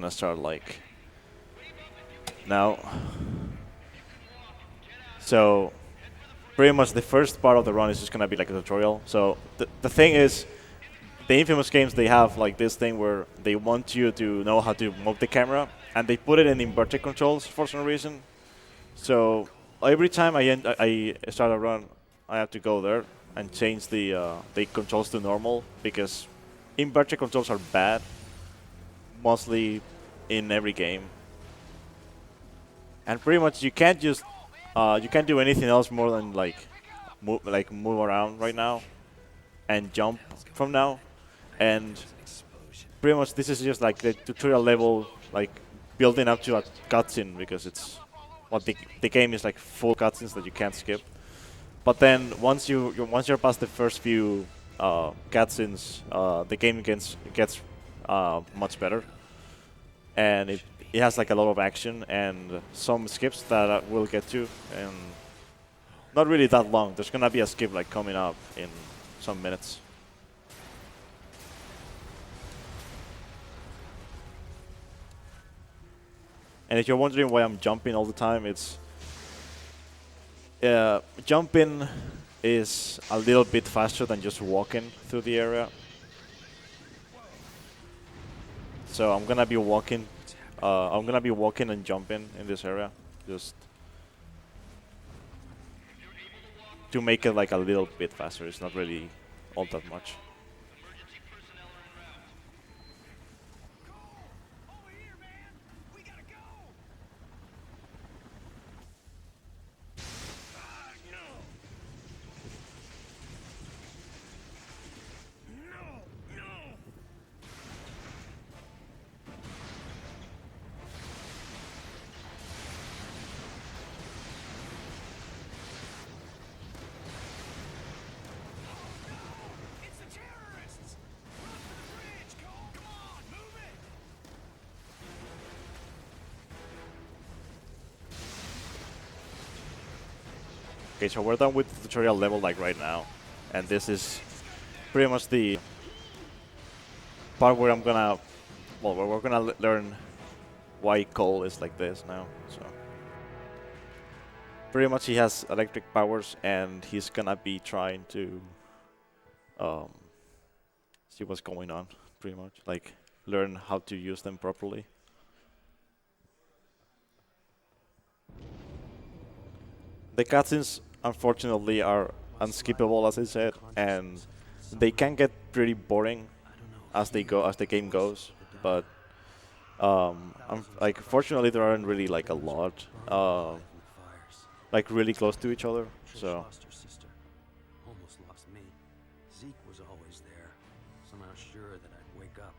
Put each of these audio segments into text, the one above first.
gonna start like now. So pretty much the first part of the run is just gonna be like a tutorial. So the thing is, the inFAMOUS games, they have like this thing where they want you to know how to move the camera, and they put it in inverted controls for some reason. So every time I start a run, I have to go there and change the controls to normal, because inverted controls are bad mostly in every game. And pretty much you can't just you can't do anything else more than like move around right now and jump from now. And pretty much this is just like the tutorial level, like building up to a cutscene, because it's the game is like full cutscenes that you can't skip. But then once you're past the first few cutscenes, the game gets much better, and it has like a lot of action and some skips that we'll get to, and not really that long. There's gonna be a skip like coming up in some minutes. And if you're wondering why I'm jumping all the time, it's jumping is a little bit faster than just walking through the area. So I'm gonna be walking. I'm gonna be walking and jumping in this area, just to make it like a little bit faster. It's not really all that much. Okay, so we're done with the tutorial level like right now, and this is pretty much the part where I'm gonna, well, where we're gonna learn why Cole is like this now. So pretty much he has electric powers, and he's gonna be trying to see what's going on, pretty much, like learn how to use them properly. The cutscenes, unfortunately, are unskippable, as I said, and they can get pretty boring as the game goes. But like, fortunately, there aren't really like a lot, like really close to each other. So. Almost lost me. Zeke was always there, somehow sure that I'd wake up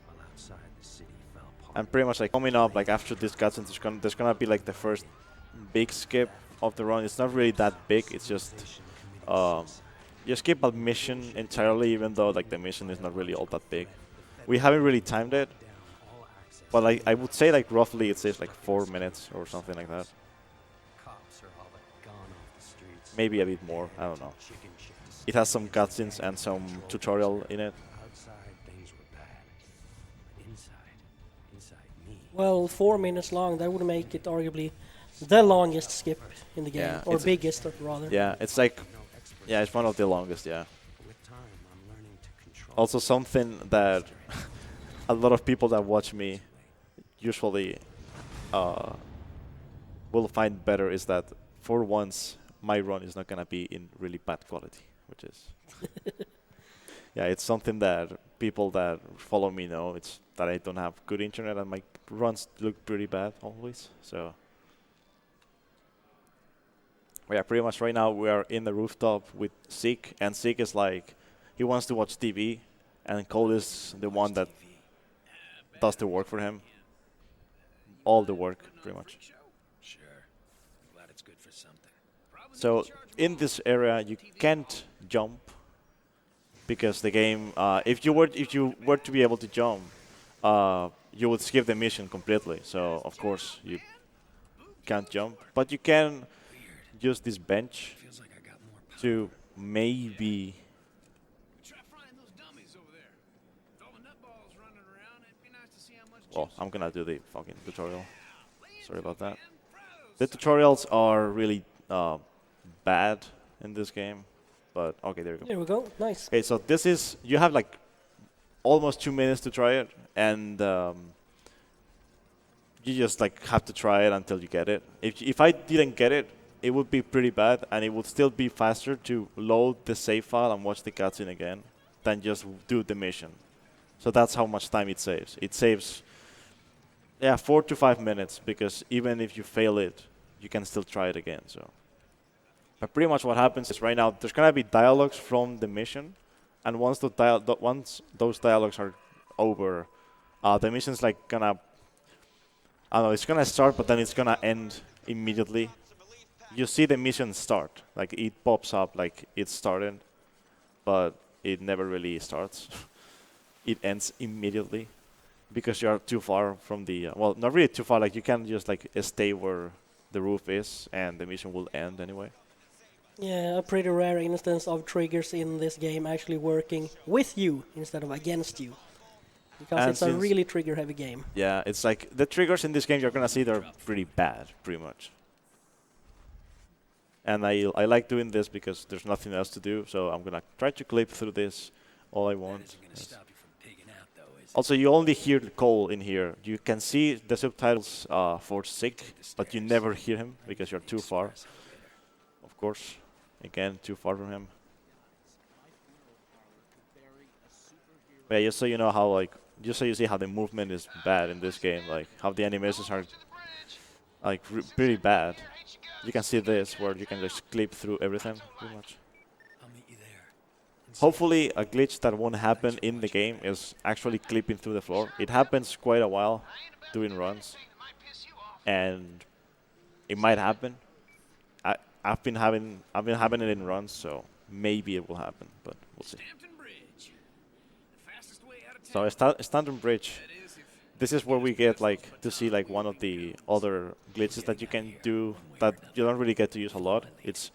while outside the city fell apart. And pretty much like coming up, like after this cutscene, there's gonna be like the first big skip of the run. It's not really that big. It's just you skip a mission entirely, even though like the mission is not really all that big. We haven't really timed it, but like I would say like roughly it says like 4 minutes or something like that. Maybe a bit more. I don't know. It has some cutscenes and some tutorial in it. Well, 4 minutes long, that would make it arguably the longest skip in the game, Yeah, or biggest, rather. Yeah, it's like, yeah, it's one of the longest, yeah. Also something that a lot of people that watch me usually will find better is that for once my run is not gonna be in really bad quality, which is yeah, it's something that people that follow me know. It's that I don't have good internet and my runs look pretty bad always. So yeah, pretty much right now we are in the rooftop with Zeke, and Zeke is like, he wants to watch TV, and Cole is the one that does the work for him. All the work, pretty much. Sure. Glad it's good for something. So in this area you can't jump, because the game, if you were to be able to jump, you would skip the mission completely. So of course you can't jump, but you can use this bench to maybe. well, I'm gonna do the fucking tutorial. Sorry about that. The tutorials are really bad in this game, but okay, there we go. There we go. Nice. Okay, so this is, you have like almost 2 minutes to try it, and you just like have to try it until you get it. If I didn't get it, it would be pretty bad, and it would still be faster to load the save file and watch the cutscene again than just do the mission. So that's how much time it saves. It saves, yeah, 4 to 5 minutes, because even if you fail it, you can still try it again. So, but pretty much what happens is right now there's gonna be dialogues from the mission, and once those dialogues are over, the mission's like gonna, I don't know, it's gonna start, but then it's gonna end immediately. You see the mission start, like it pops up like it started, but it never really starts. It ends immediately because you are too far from the, well, not really too far, like you can just like stay where the roof is and the mission will end anyway. Yeah, a pretty rare instance of triggers in this game actually working with you instead of against you. Because And it's a really trigger-heavy game. Yeah, it's like the triggers in this game you're gonna see they're pretty bad, pretty much. And I like doing this because there's nothing else to do, so I'm gonna try to clip through this all I want. Yes. Also, you only hear Cole in here. You can see the subtitles for Zeke, but you never hear him because you're too far. Of course, again, too far from him. But yeah, just so you know how, like, just so you see how the movement is bad in this game, like how the animations are like pretty bad. You can see this where you can just clip through everything, pretty much. Hopefully, a glitch that won't happen in the game is actually clipping through the floor. It happens quite a while doing runs, and it might happen. I've been having it in runs, so maybe it will happen, but we'll see. So Stonbridge, this is where we get like to see like one of the other glitches that you can do that you don't really get to use a lot. It's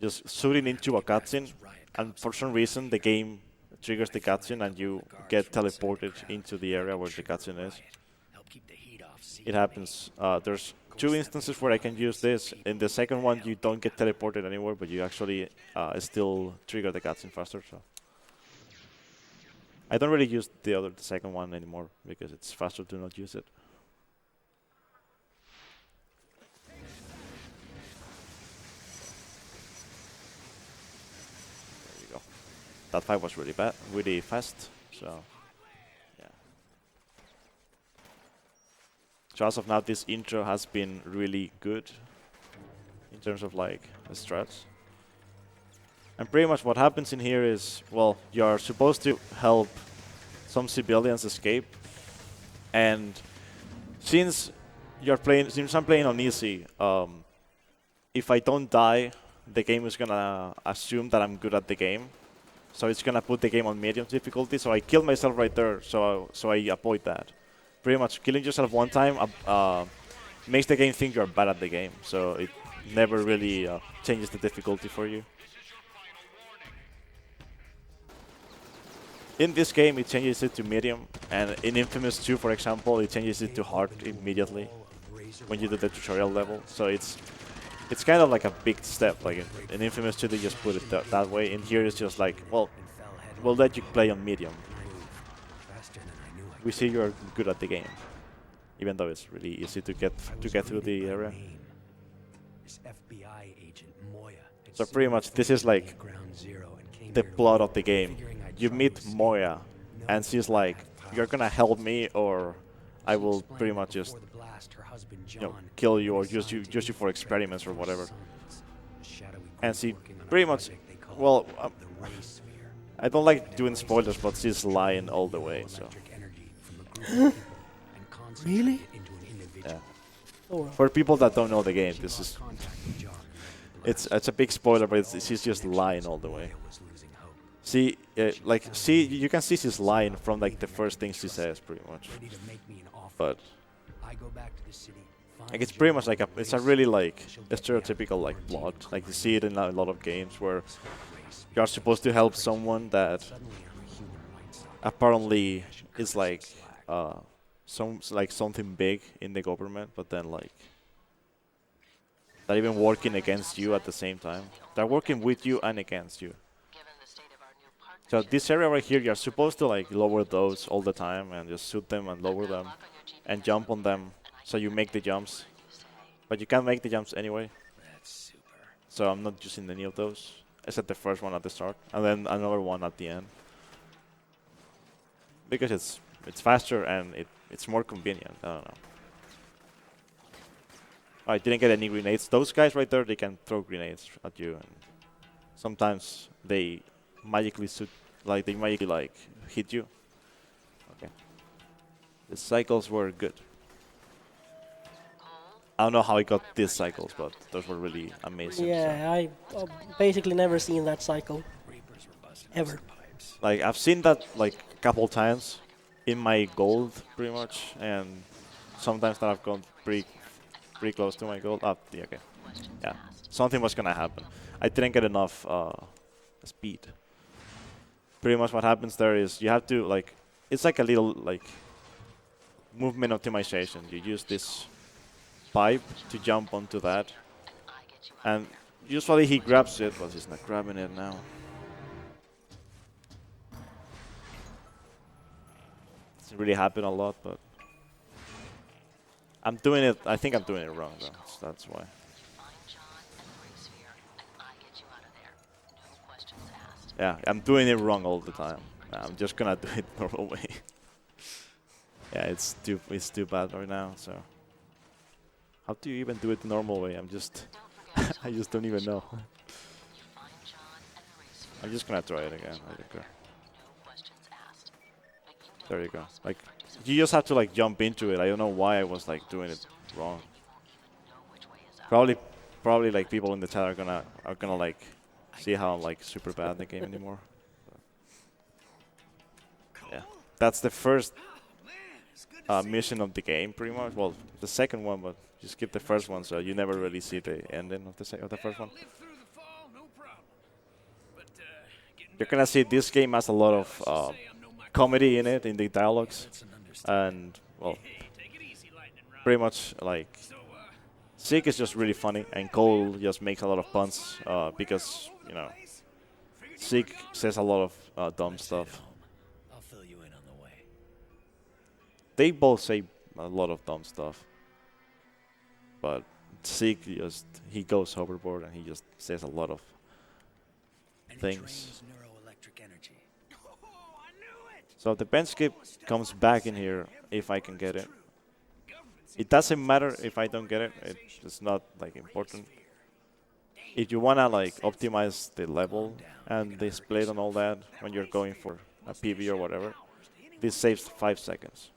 just shooting into a cutscene, and for some reason the game triggers the cutscene and you get teleported into the area where the cutscene is. It happens. There's 2 instances where I can use this. In the second one, you don't get teleported anywhere, but you actually still trigger the cutscene faster. So I don't really use the second one anymore because it's faster to not use it. There you go. That fight was really bad, really fast. So yeah. So as of now, this intro has been really good in terms of like the strats. And pretty much what happens in here is, well, you're supposed to help some civilians escape. And since I'm playing on easy, if I don't die, the game is gonna assume that I'm good at the game. So it's gonna put the game on medium difficulty. So I kill myself right there, so I avoid that. Pretty much killing yourself one time makes the game think you're bad at the game. So it never really changes the difficulty for you. In this game, it changes it to medium, and in inFAMOUS 2, for example, it changes it to hard immediately when you do the tutorial level. So it's kind of like a big step. Like in inFAMOUS 2, they just put it that way. In here, it's just like, well, we'll let you play on medium. We see you're good at the game, even though it's really easy to get through the area. So pretty much, this is like the plot of the game. You meet Moya, and she's like, "You're gonna help me, or I will pretty much just, kill you or use you for experiments or whatever." And she pretty much, well, I don't like doing spoilers, but she's lying all the way. So. Really? Yeah. Oh, well. For people that don't know the game, this is it's a big spoiler, but she's just lying all the way. See, you can see she's lying from like the first thing she says, pretty much. But like it's pretty much like it's a really like a stereotypical like plot. Like you see it in a lot of games where you are supposed to help someone that apparently is like something big in the government, but then like they're even working against you at the same time. They're working with you and against you. So this area right here, you're supposed to like lower those all the time and just shoot them and lower them and jump on them so you make the jumps. But you can't make the jumps anyway. So I'm not using any of those, except the first one at the start and then another one at the end. Because it's faster and it's more convenient. I don't know. I didn't get any grenades. Those guys right there, they can throw grenades at you, and sometimes they magically hit you. Okay. The cycles were good. I don't know how I got these cycles, but those were really amazing. Yeah, I basically never seen that cycle. Ever. Like, I've seen that like a couple times in my gold, pretty much, and sometimes that I've gone pretty close to my goal. Yeah, okay. Yeah, something was gonna happen. I didn't get enough speed. Pretty much what happens there is you have to like, it's like a little like movement optimization. You use this pipe to jump onto that, and usually he grabs it, but he's not grabbing it now. Doesn't really happen a lot, but I'm doing it. I think I'm doing it wrong, though. So that's why. Yeah, I'm doing it wrong all the time. I'm just gonna do it the normal way. Yeah, it's too bad right now. So, how do you even do it the normal way? I just don't even know. I'm just gonna try it again. I don't care. There you go. Like, you just have to like jump into it. I don't know why I was like doing it wrong. Probably like people in the chat are gonna like see how I'm like super bad in the game anymore. Yeah, that's the first mission of the game, pretty much. Well, the second one, but you skip the first one, so you never really see the ending of the first one. You're gonna see this game has a lot of comedy in it, in the dialogues, and well, pretty much like Zeke is just really funny, and Cole just makes a lot of puns because you know Zeke says a lot of dumb stuff. I'll fill you in on the way. They both say a lot of dumb stuff, but Zeke he goes overboard and he just says a lot of things. So the bench skip comes back in here if I can get it. It doesn't matter if I don't get it. It's not like important. If you wanna like optimize the level and the split and all that when you're going for a PV or whatever, this saves 5 seconds.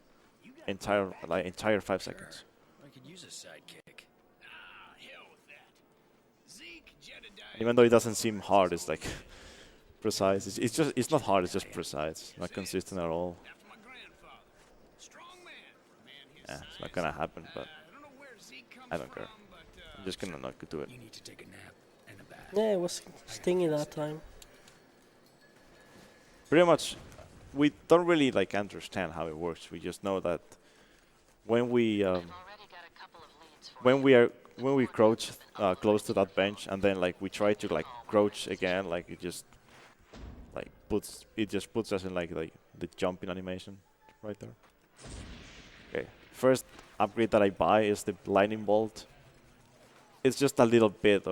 Entire 5 seconds. I could use a sidekick. Even though it doesn't seem hard, it's like precise. It's not hard. It's just precise. Not consistent at all. Yeah, it's not gonna happen, but I don't care. I'm just gonna not do it. You need to take a nap and a bath. Yeah, it was stingy that time. Pretty much, we don't really like understand how it works. We just know that when we crouch close to that bench and then like we try to like crouch again, like it just puts us in like the jumping animation right there. Okay, first upgrade that I buy is the lightning bolt. It's just a little bit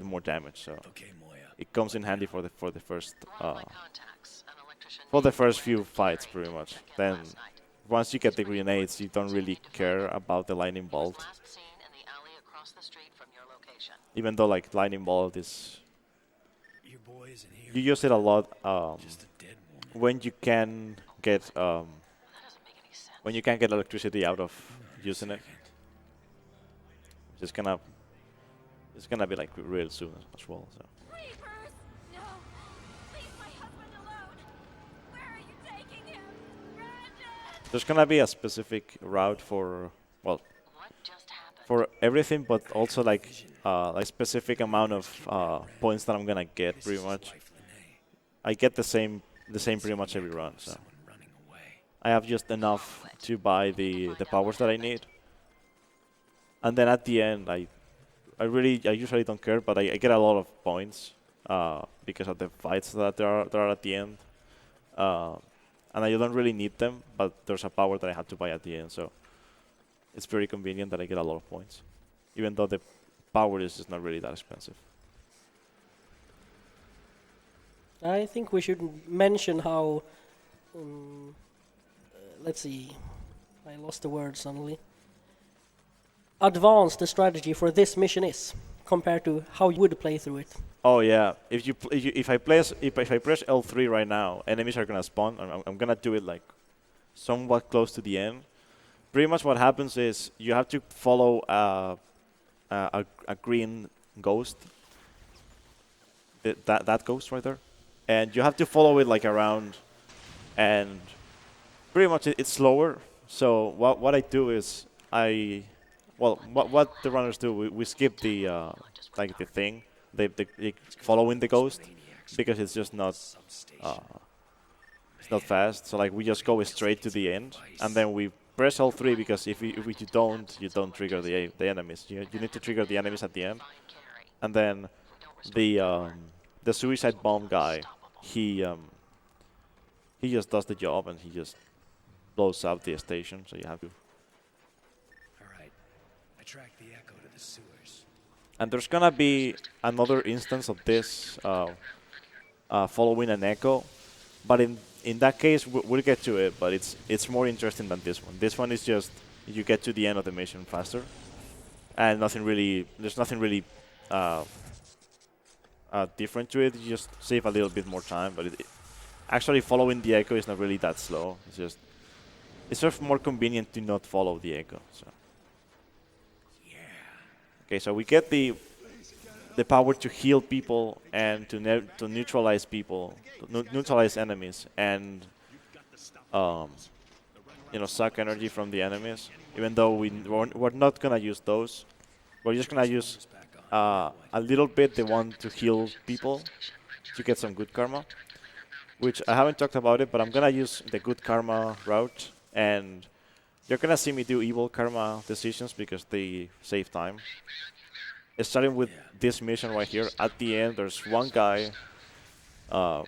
more damage, so Okay, Moya. it comes in handy for the first few fights, pretty much. Then once you get the grenades, you don't really care about the lightning bolt. Even though like lightning bolt is, Your boy isn't here. you use it a lot Just a dead woman. when you can get electricity out of using it. It's gonna be like real soon as well. So. Reapers! No! Leave my husband alone! Where are you taking him? Brandon! There's gonna be a specific route for everything, but also like a specific amount of points that I'm gonna get. Pretty much, I get the same pretty much every run. So Someone running away. I have just enough to buy the powers that I need. And then at the end, I usually don't care, but I get a lot of points because of the fights that there are at the end. And I don't really need them, but there's a power that I have to buy at the end, so it's very convenient that I get a lot of points, even though the power is just not really that expensive. I think we should mention how. Let's see. I lost the word suddenly. Advanced the strategy for this mission is compared to how you would play through it. Oh yeah, if I press L3 right now, enemies are gonna spawn. I'm gonna do it like somewhat close to the end. Pretty much what happens is you have to follow a green ghost. That ghost right there, and you have to follow it like around, and pretty much it's slower. So what I do is what the runners do, we skip the like the thing, they following the ghost, because it's just not it's not fast. So like we just go straight to the end, and then we press L3 because if you don't trigger the enemies. You need to trigger the enemies at the end, and then the suicide bomb guy, he just does the job and he just blows up the station. So you have to. Track the echo to the sewers. And there's gonna be another instance of this following an echo, but in that case we'll get to it. But it's more interesting than this one. This one is just you get to the end of the mission faster, and there's nothing really different to it. You just save a little bit more time, but actually following the echo is not really that slow. It's just more convenient to not follow the echo. So. Okay, so we get the power to heal people and to neutralize people, neutralize enemies, and suck energy from the enemies. Even though we're not gonna use those, we're just gonna use a little bit the one to heal people to get some good karma. Which I haven't talked about it, but I'm gonna use the good karma route, and you're gonna see me do evil karma decisions because they save time. Starting with this mission right here, at the end there's one guy,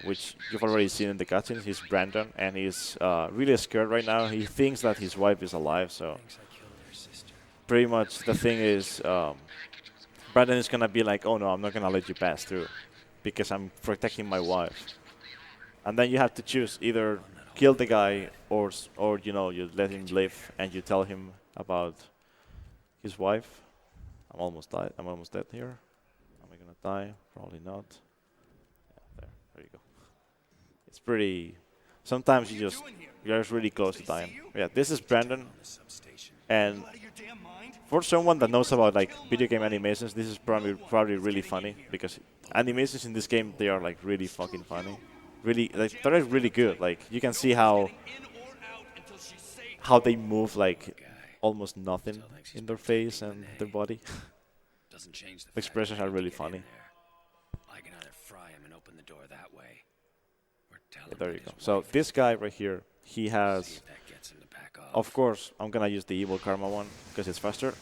which you've already seen in the cutscenes. He's Brandon, and he's really scared right now. He thinks that his wife is alive, so pretty much the thing is, Brandon is gonna be like, oh no, I'm not gonna let you pass through because I'm protecting my wife. And then you have to choose, either kill the guy or you let him live and you tell him about his wife. I'm almost dead here. Am I gonna die? Probably not. Yeah, there you go. It's pretty. Sometimes you're just really close to dying. Yeah, this is Brandon, and for someone that knows about like video game animations, this is probably really funny, because animations in this game, they are like really fucking funny. Really, like they're really good. Like you can see how they move like almost nothing in their face and their body. Doesn't change the Expressions are really funny. I can either fry him and open the door that way, or tell him There you that go. his So wife this is guy dead. right here, he See has. if that gets him to back off. Of course, I'm gonna use the evil karma one because it's faster.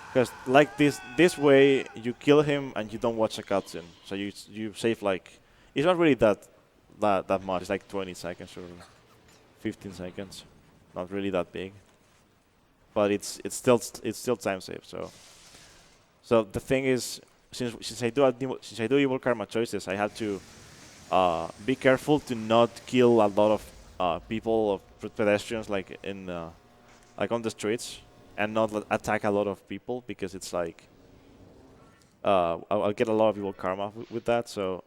Because like this way, you kill him and you don't watch a cutscene, so you save like, it's not really that much. It's like 20 seconds or 15 seconds, not really that big. But it's still time save. So the thing is, since I do evil karma choices, I have to be careful to not kill a lot of people, of pedestrians, like like on the streets, and not attack a lot of people, because it's like I'll get a lot of evil karma with that. So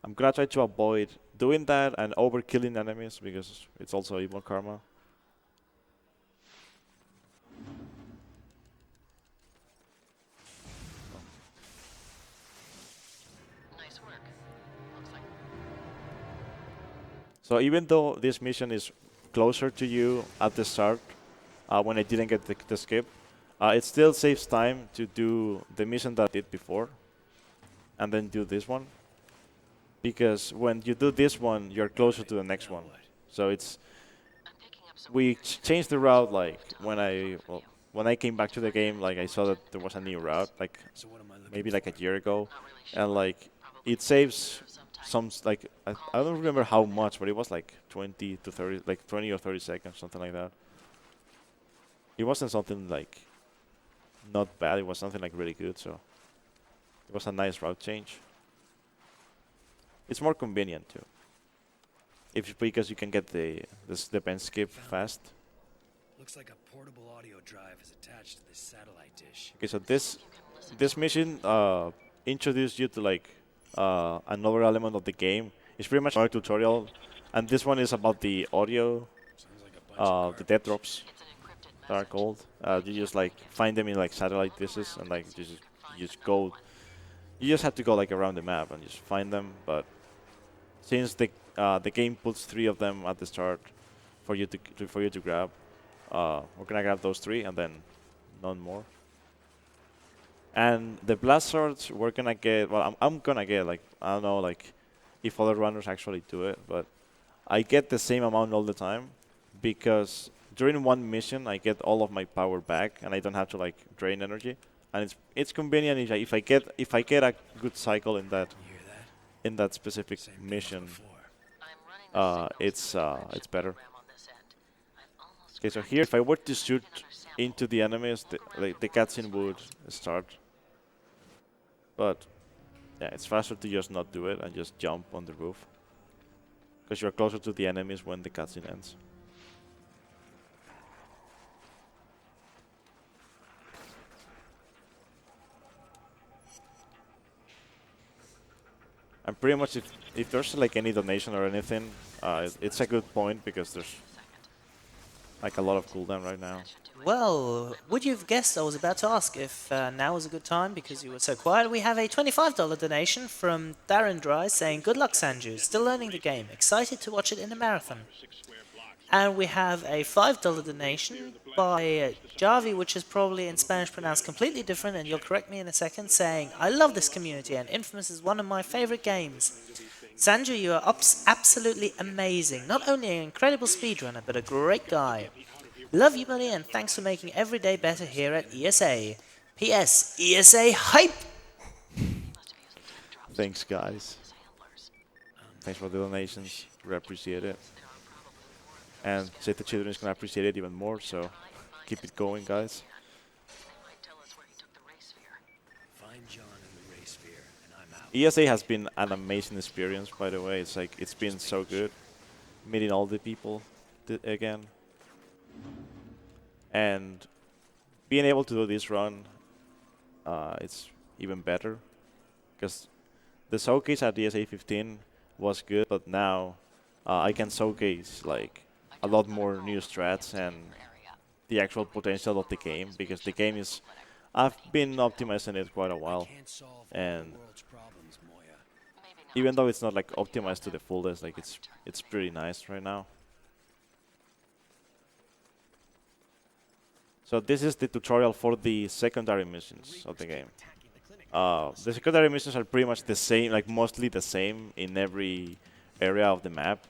I'm gonna try to avoid doing that and overkilling enemies, because it's also evil karma. Nice work. Looks like So even though this mission is closer to you at the start, when I didn't get the skip, it still saves time to do the mission that I did before, and then do this one. Because when you do this one, you're closer to the next one. So it's I'm picking we changed the route like when I came back to the game, like I saw that there was a new route, like So what am I looking maybe like a for? year ago, and like it saves some like I don't remember how much, but it was like 20 to 30, like 20 or 30 seconds, something like that. It wasn't something like not bad. It was something like really good. So it was a nice route change. It's more convenient too, because you can get the pen skip fast. Looks like a portable audio drive is attached to this satellite dish. Okay, so this mission introduced you to like another element of the game. It's pretty much a tutorial, and this one is about the audio, Sounds like a bunch of the death garbage. drops that are called. You just like find them in like satellite dishes, and like you just go. You just have to go like around the map and just find them. But since the game puts 3 of them at the start for you to grab, we're gonna grab those 3 and then none more. And the blast swords we're gonna get. Well, I'm gonna get like I don't know like if other runners actually do it, but I get the same amount all the time because during one mission I get all of my power back and I don't have to like drain energy. And it's convenient if I get a good cycle in that You hear that? specific Same thing as mission. before. It's better. Okay, so here if I were to shoot into the enemies, the cutscene would start. But yeah, it's faster to just not do it and just jump on the roof. Because you're closer to the enemies when the cutscene ends. And pretty much if there's like any donation or anything, it's a good point because there's like a lot of cooldown right now. Well, would you have guessed I was about to ask if now was a good time because you were so quiet? We have a $25 donation from Darren Dry saying, "Good luck, Sanju. Still learning the game. Excited to watch it in a marathon." And we have a $5 donation by Javi, which is probably in Spanish pronounced completely different, and you'll correct me in a second, saying, "I love this community and Infamous is one of my favorite games. Sanju, you are absolutely amazing. Not only an incredible speedrunner, but a great guy. Love you, buddy, and thanks for making every day better here at ESA. P.S. ESA hype!" Thanks, guys. Thanks for the donations. We appreciate it. And Save the Children is going to appreciate it even more, so keep it going, guys. Find John in the race sphere, and I'm out. ESA has been an amazing experience, by the way. It's like it's been so good meeting all the people again. And being able to do this run, it's even better. Because the showcase at ESA 15 was good, but now I can showcase like a lot more new strats and the actual potential of the game. Because the game is, I've been optimizing it quite a while, Can't solve all and the world's problems, Moya. even though it's not like optimized to the fullest, like it's pretty nice right now. So this is the tutorial for the secondary missions of the game. The secondary missions are pretty much the same, like mostly the same in every area of the map.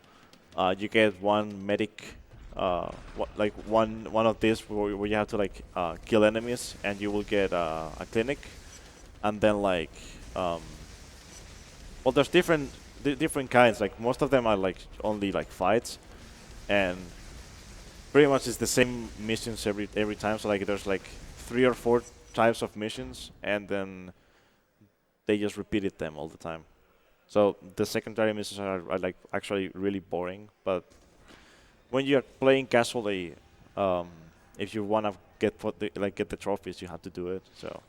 You get one medic, like one of these where you have to like kill enemies, and you will get a clinic, and then like, well, there's different kinds. Like most of them are like only like fights, and pretty much it's the same missions every time. So like there's like 3 or 4 types of missions, and then they just repeated them all the time. So the secondary missions are like actually really boring. But when you're playing casually, if you wanna get the trophies, you have to do it. So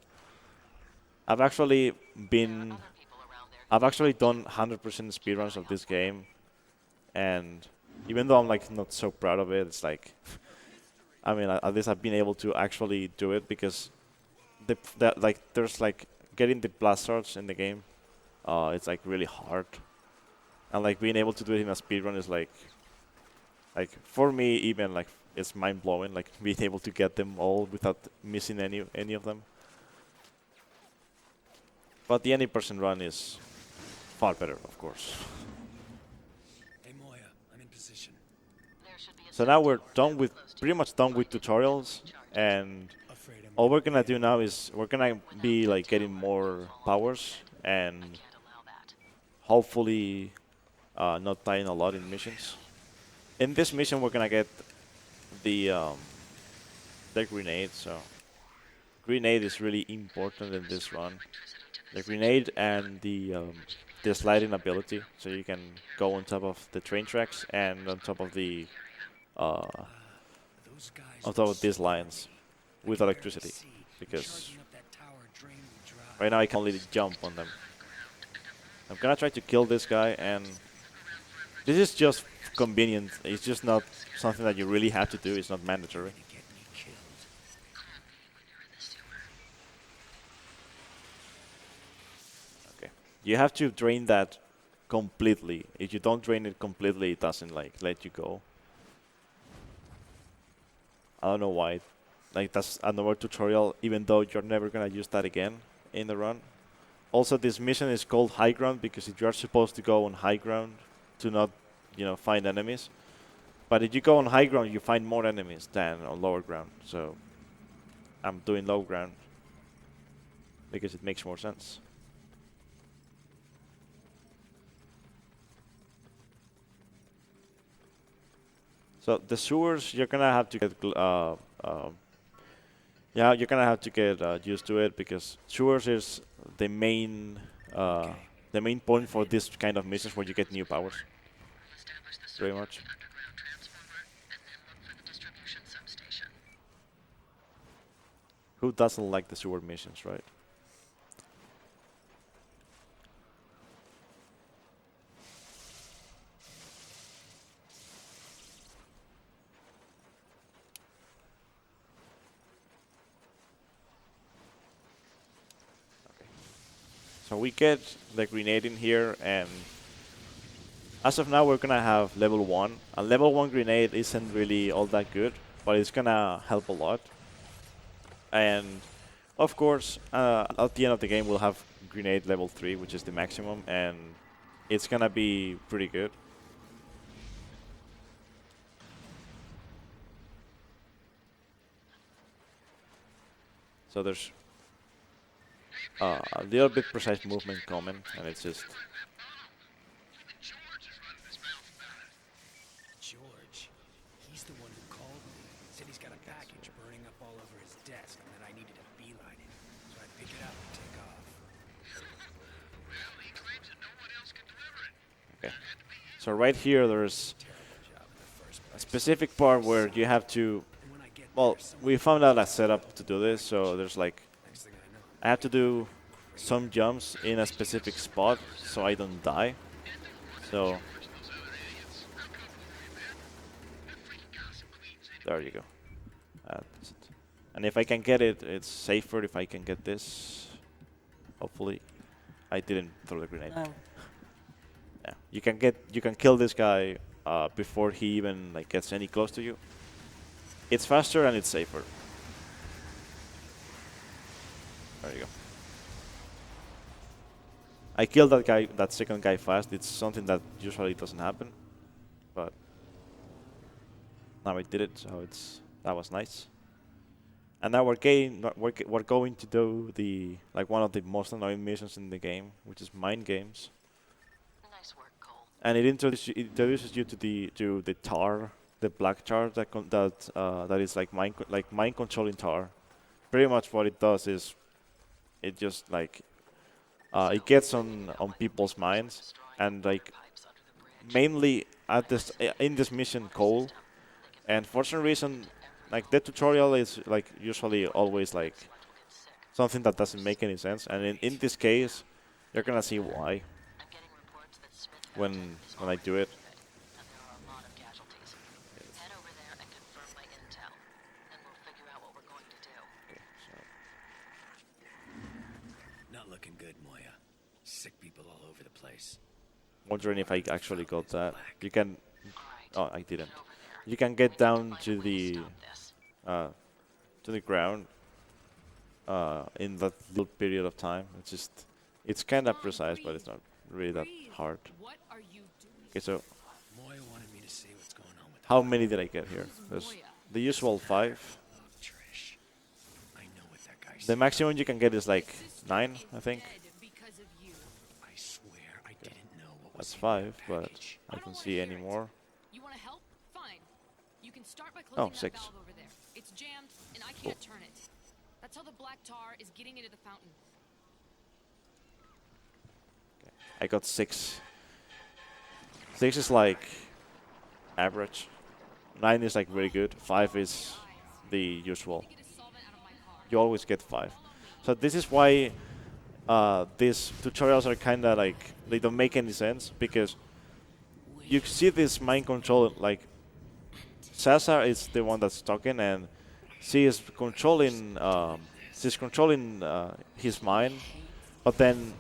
I've actually done 100% speedruns of this game, and even though I'm like not so proud of it, it's like, I mean, at least I've been able to actually do it because there's like getting the blast swords in the game. It's like really hard, and like being able to do it in a speedrun is like for me even like it's mind blowing. Like being able to get them all without missing any of them. But the any-person run is far better, of course. Hey, Moya, I'm in position. So now we're done with, pretty much done with tutorials, and all we're gonna do now is we're gonna be like getting more powers and hopefully not dying a lot in missions. In this mission, we're gonna get the grenade. So grenade is really important in this run. The grenade and the sliding ability, so you can go on top of the train tracks and on top of the on top of these lines with electricity, because right now I can only jump on them. I'm gonna try to kill this guy, and this is just convenient. It's just not something that you really have to do. It's not mandatory. Okay, you have to drain that completely. If you don't drain it completely, it doesn't like let you go. I don't know why. Like, that's another tutorial, even though you're never gonna use that again in the run. Also, this mission is called high ground because you are supposed to go on high ground to not, find enemies. But if you go on high ground, you find more enemies than on lower ground. So I'm doing low ground because it makes more sense. So the sewers, you're gonna have to get you're gonna have to get used to it, because sewers is the main point for this kind of missions where you get new powers. Very much. Underground transformer, and then look for the distribution substation. Who doesn't like the sewer missions, right? So we get the grenade in here, and as of now we're gonna have level 1. A level 1 grenade isn't really all that good, but it's gonna help a lot. And of course, at the end of the game we'll have grenade level 3, which is the maximum, and it's gonna be pretty good. So there's a little bit precise movement coming, and it's just... George, he's the one who called me. Said he's got a package burning up all over his desk, and that I needed to beeline it. So I pick it up and take off. Well, he claims that no one else can deliver it. Okay. So right here there's a specific part where you have to... Well, we found out a setup to do this, so there's like... I have to do some jumps in a specific spot so I don't die. So... There you go. That's it. And if I can get it, it's safer if I can get this. Hopefully. I didn't throw the grenade. Oh. Yeah, you can kill this guy before he even like gets any close to you. It's faster and it's safer. There you go. I killed that second guy fast. It's something that usually doesn't happen, but now I did it, so that was nice. And now we're going to do the one of the most annoying missions in the game, which is mind games. Nice work, Cole. And it introduces you to the tar, the black tar that is like mind controlling tar. Pretty much what it does is it just like it gets on people's minds, and like mainly at this in this mission coal. And for some reason, like the tutorial is like usually always like something that doesn't make any sense, and in this case, you're gonna see why when I do it. Head over there and confirm my intel, and we'll figure out what we're going to do. Okay, so Not looking good, Moya. Sick people all over the place. wondering if I actually got that. You can. Oh, I didn't. Over there. You can get down to Find a way the stop this. ground in that little period of time. It's kind of precise, but it's not really that hard. What are you doing? Okay, so Moya wanted me to see what's going on with How many did I get here? There's the usual 5. Trish. I know what that guy The said. maximum you can get is like 9, I think. Because of you. I swear I didn't know what was That's in 5, that but package. I don't see any more. You want to help? Fine. You can start by Oh, closing that 6. valve over there. It's jammed, and I can't turn it. That's how the black tar is getting into the fountain. I got 6. 6 is like average. 9 is like very good. 5 is the usual. Get a solvent out of my car. You always get 5. So this is why these tutorials are kind of like, they don't make any sense, because you see this mind control, like Sasha is the one that's talking, and she is controlling his mind, but then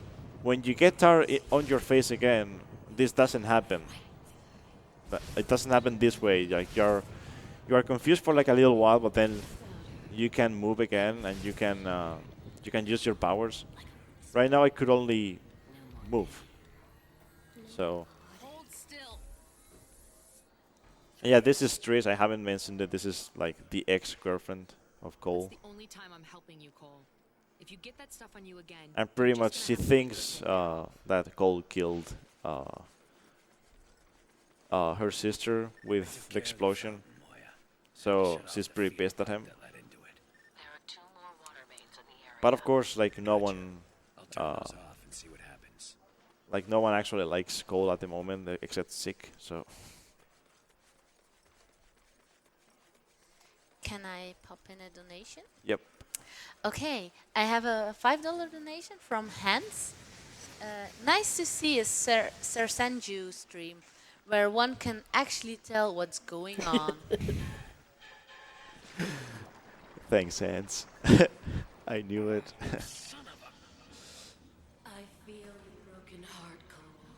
when you get her on your face again, this doesn't happen. It doesn't happen this way. Like you are confused for like a little while, but then you can move again, and you can use your powers. Right now I could only move. So Hold still. yeah, this is Trish. I haven't mentioned that this is like the ex-girlfriend of Cole. It's the only time I'm helping you, Cole. If you get that stuff on you again, And you're pretty just much gonna she have to thinks that Cole killed her sister with the explosion. Moya. So she's pretty pissed at him. That let into it. There are 2 more water mains in the area. But of course, like no one, I'll turn those off and see what happens. like no one actually likes Cole at the moment, except Zeke. So Can I pop in a donation? yep. Okay, I have a $5 donation from Hans. Nice to see a SerSanju stream where one can actually tell what's going on. Thanks, Hans. I knew it. I feel your broken heart, Cole.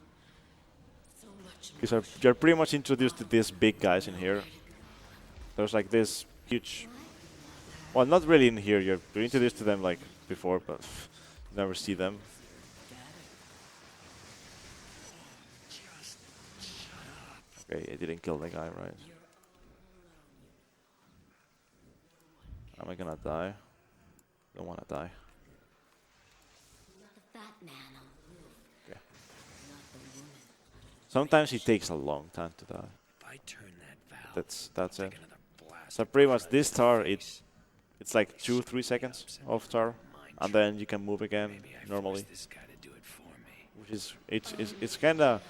So much Because you're pretty much introduced to these big guys in here. There's like this huge. Well, not really in here. You're introduced to them like before, but you never see them. Okay, I didn't kill the guy, right? Am I gonna die? Don't wanna die. that man on Okay. Sometimes it takes a long time to die. If I turn that valve, That's I'll it. take another blast So of pretty much crud this to the tar, face. it's like 2-3 seconds of tar, and then you can move again Maybe I normally. forced this guy to do it for me. Which is it's kind of,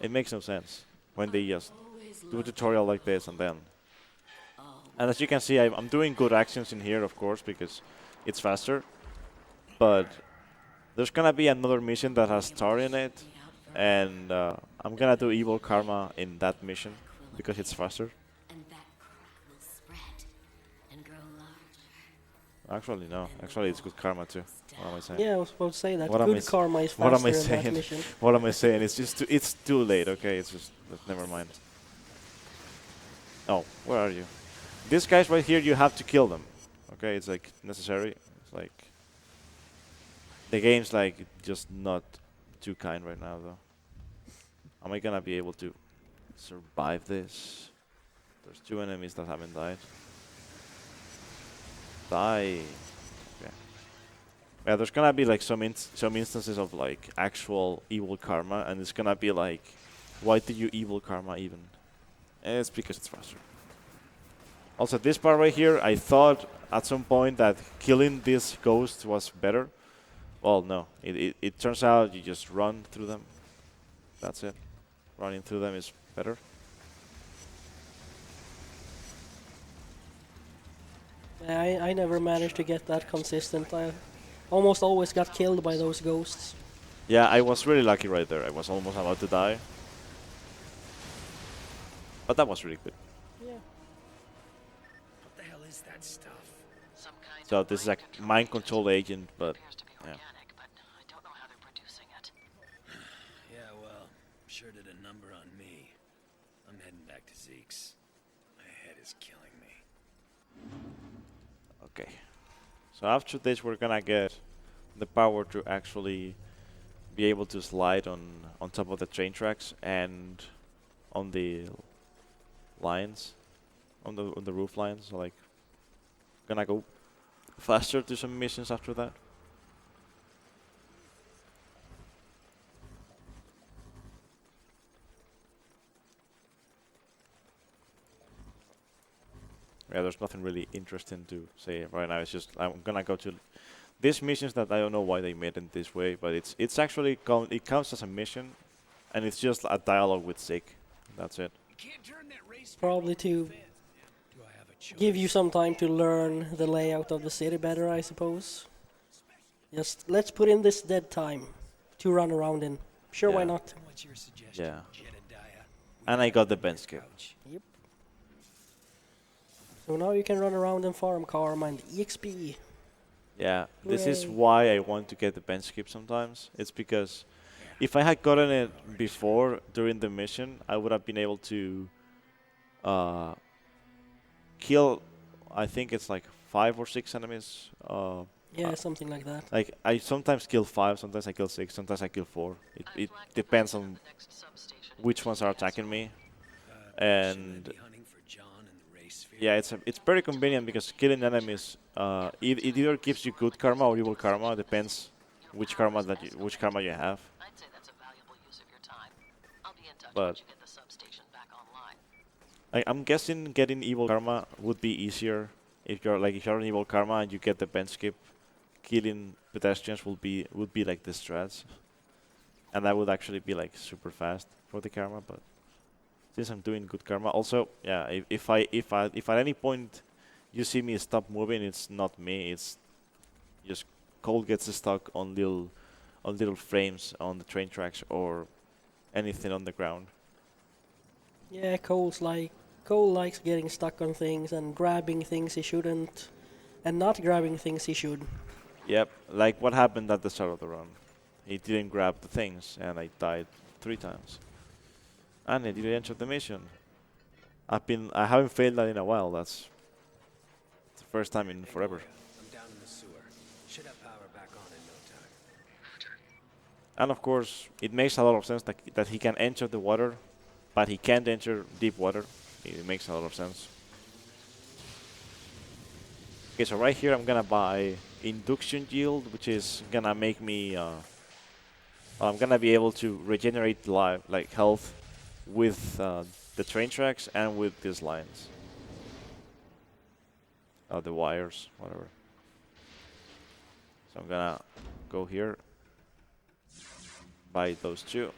it makes no sense when they just do a tutorial like this and then. And as you can see, I'm doing good actions in here, of course, because it's faster. But there's gonna be another mission that has tar in it, and I'm gonna do evil karma in that mission because it's faster. and that crack will spread and grow larger. Actually, no. Actually, it's good karma too. What am I saying? Yeah, I was supposed to say that. What am I Good s- karma is What am faster I in that saying? mission. What am I saying? It's just it's too late. Okay, it's just never mind. Oh, where are you? These guys right here, you have to kill them. Okay, it's like necessary. It's like the game's like just not too kind right now, though. Am I gonna be able to survive this? There's 2 enemies that haven't died. Die. Okay. Yeah, there's gonna be like some instances of like actual evil karma, and it's gonna be like, why did you evil karma even? And it's because it's faster. Also, this part right here, I thought at some point that killing this ghost was better. Well, no. It turns out you just run through them. That's it. Running through them is better. Yeah, I never managed to get that consistent. I almost always got killed by those ghosts. Yeah, I was really lucky right there. I was almost about to die. But that was really good. Yeah. What the hell is that stuff? Some kind So of this is a control mind control agent, but appears to be yeah. organic, but I don't know how they're producing it. Yeah, well, sure did a number on me. I'm heading back to Zeke's. My head is killing me. Okay. So after this, we're gonna get the power to actually be able to slide on top of the train tracks and on the lines, on the roof lines. So like, gonna go faster to some missions after that. Yeah, there's nothing really interesting to say right now. It's just I'm gonna go to these missions that I don't know why they made it this way, but it's actually it counts as a mission, and it's just a dialogue with Zeke. That's it. Probably to give you some time to learn the layout of the city better, I suppose. Just let's put in this dead time to run around in. Sure, why Yeah. not? What's your suggestion, Yeah. Jedediah? And I got the bench skip. Yep. So now you can run around and farm karma and EXP. Yeah, this is Hooray. why I want to get the bench skip sometimes. It's because if I had gotten it before during the mission, I would have been able to kill. I think it's like 5 or 6 enemies. Yeah, something like that. Like I sometimes kill 5, sometimes I kill 6, sometimes I kill 4. It depends on The next substation. which ones are attacking me. And Be hunting for John and the race sphere. yeah, it's very convenient because killing enemies it either gives you good karma or evil karma. Depends which karma you have. I'd say that's a valuable use of your time. I'll be in touch But once you get the substation back online. I'm guessing getting evil karma would be easier if you're an evil karma and you get the bench skip. Killing pedestrians would be like the strats, and that would actually be like super fast for the karma. But since I'm doing good karma, also yeah, if at any point you see me stop moving, it's not me. It's just Cole gets stuck on little frames on the train tracks or anything on the ground. Yeah, Cole likes getting stuck on things and grabbing things he shouldn't, and not grabbing things he should. Yep, like what happened at the start of the run. He didn't grab the things, and I died 3 times. And I didn't enter the mission. I haven't failed that in a while. That's the first time in forever. I'm down in the sewer. Should have power back on in no time. And of course, it makes a lot of sense that he can enter the water, but he can't enter deep water. It makes a lot of sense. Okay, so right here I'm gonna buy induction yield, which is gonna make me I'm gonna be able to regenerate health with the train tracks and with these lines. The wires, whatever. So I'm gonna go here, buy those 2.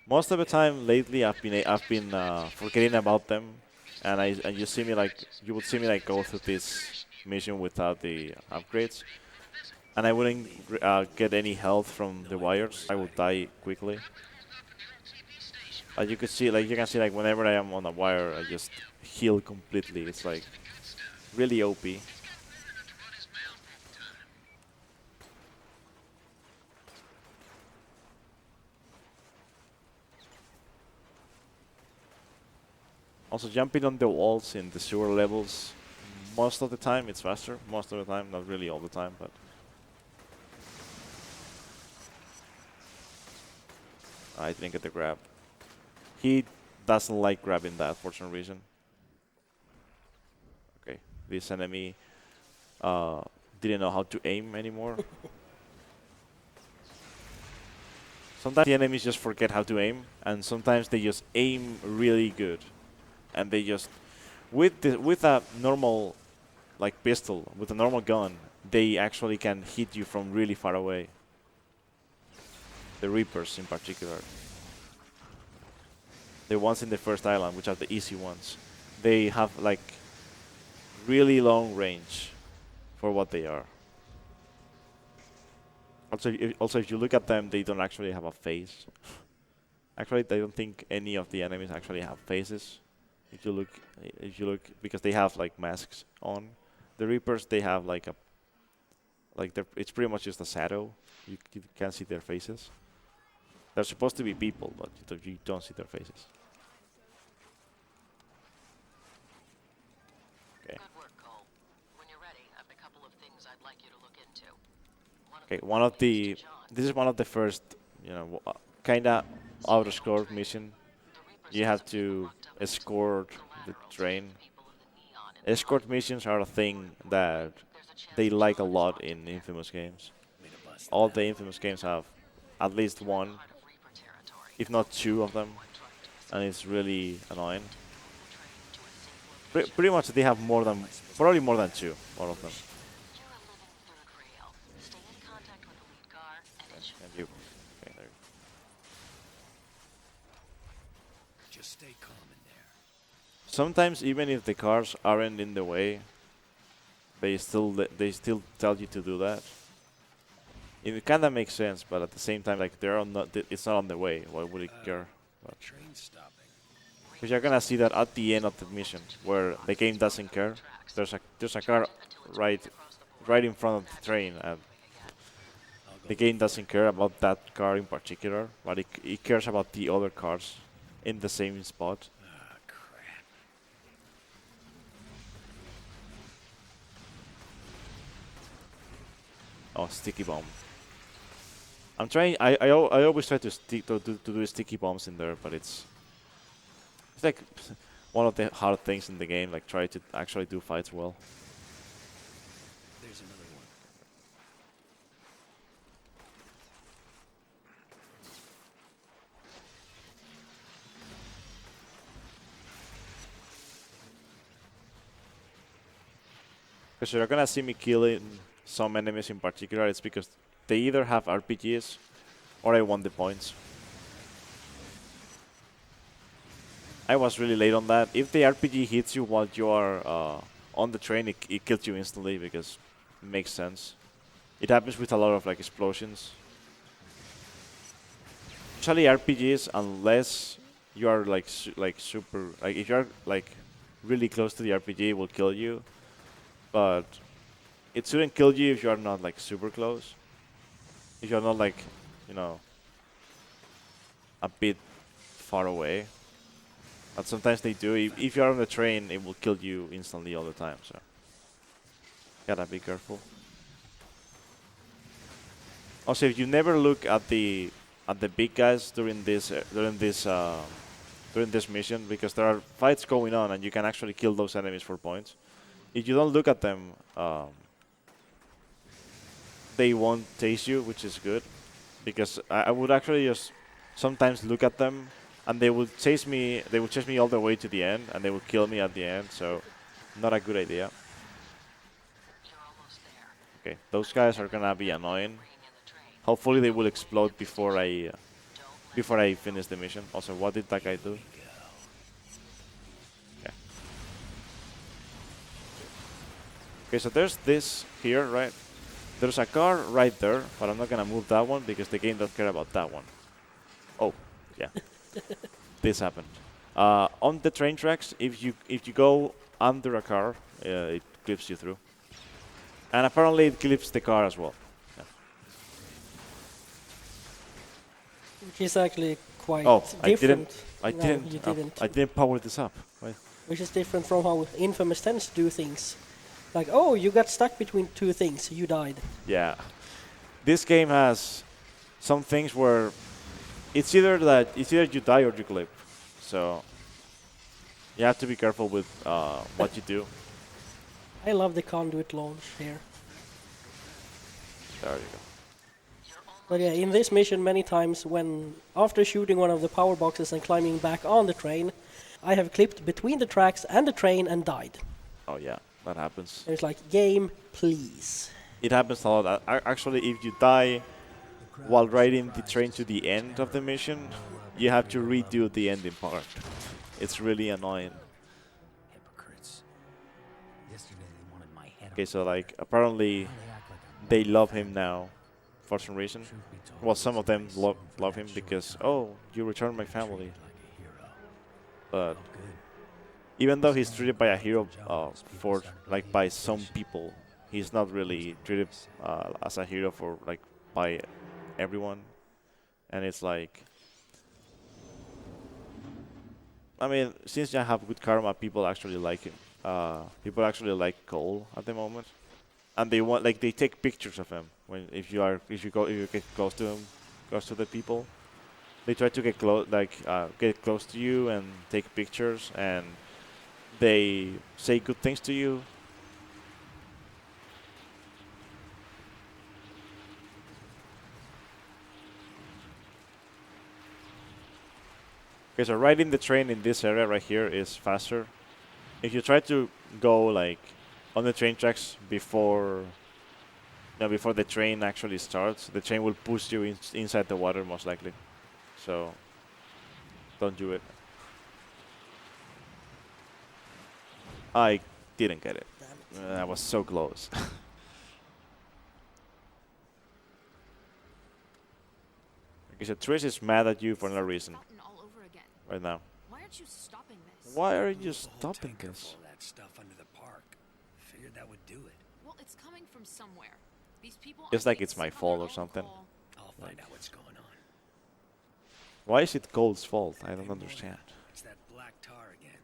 Most of the time lately, I've been forgetting about them, and you would see me like go through this mission without the upgrades, and I wouldn't get any health from the wires. I would die quickly. As you can see, like whenever I am on a wire, I just heal completely. It's like really OP. Also, jumping on the walls in the sewer levels, most of the time it's faster. Most of the time, not really all the time, but. I didn't get the grab. He doesn't like grabbing that for some reason. Okay, this enemy didn't know how to aim anymore. Sometimes the enemies just forget how to aim, and sometimes they just aim really good. And they just, with a normal, like pistol, with a normal gun, they actually can hit you from really far away. The Reapers in particular. The ones in the first island, which are the easy ones. They have like really long range for what they are. Also, if you look at them, they don't actually have a face. Actually, I don't think any of the enemies actually have faces. If you look, because they have like masks on. The Reapers, they have like it's pretty much just a shadow. You can't see their faces. They're supposed to be people, but you don't see their faces. Okay. Good work, Cole. When you're ready, I have a couple of things I'd like you to look into. This is one of the first, kinda out of score mission. you have to escort the train. Escort missions are a thing that they like a lot in Infamous games. All the Infamous games have at least one, if not two of them, and it's really annoying. Pretty much they have more than, probably more than two, all of them. And you, okay, there. Just stay calm in there. Sometimes even if the cars aren't in the way, they still tell you to do that. It kind of makes sense, but at the same time, like they're on it's not on the way. Why would it care? Train stopping. Because you're gonna see that at the end of the mission, where the game doesn't care. There's a car right in front of the train, and the game doesn't care about that car in particular, but it cares about the other cars in the same spot. Ah, crap. Oh, sticky bomb. I'm trying. I always try to do sticky bombs in there, but it's like one of the hard things in the game. Like try to actually do fights well. There's another one. Because you're gonna see me killing some enemies in particular, it's because they either have RPGs or I won the points. I was really late on that. If the RPG hits you while you are on the train, it kills you instantly because it makes sense. It happens with a lot of like explosions. Usually RPGs, unless you are like super, like if you're like really close to the RPG, it will kill you. But it shouldn't kill you if you are not like super close. If you're not like, you know, a bit far away. But sometimes they do. If you're on the train, it will kill you instantly all the time. So gotta be careful. Also, if you never look at the big guys during this mission, because there are fights going on and you can actually kill those enemies for points. If you don't look at them, they won't chase you, which is good. Because I would actually just sometimes look at them, and they will chase me. They will chase me all the way to the end, and they will kill me at the end. So, not a good idea. Okay, those guys are gonna be annoying. Hopefully, they will explode before I finish the mission. Also, what did that guy do? Okay, so there's this here, right? There's a car right there, but I'm not gonna move that one because the game doesn't care about that one. Oh, yeah. This happened. On the train tracks, if you go under a car, it clips you through. And apparently it clips the car as well. Yeah. Which is actually quite different. I didn't power this up. Right. Which is different from how Infamous tends to do things. Like, oh, you got stuck between two things, you died. Yeah. This game has some things where it's either you die or you clip. So you have to be careful with what you do. I love the conduit launch here. There you go. But yeah, in this mission many times when after shooting one of the power boxes and climbing back on the train, I have clipped between the tracks and the train and died. Oh yeah, that happens. And it's like, game, please. It happens a lot. Actually, if you die while riding the train to the end of the mission, you have to redo the ending part. It's really annoying. Hypocrites. Yesterday they wanted my head. Okay, so like apparently they love him now for some reason. Well, some of them love him because, oh, you returned my family. But even though he's treated by a hero for like by some people, he's not really treated as a hero for like by everyone. And it's like, I mean, since you have good karma, people actually like him. People actually like Cole at the moment, and they want they take pictures of him when if you get close to him, close to the people. They try to get close, get close to you and take pictures, and they say good things to you. Okay, so riding the train in this area right here is faster. If you try to go like on the train tracks before before the train actually starts, the train will push you inside the water most likely. So don't do it. I didn't get it. I was so close. Okay, so Trish is mad at you for no reason Fountain all over again. right now. Why aren't you stopping this? Why are you Whole stopping tanker this? full of that stuff under the park. Figured that would do it. Well, it's coming from somewhere. These people It's aren't like being it's my sick on fault their or own something. call. I'll find out what's going on. Why is it Cole's fault? I don't Hey, understand. Moya, it's that black tar again.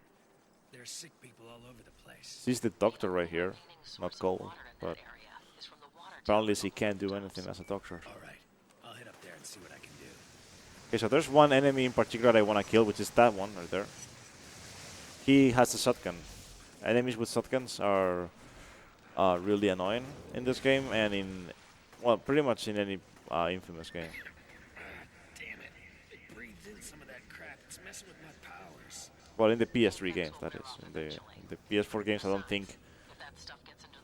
There's sick people all over the place. She's the doctor right here, not Cole. But apparently she can't do anything as a doctor. All right, I'll head up there and see what I can do. Okay, so there's one enemy in particular I want to kill, which is that one right there. He has a shotgun. Enemies with shotguns are really annoying in this game and in, well, pretty much in any infamous game. Damn it. It breathed in some of that crap. It's messing with my powers. Well, in the PS3 games, that is. In the PS4 games, I don't think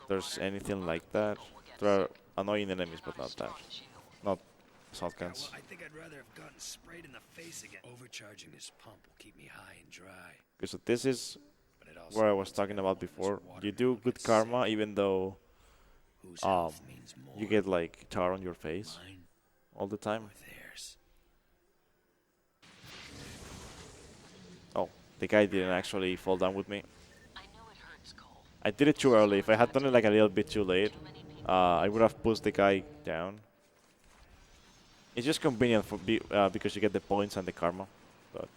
there's anything like that. There are annoying enemies, but not that. Not shotguns. Well, I think I'd rather have gotten sprayed in the face again. Overcharging this pump will keep me high and dry. Okay, so this is But it also where I was means talking that about all this before. water You do won't good get karma, sick. even though Whose health means more, you get like tar on your face mine all the time. or theirs? Oh, the guy didn't actually fall down with me. I did it too early. If I had done it like a little bit too late, I would have pushed the guy down. It's just convenient for because you get the points and the karma, but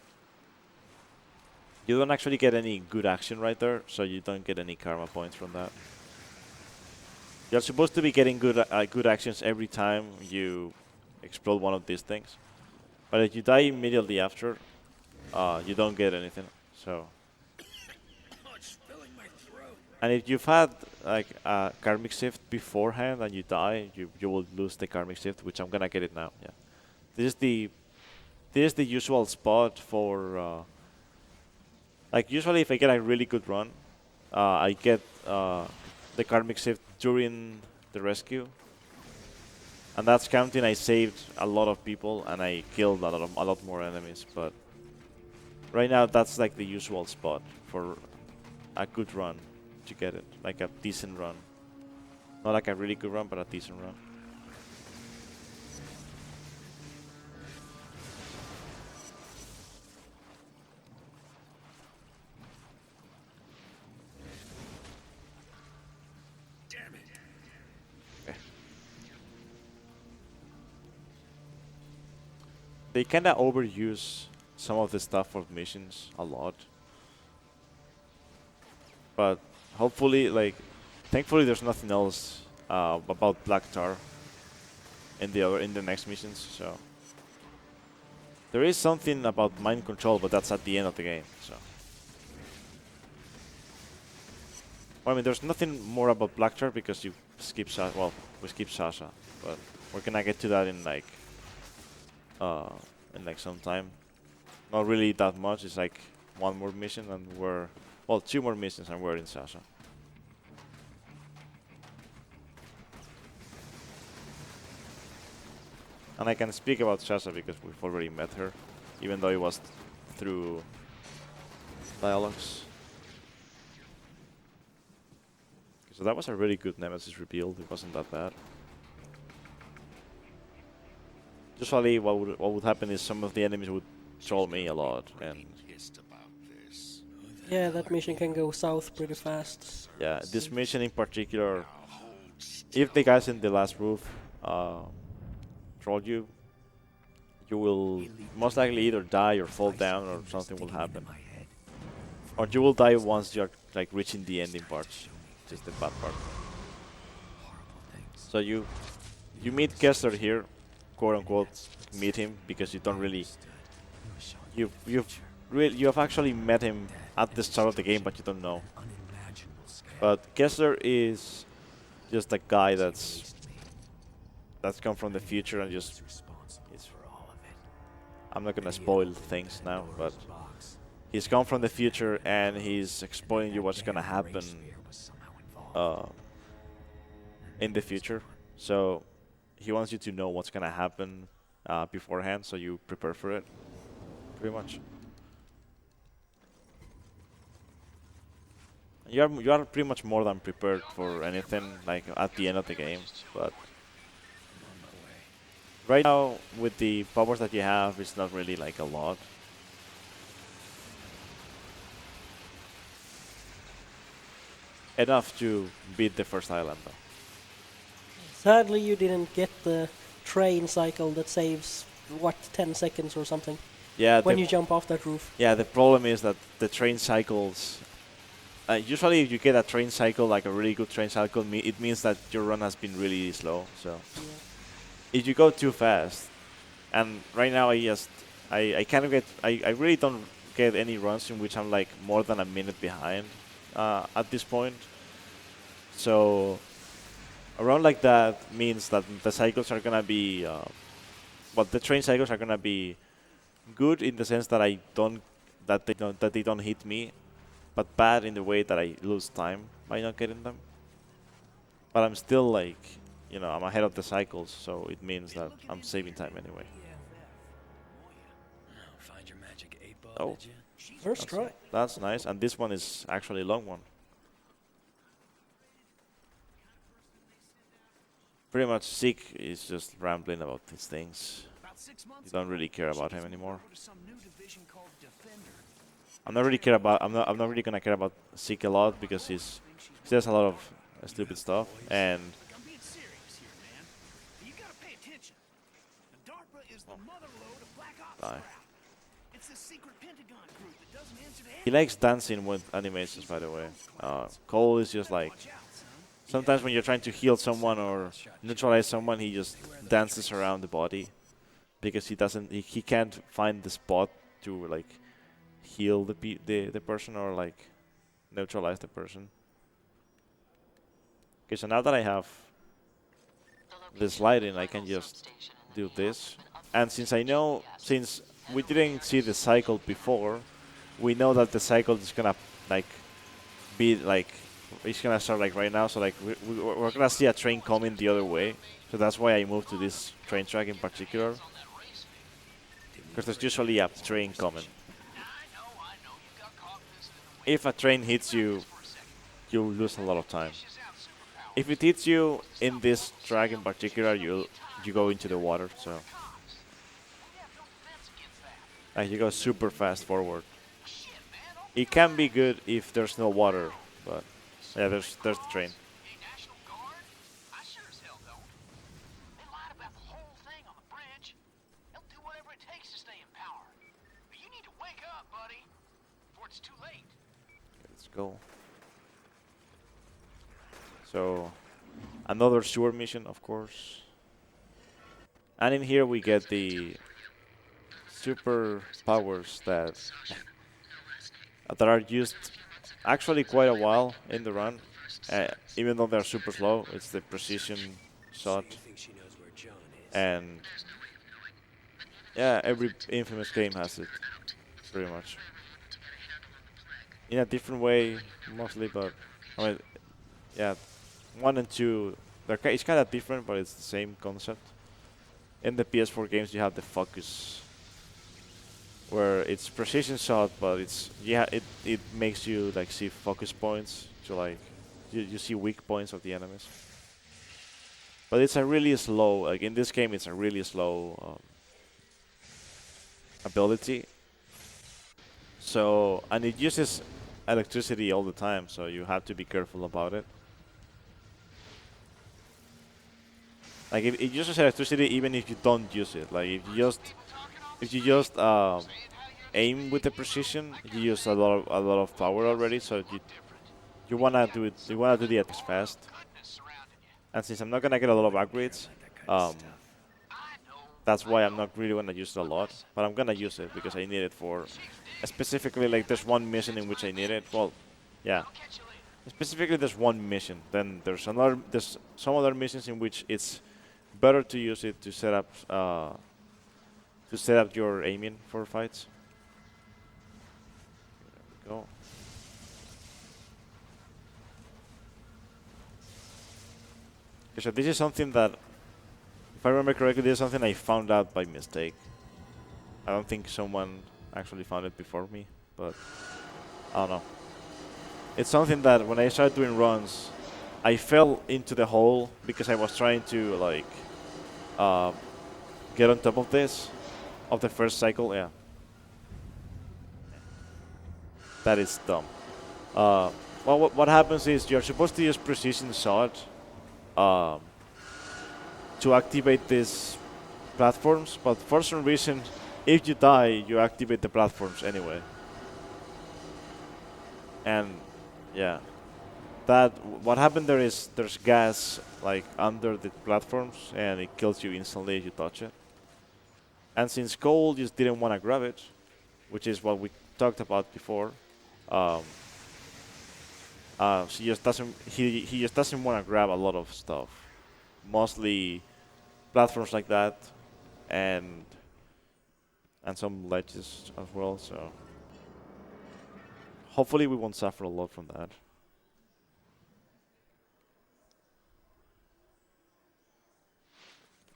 you don't actually get any good action right there, so you don't get any karma points from that. You're supposed to be getting good actions every time you explode one of these things, but if you die immediately after, you don't get anything. So. Oh, it's filling my throat. And if you've had like a karmic shift beforehand and you die, you will lose the karmic shift, which I'm gonna get it now. Yeah, this is the usual spot for like usually if I get a really good run, I get the karmic shift during the rescue, and that's counting I saved a lot of people and I killed a lot more enemies. But right now that's like the usual spot for a good run. To get it, like a decent run. Not like a really good run, but a decent run. Damn it. Okay. They kinda overuse some of the stuff for missions a lot. But hopefully, like, thankfully, there's nothing else about Black Tar in the next missions. So there is something about mind control, but that's at the end of the game. So well, I mean, there's nothing more about Black Tar because you skip Sasha. Well, we skip Sasha, but we're gonna get to that in like some time. Not really that much. It's like one more mission, and we're two more missions, and we're in Sasha. And I can speak about Sasha because we've already met her, even though it was through dialogues. So that was a really good Nemesis rebuild. It wasn't that bad. Usually, what would happen is some of the enemies would troll me a lot, and Yeah, that mission can go south pretty fast. yeah, this mission in particular, if the guys in the last roof troll you, you will most likely either die or fall down, or something will happen, or you will die once you're like reaching the ending part, which is the bad part. So you meet Kessler here, quote unquote meet him because you don't really you have actually met him at the start of the game, but you don't know. But Kessler is just a guy that's come from the future and just I'm not gonna spoil things now, but he's come from the future and he's explaining you what's gonna happen in the future. So he wants you to know what's gonna happen beforehand, so you prepare for it, pretty much. You are pretty much more than prepared for anything like at the end of the game, but right now with the powers that you have, it's not really like a lot. Enough to beat the first island though. Sadly, you didn't get the train cycle that saves, what, 10 seconds or something? Yeah. When you jump off that roof. Yeah, the problem is that the train cycles... usually if you get a train cycle, like a really good train cycle, it means that your run has been really slow. So yeah. If you go too fast, and right now I kind of get... I really don't get any runs in which I'm like more than a minute behind at this point. So... a run like that means that the cycles are gonna be, the train cycles are gonna be good in the sense that they don't hit me, but bad in the way that I lose time by not getting them. But I'm still like, I'm ahead of the cycles, so it means that I'm saving time anyway. Find your magic 8-ball, Oh, did you? First try. That's nice, and this one is actually a long one. Pretty much Zeke is just rambling about these things. You don't really care about him anymore. I'm not really gonna care about Zeke a lot because he says a lot of stupid stuff and he likes dancing with animations, by the way. Cole is just like, sometimes when you're trying to heal someone or neutralize someone, he just dances around the body because he can't find the spot to like heal the person or like neutralize the person. Okay, so now that I have the sliding, I can just do this. And since we didn't see the cycle before, we know that the cycle is gonna like be like, it's gonna start like right now, so like we're gonna see a train coming the other way. So that's why I moved to this train track in particular, because there's usually a train coming. If a train hits you, you lose a lot of time. If it hits you in this track in particular, you go into the water. So like you go super fast forward. It can be good if there's no water, but yeah, there's the train. Let's go. So another sewer mission, of course. And in here we get the super powers that are used actually quite a while in the run, even though they're super slow. It's the precision shot, and yeah, every infamous game has it, pretty much. In a different way, mostly, but I mean, yeah, 1 and 2, it's kind of different, but it's the same concept. In the PS4 games, you have the focus, where it's precision shot, but it makes you like see focus points to like you see weak points of the enemies. But it's a really slow, like in this game, it's a really slow ability. So, and it uses electricity all the time, so you have to be careful about it. Like it uses electricity even if you don't use it. Like if you just aim with the precision, you use a lot of power already. So you wanna do it. You wanna do the attacks fast. And since I'm not gonna get a lot of upgrades, That's why I'm not really gonna use it a lot, but I'm gonna use it because I need it for specifically like there's one mission in which I need it. Well, yeah. Specifically, there's one mission. Then there's some other missions in which it's better to use it to set up your aiming for fights. There we go. Okay, so this is something that, if I remember correctly, this is something I found out by mistake. I don't think someone actually found it before me, but I don't know. It's something that when I started doing runs, I fell into the hole because I was trying to like get on top of this, of the first cycle. Yeah, that is dumb. Well, what happens is you're supposed to use precision shot to activate these platforms, but for some reason, if you die, you activate the platforms anyway. And yeah, what happened there is there's gas like under the platforms, and it kills you instantly if you touch it. And since Cole just didn't want to grab it, which is what we talked about before, he just doesn't want to grab a lot of stuff, mostly platforms like that, and some ledges as well. So hopefully we won't suffer a lot from that.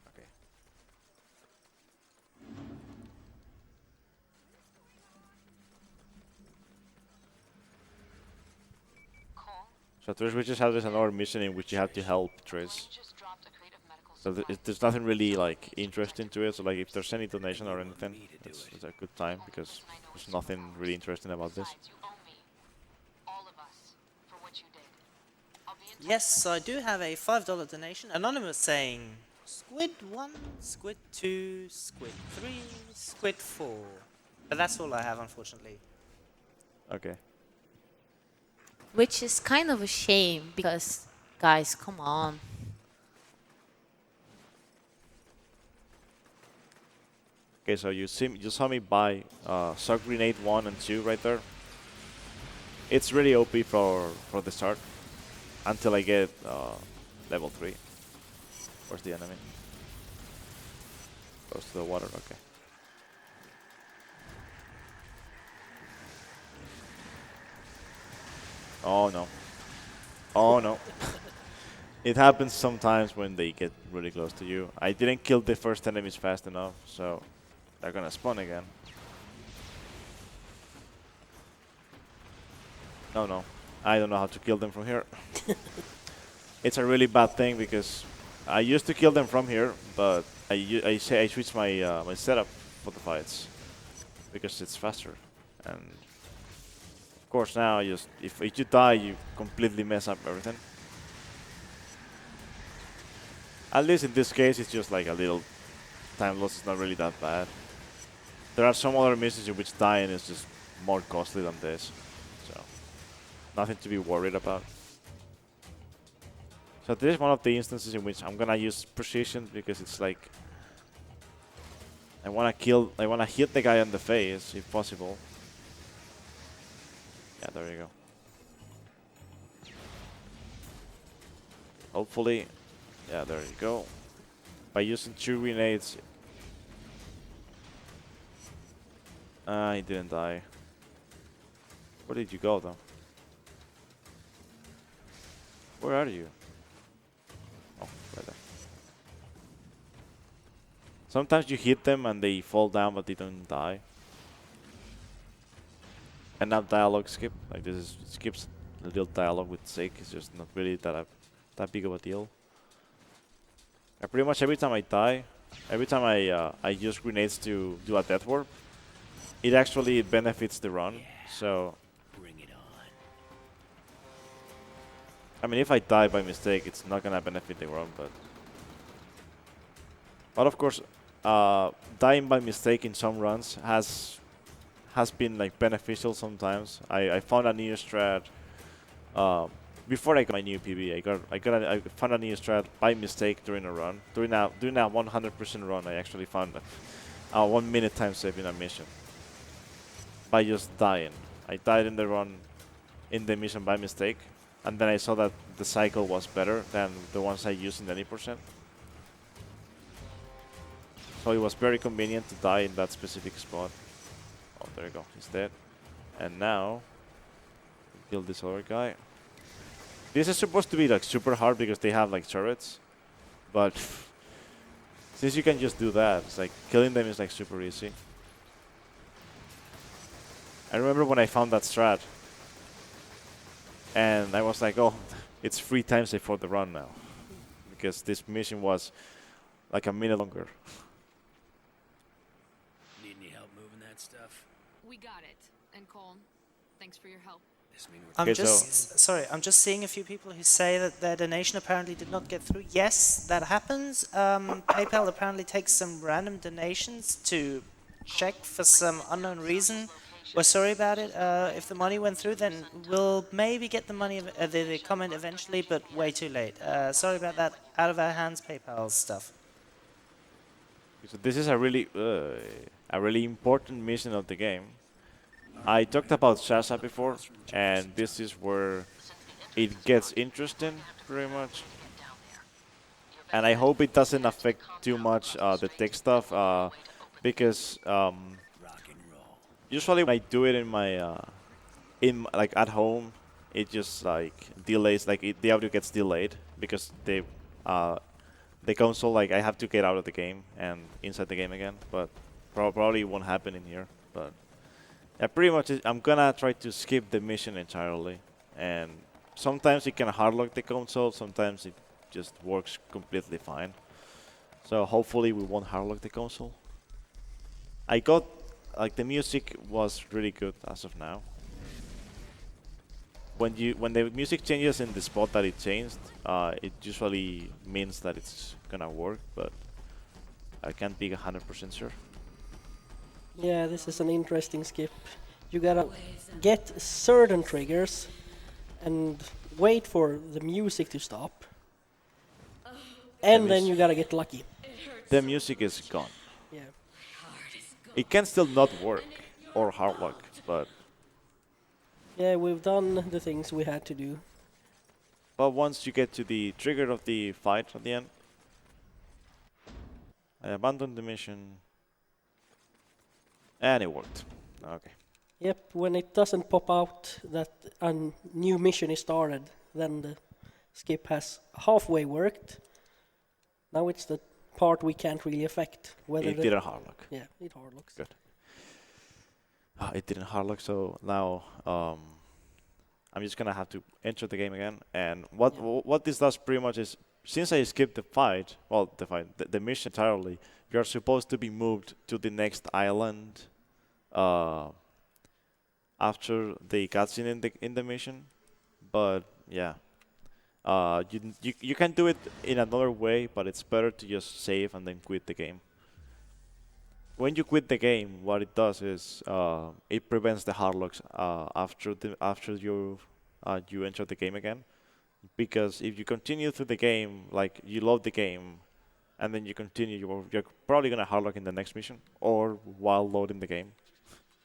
Okay. So Trish, we just have this another mission in which you have to help Trish. So there's nothing really like interesting to it. So like if there's any donation or anything, it's a good time because there's nothing really interesting about this. Yes, I do have a $5 donation. Anonymous saying, Squid 1, Squid 2, Squid 3, Squid 4. But that's all I have, unfortunately. Okay. Which is kind of a shame because, guys, come on. Okay, so you saw me buy Shock Grenade 1 and 2 right there. It's really OP for the start until I get level 3. Where's the enemy? Goes to the water, okay. Oh no. Oh no. It happens sometimes when they get really close to you. I didn't kill the first enemies fast enough, so they're gonna spawn again. No. I don't know how to kill them from here. It's a really bad thing because I used to kill them from here, but I switched my my setup for the fights because it's faster. And of course now if you die, you completely mess up everything. At least in this case, it's just like a little time loss. It's not really that bad. There are some other missions in which dying is just more costly than this, so nothing to be worried about. So this is one of the instances in which I'm gonna use precision because it's like I wanna hit the guy on the face if possible. Yeah, there you go. Hopefully, yeah, there you go. By using 2 grenades, he didn't die. Where did you go though? Where are you? Oh, right there. Sometimes you hit them and they fall down but they don't die. And now dialogue skip. Like this is skips a little dialogue with Zeke. It's just not really that big of a deal. Pretty much every time I die, every time I use grenades to do a death warp, it actually benefits the run. So Bring it on. I mean, if I die by mistake, it's not gonna benefit the run, but of course, dying by mistake in some runs has been like beneficial sometimes. I found a new strat before I got my new PB, I found a new strat by mistake during a run. During a 100% run, I actually found a 1 minute time save in a mission by just dying. I died in the run, in the mission by mistake, and then I saw that the cycle was better than the ones I used in any percent. So it was very convenient to die in that specific spot. Oh, there you go, he's dead. And now, kill this other guy. This is supposed to be like super hard because they have like turrets, but since you can just do that, it's like killing them is like super easy. I remember when I found that strat, and I was like, oh, it's 3 times for the run now, because this mission was like a minute longer. Need any help moving that stuff? We got it. And Colin, thanks for your help. This mean we're I'm Okay, just sorry. I'm just seeing a few people who say that their donation apparently did not get through. Yes, that happens. PayPal apparently takes some random donations to check for some unknown reason. We're sorry about it. If the money went through, then we'll maybe get the money, the comment eventually, but way too late. Sorry about that. Out of our hands, PayPal stuff. So this is a really important mission of the game. I talked about Sasha before, and this is where it gets interesting, pretty much. And I hope it doesn't affect too much the tech stuff, because usually when I do it in my like at home, it just like delays, like the audio gets delayed because the console, like I have to get out of the game and inside the game again. But probably won't happen in here. But yeah, pretty much I'm gonna try to skip the mission entirely, and sometimes it can hardlock the console, sometimes it just works completely fine. So hopefully we won't hardlock the console. I got, like, the music was really good as of now. When the music changes in the spot that it changed, it usually means that it's gonna work, but I can't be 100% sure. Yeah, this is an interesting skip. You gotta get certain triggers and wait for the music to stop. And then you gotta get lucky. The music is gone. Yeah. It can still not work or hardlock, but Yeah, we've done the things we had to do. once you get to the trigger of the fight at the end, I abandoned the mission, and it worked. Okay. Yep, when it doesn't pop out that a new mission is started, then the skip has halfway worked. Now it's the part we can't really affect. Whether It didn't hardlock. Yeah, it hardlocks. Good. It didn't hardlock, so now I'm just gonna have to enter the game again. And what this does pretty much is, since I skipped the fight, the mission entirely, you're supposed to be moved to the next island after the cutscene in the mission. But yeah, you can do it in another way, but it's better to just save and then quit the game. When you quit the game, what it does is it prevents the hardlocks after you enter the game again. Because if you continue through the game, like you load the game, and then you continue, you're probably gonna hardlock in the next mission or while loading the game.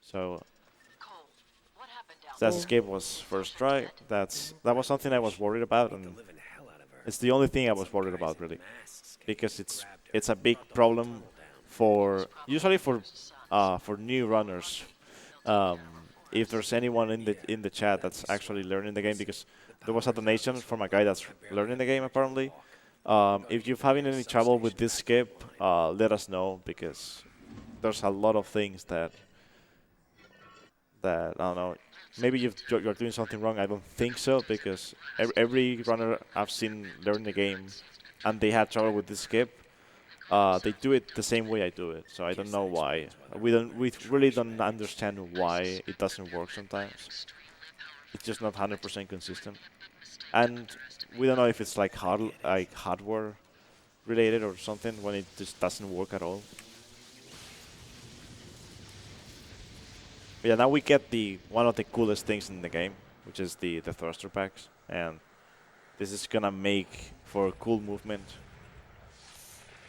So that escape was first try. That was something I was worried about, and it's the only thing I was worried about really, because it's a big problem usually for new runners. If there's anyone in the chat that's actually learning the game, because there was a donation from a guy that's learning the game apparently. If you're having any trouble with this skip, let us know, because there's a lot of things that I don't know. Maybe you're doing something wrong. I don't think so, because every runner I've seen learn the game and they had trouble with this skip, they do it the same way I do it. So I don't know why. We really don't understand why it doesn't work sometimes. It's just not 100% consistent, and we don't know if it's like hardware related or something when it just doesn't work at all. But yeah, now we get one of the coolest things in the game, which is the thruster packs, and this is gonna make for cool movement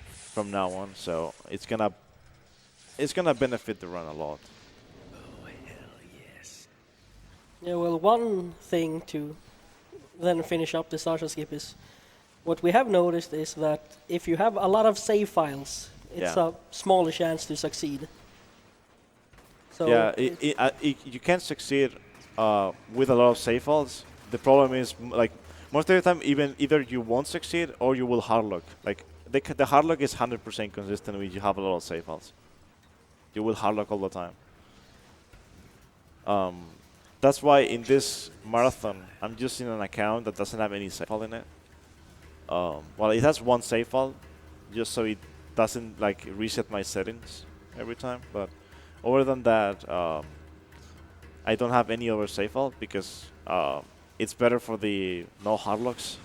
from now on. So it's gonna benefit the run a lot. Oh, hell yes. Yeah, well, one thing to then finish up the Sasha skip is what we have noticed is that if you have a lot of save files, it's Yeah. a smaller chance to succeed. So Yeah, you can succeed with a lot of save files. The problem is, like, most of the time, either you won't succeed or you will hardlock. Like, the hardlock is 100% consistent with you have a lot of save files. You will hardlock all the time. That's why in this marathon, I'm using an account that doesn't have any save file in it. Well, it has one save file, just so it doesn't like reset my settings every time. But other than that, I don't have any other save file because it's better for the no hardlocks.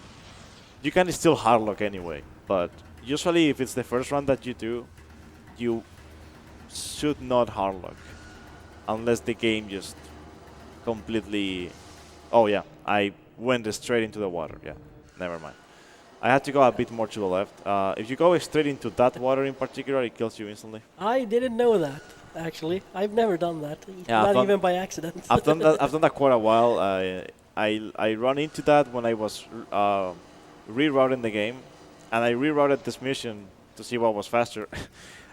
You can still hardlock anyway, but usually if it's the first run that you do, you should not hardlock unless the game just completely. Oh yeah, I went straight into the water. Yeah, never mind. I had to go a bit more to the left. If you go straight into that water in particular, it kills you instantly. I didn't know that, actually. I've never done that, Yeah, not even by accident. I've done that. I've done that quite a while. I run into that when I was rerouting the game, and I rerouted this mission to see what was faster,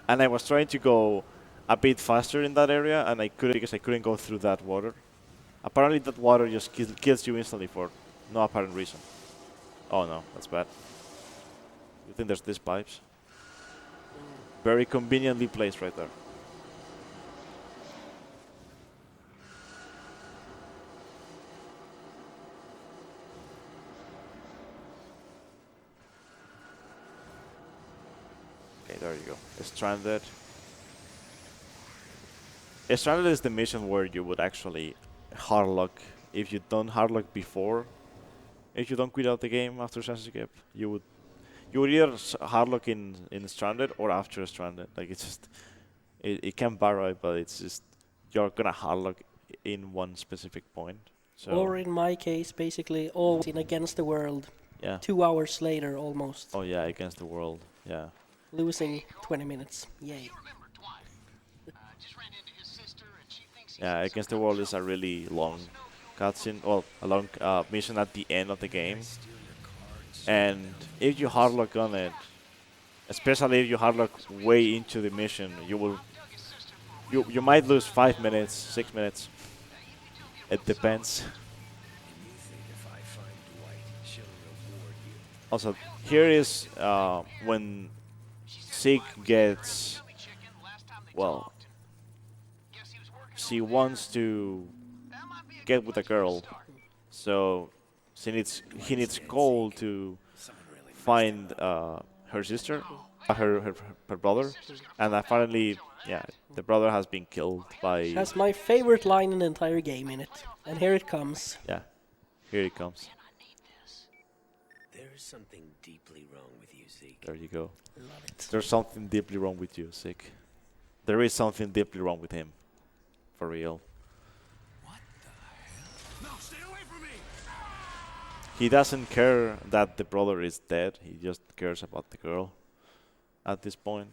and I was trying to go a bit faster in that area, and I couldn't because I couldn't go through that water. Apparently, that water just kills you instantly for no apparent reason. Oh no, that's bad. You think there's these pipes? Very conveniently placed right there. Okay, there you go. Stranded. Stranded is the mission where you would actually hardlock. If you don't hardlock before, if you don't quit out the game after SerSanju skip, you would either hardlock in Stranded or after Stranded. Like it's just it can vary, but it's just you're gonna hardlock in one specific point. So Or in my case, basically always in Against the World. yeah. 2 hours later, almost. Oh yeah, Against the World. Yeah. Losing 20 minutes. Yay. Yeah, Against the World is a really long cutscene, well, a long mission at the end of the game. And if you hardlock on it, especially if you hardlock way into the mission, you might lose 5 minutes, 6 minutes. It depends. Also, here is when Zeke gets, well, she wants to get with a girl, so he needs Cole to find her sister, her brother, and apparently, yeah, the brother has been killed by. Has my favorite line in the entire game in it. And here it comes. Yeah, here it comes. There's something deeply wrong with you, Zeke. There you go. Love it. There's something deeply wrong with you, Zeke. There is something deeply wrong with him. For real. What the hell? No, stay away from me! He doesn't care that the brother is dead. He just cares about the girl at this point.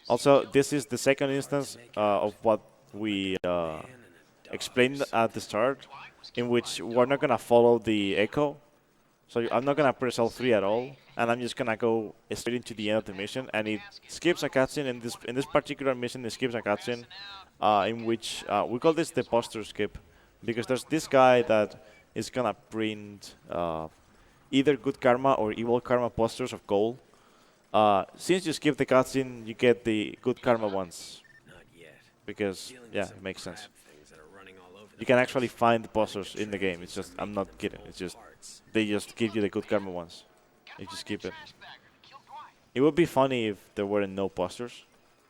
Also, this is the second instance of what we explained at the start, in which we're not going to follow the echo. So I'm not going to press L3 at all, and I'm just going to go straight into the end of the mission, and it skips a cutscene. In this particular mission, it skips a cutscene in which we call this the poster skip, because there's this guy that is going to print either good karma or evil karma posters of gold. Since you skip the cutscene, you get the good karma ones, Not yet. because, Dealing with yeah, some it makes sense. crap things that are running all over the You can place. actually find the posters in the game. It's just, I'm not kidding. It's just, they just give you the good karma ones. You just skip it. It would be funny if there weren't no posters,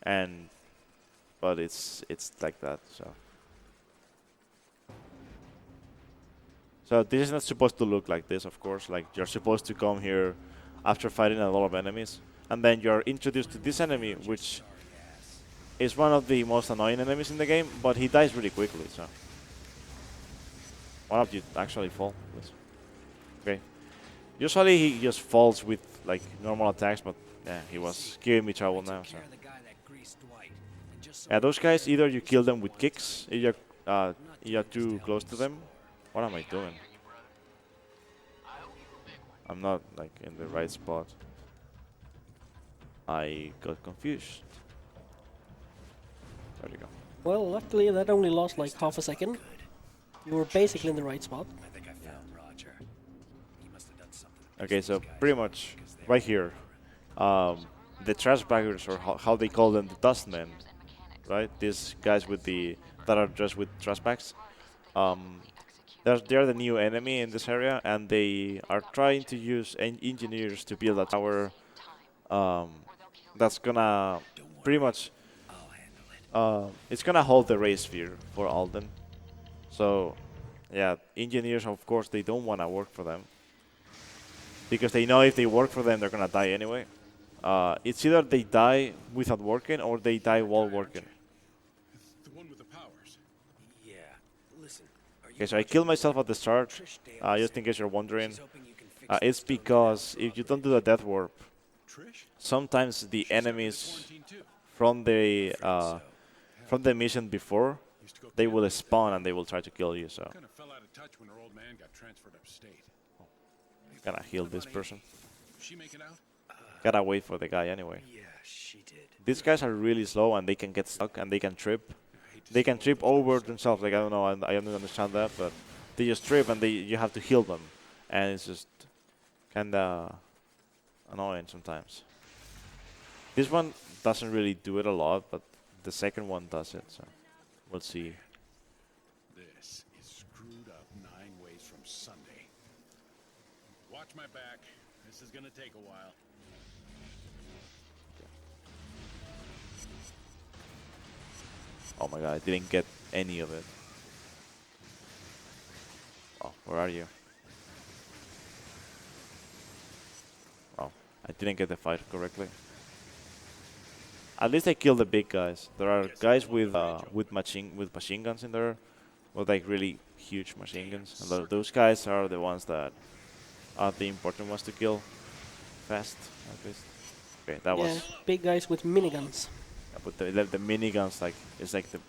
but it's like that. So this is not supposed to look like this, of course. Like, you're supposed to come here after fighting a lot of enemies, and then you're introduced to this enemy, which is one of the most annoying enemies in the game, but he dies really quickly. So Why don't you actually fall, please? Okay. Usually he just falls with like normal attacks, but yeah, he was giving me trouble now. So yeah, those guys either you kill them with kicks if you're too close to them. What am I doing? I'm not like in the right spot. I got confused. There you go. Well, luckily that only lost like half a second. You were basically in the right spot. I think I found Roger. He must have done something. Okay, so pretty much right here, the trash baggers, or how they call them, the dustmen, right? These guys with that are dressed with trash bags. They're the new enemy in this area, and they are trying to use engineers to build a tower that's gonna pretty much it's gonna hold the ray sphere for Alden. So yeah, engineers, of course, they don't want to work for them because they know if they work for them, they're gonna die anyway. It's either they die without working or they die while working. The one with the powers. Yeah. Listen. Okay, so I killed myself at the start. Just in case you're wondering, it's because if you don't do the death warp, sometimes the enemies from the mission before, they will spawn and they will try to kill you. So Kind of fell out of touch when her old man got transferred upstate. gotta heal this person. She make it out? Gotta wait for the guy anyway. Yeah, she did. These guys are really slow and they can get stuck and they can trip. They can trip over themselves. Like I don't know, I don't understand that, but they just trip and you have to heal them, and it's just kinda annoying sometimes. This one doesn't really do it a lot, but the second one does it. So we'll see. This is screwed up 9 ways from Sunday. Watch my back. This is gonna take a while. Oh my god, I didn't get any of it. Oh, where are you? Oh, I didn't get the fight correctly. At least I killed the big guys. There are guys with machine guns in there, with like really huge machine guns. And those guys are the ones that are the important ones to kill fast, at least. Okay, that was. Big guys with miniguns. But the miniguns, like, it's like the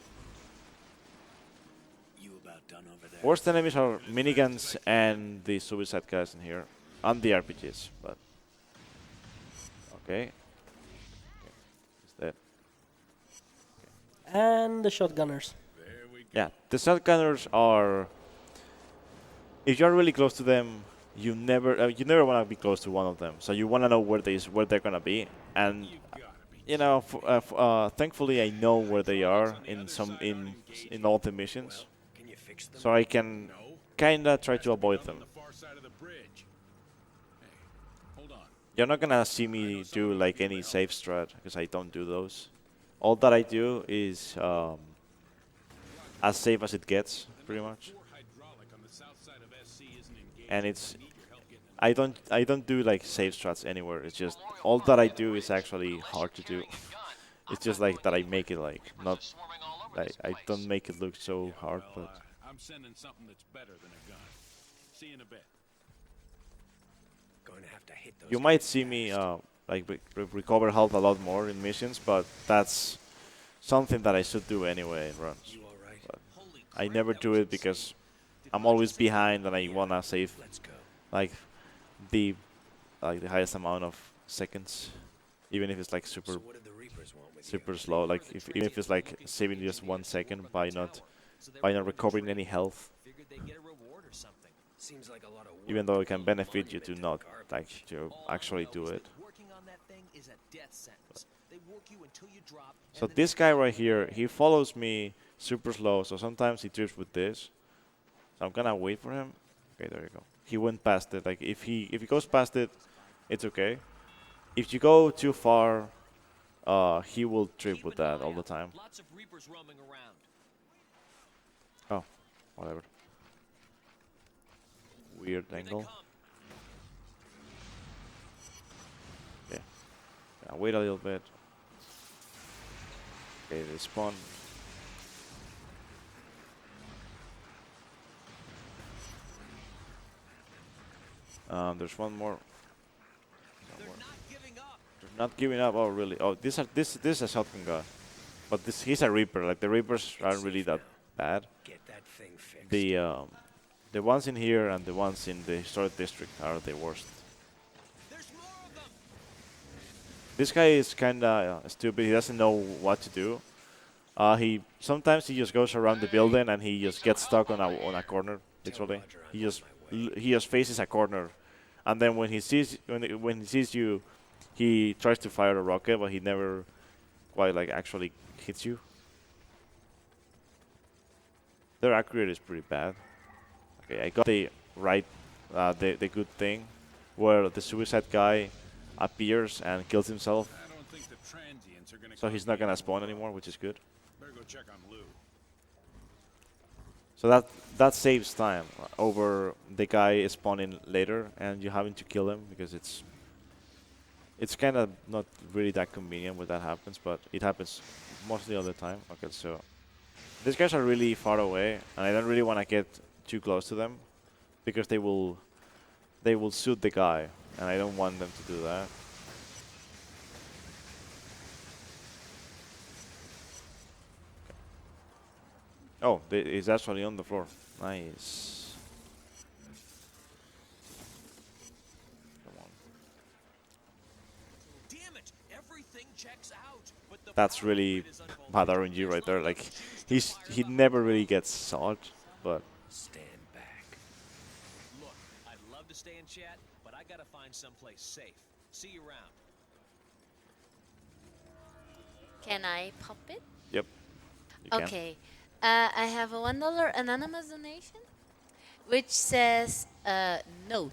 You about done over there? worst enemies are miniguns and the suicide guys in here, and the RPGs. But okay, is that? And the shotgunners. Yeah, the shotgunners are. If you're really close to them, you never want to be close to one of them. So you want to know where they're gonna be, and you know, thankfully I know where they are in all the missions, so I can kinda try to avoid them. You're not gonna see me do like any safe strat because I don't do those. All that I do is as safe as it gets, pretty much. And I don't do like safe strats anywhere. It's just all that I do is actually hard to do. It's just like that I make it like not like I don't make it look so hard, but I'm sending something that's better than a gun. See you in a bit. Going to have to hit those you might see me like recover health a lot more in missions, but that's something that I should do anyway in runs. But I never do it because I'm always behind and I wanna save like the highest amount of seconds, even if it's like super slow. Like even if it's like saving just 1 second by not recovering any health. Even though it can benefit you to not like to actually do it. So this guy right here, he follows me super slow. So sometimes he trips with this. So I'm gonna wait for him. Okay, there you go. He went past it. Like if he goes past it, it's okay. If you go too far, he will trip with that all the time. Oh, whatever. Weird angle. Yeah. Wait a little bit. Okay, they spawn. There's one more. They're not giving up. Oh, really? Oh, this is a shotgun guy, but he's a Reaper. Like the Reapers aren't really that bad. Get that thing fixed. The ones in here and the ones in the historic district are the worst. There's more of them. This guy is kinda stupid. He doesn't know what to do. He sometimes he just goes around the building and he just gets stuck on a corner. Literally, he just faces a corner, and then when he sees you, he tries to fire a rocket, but he never quite like actually hits you. Their accuracy is pretty bad. Okay, I got the right, the good thing, where the suicide guy appears and kills himself. I don't think the transients are gonna So he's not gonna spawn anymore, which is good. Better go check on Lou. So that saves time over the guy spawning later and you having to kill him, because it's kind of not really that convenient when that happens, but it happens mostly all the time. Okay, so these guys are really far away, and I don't really want to get too close to them because they will shoot the guy, and I don't want them to do that. Oh, he's actually on the floor. Nice. Come on. Damn it! Everything checks out. But the That's really bad RNG right there. Like he never really gets shot, but stand back. Look, I'd love to stay and chat, but I gotta find someplace safe. See you around. Can I pop it? yep. You can. Okay. I have a $1 anonymous donation, which says, note,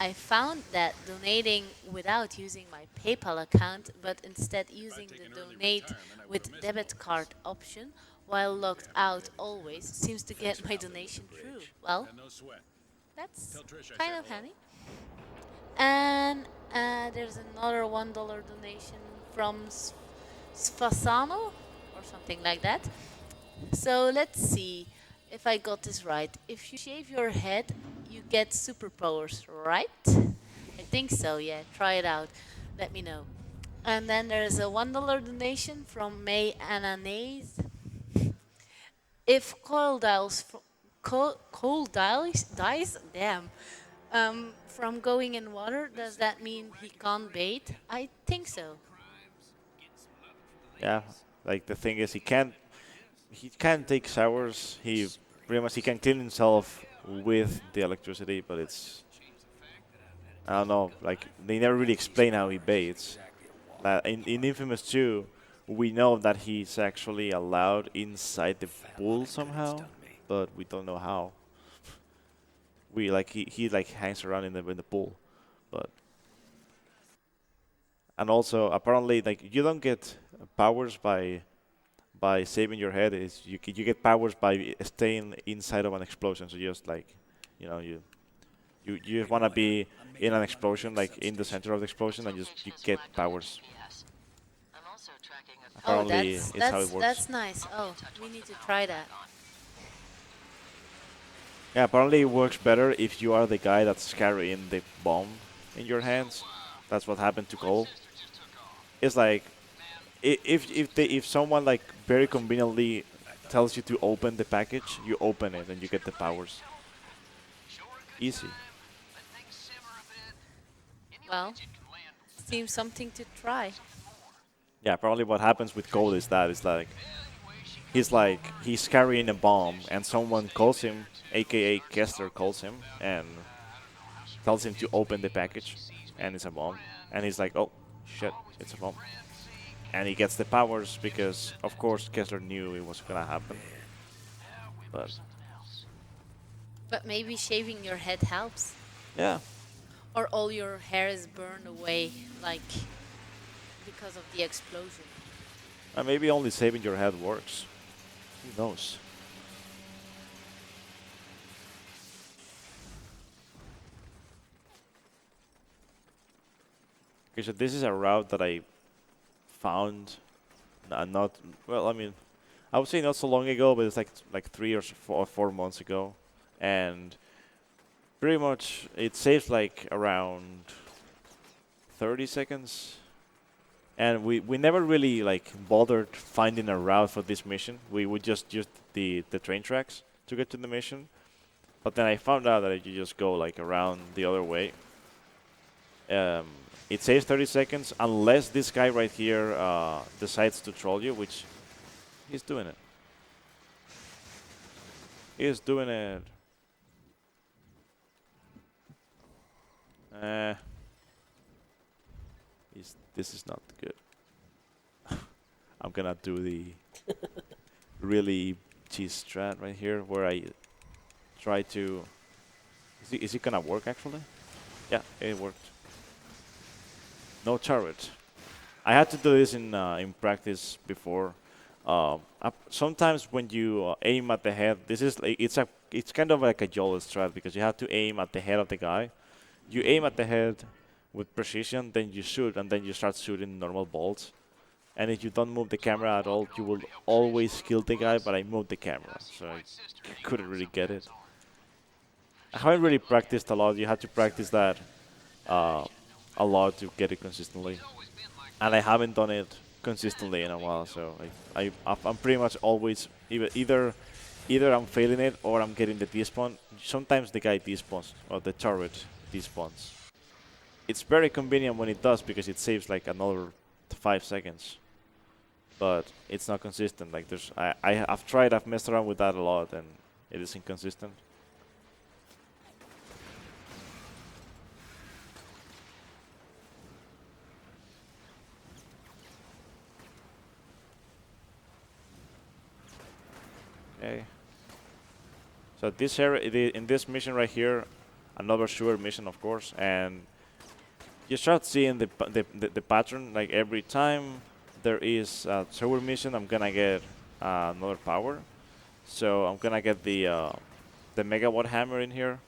I found that donating without using my PayPal account, but instead using the donate with debit card option, while logged out always, seems to get my donation through. Well, No sweat. that's Tell Trish I kind said of hello. handy. And there's another $1 donation from Sfasano, or something like that. So let's see if I got this right. If you shave your head, you get superpowers, right? I think so, yeah. Try it out. Let me know. And then there's a $1 donation from May Ananese. If Coil dies, damn, from going in water, does that mean he can't bait? I think so. Yeah. Like the thing is, he can't take showers. He pretty much he can clean himself with the electricity, but it's I don't know. Like they never really explain how he bathes. In Infamous 2, we know that he's actually allowed inside the pool somehow, but we don't know how. We like he like hangs around in the pool, but and also apparently like you don't get powers by saving your head. Is you get powers by staying inside of an explosion. So just like you just want to be in an explosion, like in the center of the explosion, and just you get powers. I'm also tracking a Oh, Apparently, it's how it works. that's nice. Oh, we need to try that. Yeah, apparently it works better if you are the guy that's carrying the bomb in your hands. That's what happened to Cole. It's like if someone like very conveniently tells you to open the package, you open it and you get the powers. Easy. Well, seems something to try. Yeah, probably what happens with Cole is that it's like he's carrying a bomb and someone calls him, aka Kessler calls him and tells him to open the package, and it's a bomb, and he's like, oh shit, it's a bomb, and he gets the powers because of course Kessler knew it was gonna happen. But maybe shaving your head helps. Yeah, Or all your hair is burned away, like, because of the explosion. and maybe only saving your head works. Who knows? Okay, so this is a route that I found, not well. I mean, I would say not so long ago, but it's like 3 or 4 months ago, and pretty much it saves like around 30 seconds. And we never really like bothered finding a route for this mission. We would just use the train tracks to get to the mission. But then I found out that if you just go like around the other way, it saves 30 seconds unless this guy right here decides to troll you, which he's doing it. He is doing it. This is not good. I'm gonna do the really cheese strat right here, where I try to. Is it gonna work actually? Yeah, it worked. No turret. I had to do this in practice before. Sometimes when you aim at the head, this is like, it's kind of like a YOLO strat because you have to aim at the head of the guy. You aim at the head with precision, then you shoot, and then you start shooting normal bolts. And if you don't move the camera at all, you will always kill the guy, but I moved the camera, so I couldn't really get it. I haven't really practiced a lot. You have to practice that a lot to get it consistently. And I haven't done it consistently in a while, so I'm pretty much always either I'm failing it or I'm getting the despawn. Sometimes the guy despawns, or the turret despawns. It's very convenient when it does because it saves like another 5 seconds. But it's not consistent. Like I've messed around with that a lot, and it is inconsistent. Okay. So this area, in this mission right here, another sewer mission, of course, and you start seeing the pattern. Like every time there is a sewer mission, I'm gonna get another power. So I'm gonna get the megawatt hammer in here,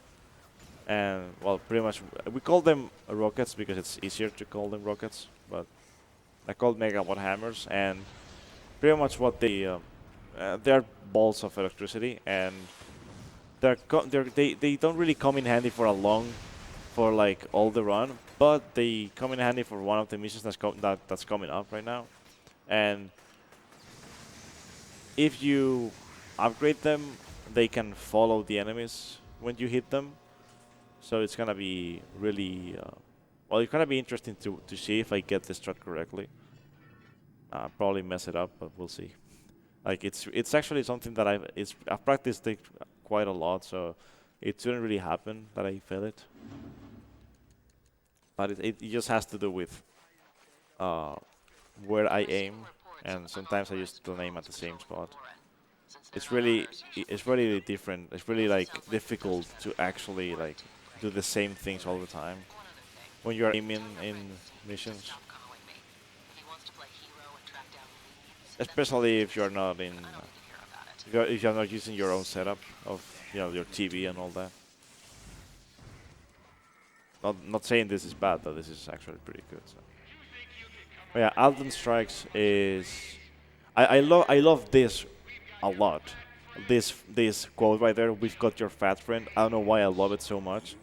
and well, pretty much we call them rockets because it's easier to call them rockets, but they're called megawatt hammers, and pretty much what they're balls of electricity, and they don't really come in handy for like all the run, but they come in handy for one of the missions that's coming up right now. And if you upgrade them, they can follow the enemies when you hit them. So it's gonna be really well. It's gonna be interesting to see if I get this strat correctly. Probably mess it up, but we'll see. Like it's actually something that I've practiced it quite a lot, so it shouldn't really happen that I fail it. But it just has to do with where I aim, and sometimes I just don't aim at the same spot. It's really different. It's really like difficult to actually like do the same things all the time when you are aiming in missions. Especially if you're not in, if you're not using your own setup of your TV and all that. Not saying this is bad, though. This is actually pretty good. So. But yeah, Alden strikes is I love this a lot. This quote right there. We've got your fat friend. I don't know why I love it so much,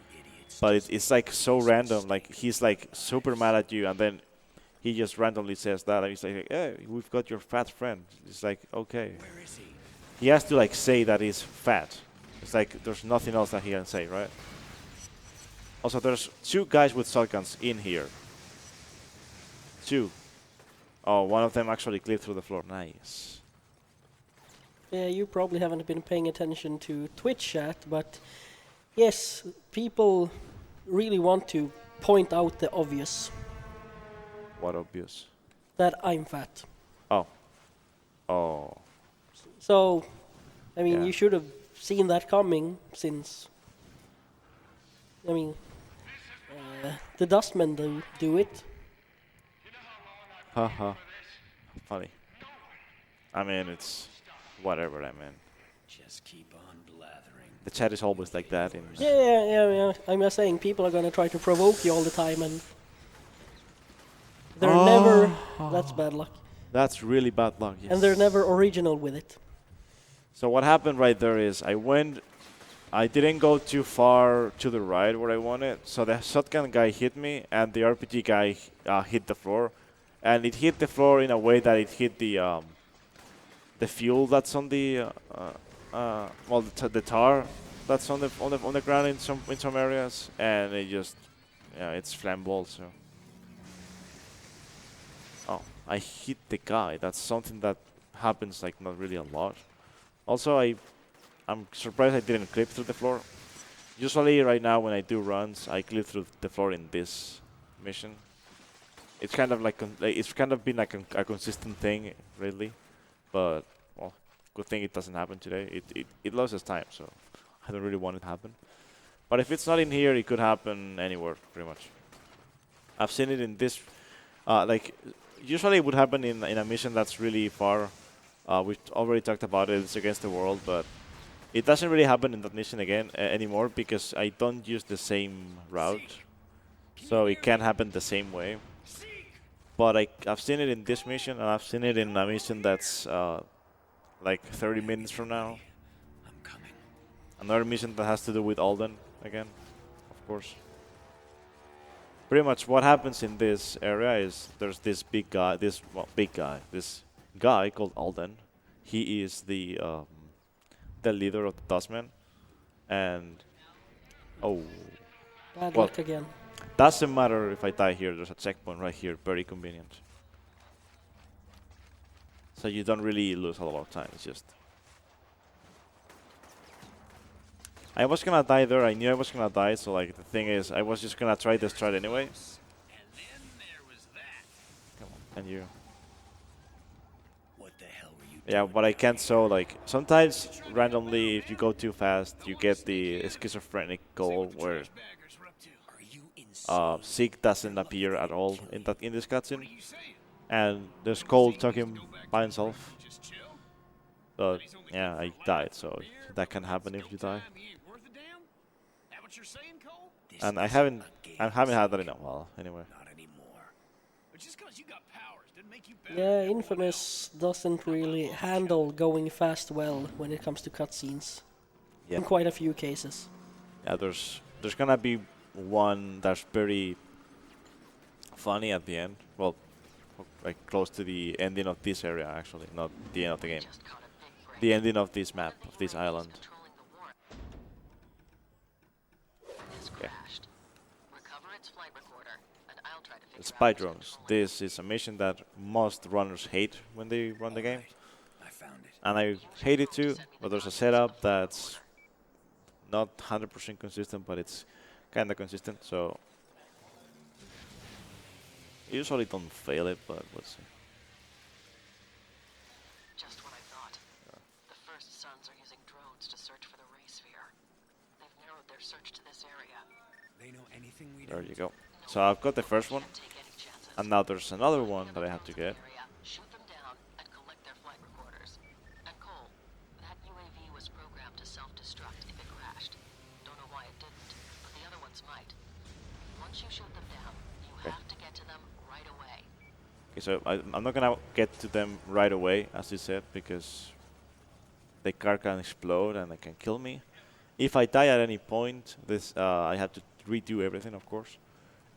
but it's like so random. Like he's like super mad at you, and then he just randomly says that, and he's like, "Hey, we've got your fat friend." It's like, okay. Where is he? He has to like say that he's fat. It's like there's nothing else that he can say, right? Also, there's 2 guys with shotguns in here. 2. Oh, one of them actually cleared through the floor. Nice. Yeah, you probably haven't been paying attention to Twitch chat, but yes, people really want to point out the obvious. What obvious? That I'm fat. Oh. Oh. So, I mean, Yeah. you should have seen that coming since, I mean, the dustmen do it. Haha. Funny. I mean, it's whatever, I mean. Just keep on blathering. The chat is always like that. Yeah. I'm just saying, people are gonna try to provoke you all the time, and they're never. That's bad luck. That's really bad luck, yes. And they're never original with it. So what happened right there is I went I didn't go too far to the right where I wanted, so the shotgun guy hit me, and the RPG guy hit the floor, and it hit the floor in a way that it hit the fuel that's on the well, the tar that's on the ground in some areas, and it just, yeah, it's flammable. So, oh, I hit the guy. That's something that happens like not really a lot. Also, I'm surprised I didn't clip through the floor. Usually, right now when I do runs, I clip through the floor in this mission. It's kind of like it's kind of been like a consistent thing, really. But well, good thing it doesn't happen today. It loses time, so I don't really want it to happen. But if it's not in here, it could happen anywhere, pretty much. I've seen it in this, like usually it would happen in a mission that's really far. We've already talked about it. It's against the world, but it doesn't really happen in that mission again anymore because I don't use the same route, so it can't happen the same way. But I've seen it in this mission, and I've seen it in a mission that's like 30 minutes from now. Another mission that has to do with Alden again, of course. Pretty much what happens in this area is there's this big guy, this guy called Alden. He is the leader of the Dustmen, and oh, Bad well, luck again. doesn't matter if I die here. There's a checkpoint right here, very convenient. So you don't really lose a lot of time. It's just I was gonna die there. I knew I was gonna die. So like the thing is, I was just gonna try this strat anyway. Come on, and you. Yeah, but I can't. So like sometimes randomly, if you go too fast, you get the schizophrenic goal where Zeke doesn't appear at all in this cutscene, and there's Cole talking by himself. But yeah, I died, so that can happen if you die. And I haven't had that in a while, anyway. Yeah, Infamous doesn't really handle going fast well when it comes to cutscenes. Yep. In quite a few cases. Yeah, there's gonna be one that's very funny at the end. Well, like close to the ending of this area, actually, not the end of the game. The ending of this map, of this island. Okay. Speedruns. This is a mission that most runners hate when they run the game. And I hate it too, but there's a setup that's not 100% consistent, but it's kind of consistent, so usually don't fail it, but let's see. Just what I thought. The First Sons are using drones to search for the ray sphere. They've narrowed their search to this area. They know anything we There you go. So I've got the first one, and now there's another one that I have to get. Shoot them down and collect their flight recorders. And Cole, that UAV was programmed to self-destruct if it crashed. Don't know why it didn't, but the other ones might. Once you shoot them down, you have to get to them right away. Okay, so I'm not gonna get to them right away, as you said, because the car can explode and it can kill me. If I die at any point, I have to redo everything, of course.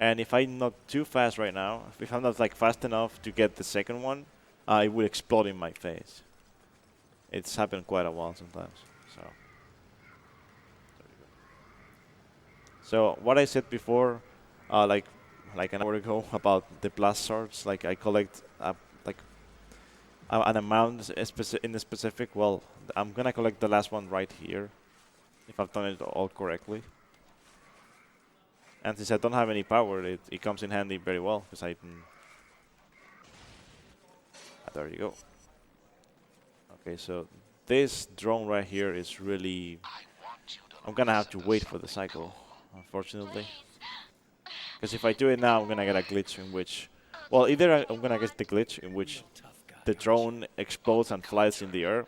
And if I'm not too fast right now, if I'm not like fast enough to get the second one, it will explode in my face. It's happened quite a while sometimes. So what I said before, like an hour ago about the blast swords, like I collect an amount in the specific. Well, I'm gonna collect the last one right here, if I've done it all correctly. And since I don't have any power, it comes in handy very well, because I can... there you go. Okay, so this drone right here is really... I'm gonna have to wait for the cycle, unfortunately. Because if I do it now, I'm gonna get a glitch in which... Well, either I'm gonna get the glitch in which the drone explodes and flies in the air,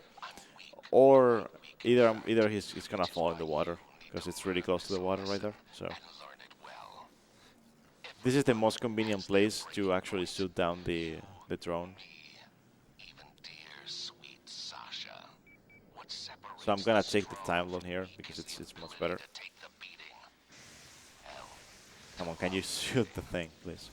or either he's gonna fall in the water, because it's really close to the water right there, so... This is the most convenient place to actually shoot down the drone. So I'm gonna take the time loan here because it's much better. Come on, can you shoot the thing, please?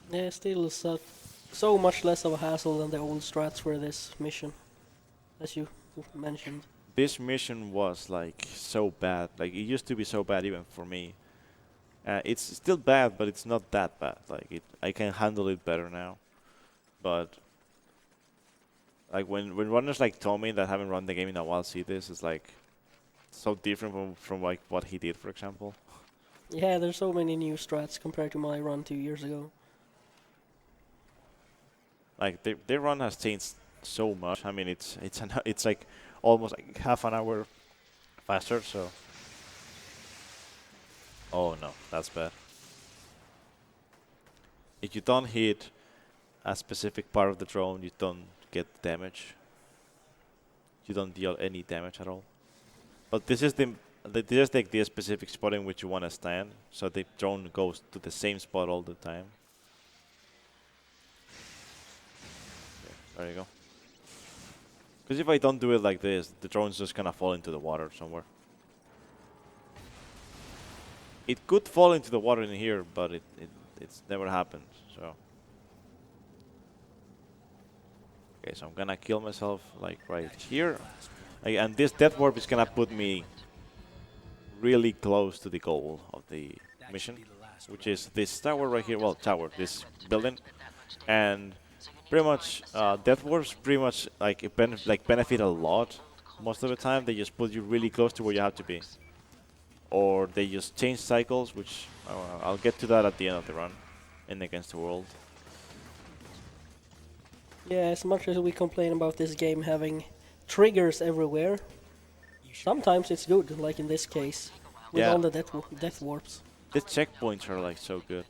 Yeah, still so much less of a hassle than the old strats for this mission, as you mentioned. This mission was like so bad. Like it used to be so bad even for me. It's still bad, but it's not that bad. Like I can handle it better now. But like when runners like Tommy that haven't run the game in a while see this, it's like so different from like what he did, for example. Yeah, there's so many new strats compared to my run 2 years ago. Like their run has changed so much. I mean, it's like almost like half an hour faster. So, oh no, that's bad. If you don't hit a specific part of the drone, you don't get damage. You don't deal any damage at all. But this is this is like the specific spot in which you want to stand, so the drone goes to the same spot all the time. There you go. Because if I don't do it like this, the drone's just gonna fall into the water somewhere. It could fall into the water in here, but it's never happened, so. Okay, so I'm gonna kill myself like right here. And this death warp is gonna put me really close to the goal of the mission, which is this tower right here. Well, tower, this building. And pretty much, death warps pretty much like benefit a lot. Most of the time, they just put you really close to where you have to be, or they just change cycles, which I'll get to that at the end of the run, in Against the World. Yeah, as much as we complain about this game having triggers everywhere, sometimes it's good, like in this case, with all the death warps. The checkpoints are like so good.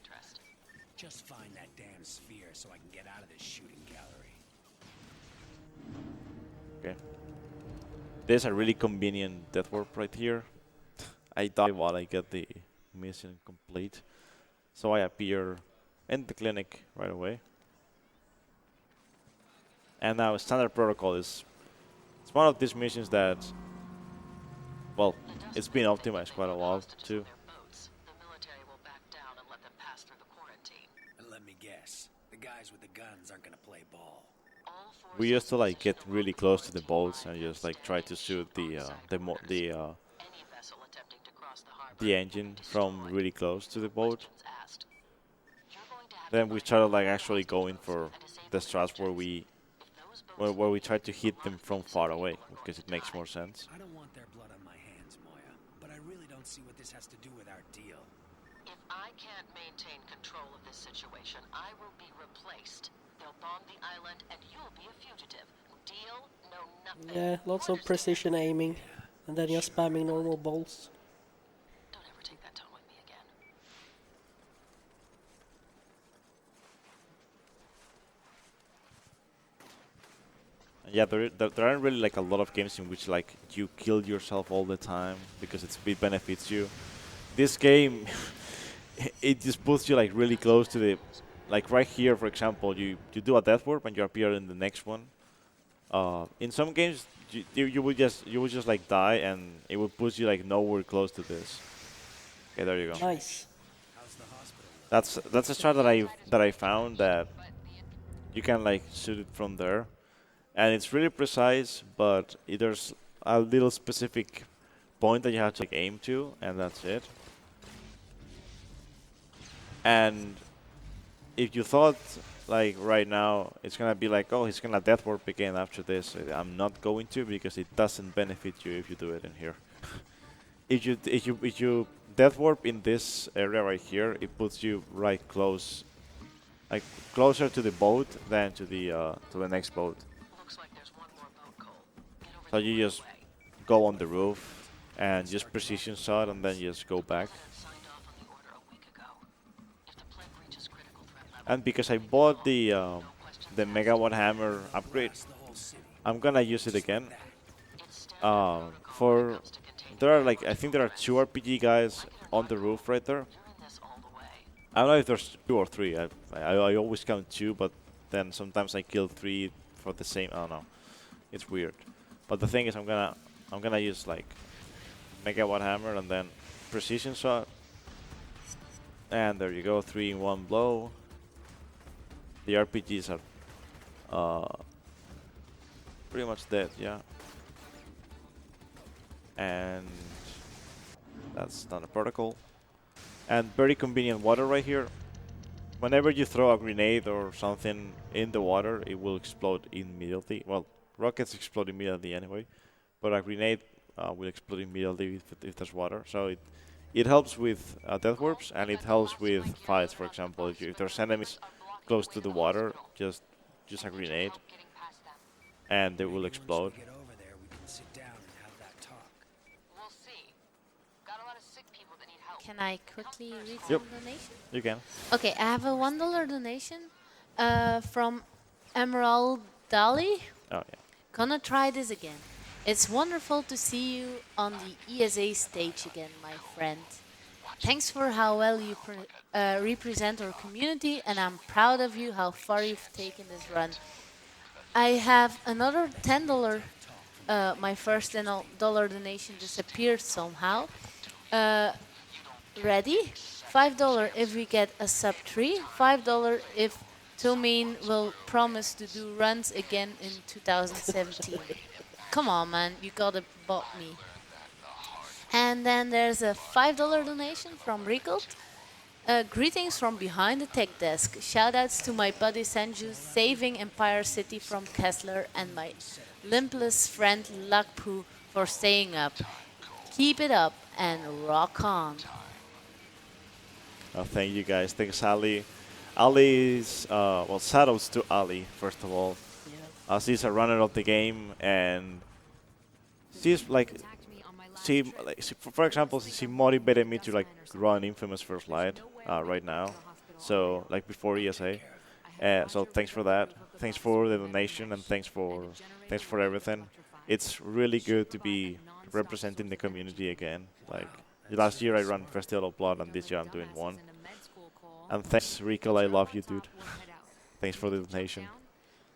Just find that damn sphere so I can get out of this shooting gallery. Okay. There's a really convenient death warp right here. I die while I get the mission complete. So I appear in the clinic right away. And now standard protocol is it's one of these missions that, well, it's been optimized quite a lot too. And let me guess, the guys with the guns aren't gonna play ball. We used to like get really close to the boats and just like try to shoot the engine from really close to the boat. Then we started like actually going for the strats where we try to hit them from far away because it makes more sense. I don't want their blood on my hands, Moya, but I really don't see what this has to do with our deal. If I can't maintain control of this situation, I will be replaced. They'll bomb the island and you'll be a fugitive. Deal? No, nothing. Yeah, lots of precision aiming, and then just spamming normal bolts. Don't ever take that tone with me again. Yeah, there aren't really like a lot of games in which like you kill yourself all the time because it benefits you. This game, it just puts you like really close to the, like right here, for example, you do a death warp and you appear in the next one. In some games, you would just like die and it would push you like nowhere close to this. Okay, there you go. Nice. That's a strat that I found that you can like shoot it from there. And it's really precise, but there's a little specific point that you have to like, aim to, and that's it. And if you thought, like right now, it's gonna be like, oh, he's gonna death warp again after this. I'm not going to because it doesn't benefit you if you do it in here. if you death warp in this area right here, it puts you right close, like closer to the boat than to the next boat. So you just go on the roof and just precision shot and then just go back. And because I bought the Megawatt Hammer upgrade, I'm gonna use it again. I think there are 2 RPG guys on the roof right there. I don't know if there's 2 or 3. I always count 2, but then sometimes I kill 3 for the same. I don't know. It's weird. But the thing is, I'm gonna use like megawatt hammer and then precision shot. And there you go, 3 in 1 blow. The RPGs are pretty much dead, yeah. And that's not a protocol. And very convenient water right here. Whenever you throw a grenade or something in the water, it will explode immediately. Well, rockets explode immediately anyway, but a grenade will explode immediately if there's water. So it helps with death warps, and it helps with fights. For example, if there's enemies close to the water, just use a grenade, and they will explode. Get over there, we can sit down and have that talk. We'll see. Got a lot of sick people that need help. Can I quickly read Yep. some donation? You can. Okay, I have a $1 donation from Emerald Dali. Oh yeah. Gonna try this again. It's wonderful to see you on the ESA stage again, my friend. Thanks for how well you represent our community, and I'm proud of you how far you've taken this run. I have another $10. My first $10 donation disappeared somehow. Ready? $5 if we get a sub 3. $5 if Tomin will promise to do runs again in 2017. Come on, man, you gotta bot me. And then there's a $5 donation from Ricolt. Greetings from behind the tech desk. Shoutouts to my buddy Sanju saving Empire City from Kessler, and my limpless friend Lakpu for staying up. Keep it up and rock on. Oh, thank you guys. Thanks, Ali. Ali's well, shoutouts to Ali first of all. She's a runner of the game, and she's like, for example, she motivated me to like run Infamous First Light right now. So like before ESA. So thanks for that. Thanks for the donation, and thanks for everything. It's really good to be representing the community again. Like last year I ran Festival of Blood, and this year I'm doing one. And thanks, Rico. I love you, dude. Thanks for the donation.